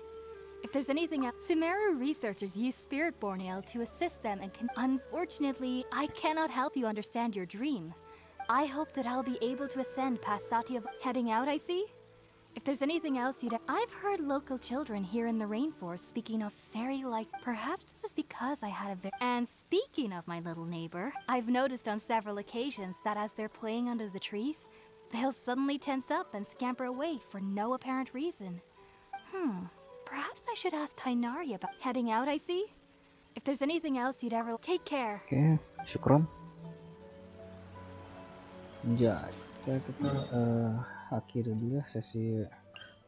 [SPEAKER 6] If there's anything else... Sumeru researchers use Spirit-born ale to assist them and can... Unfortunately, I cannot help you understand your dream. I hope that I'll be able to ascend past Satya... Heading out, I see? If there's anything else you'd... I've heard local children here in the rainforest speaking of fairy-like... Perhaps this is because I had a... And speaking of my little neighbor, I've noticed on several occasions that as they're playing under the trees, they'll suddenly tense up and scamper away for no apparent reason. Perhaps I should ask Tainari about... Heading out, I see? If there's anything else you'd ever... Take care.
[SPEAKER 1] Oke, syukron. Ya, kita akhiri dulu ya sesi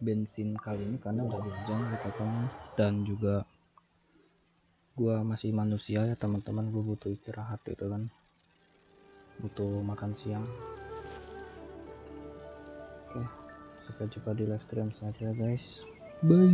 [SPEAKER 1] bensin kali ini karena udah 2 jam katanya, dan juga gua masih manusia ya teman-teman, gua butuh istirahat itu kan, butuh makan siang. Oke, sampai jumpa di live stream selanjutnya guys, bye.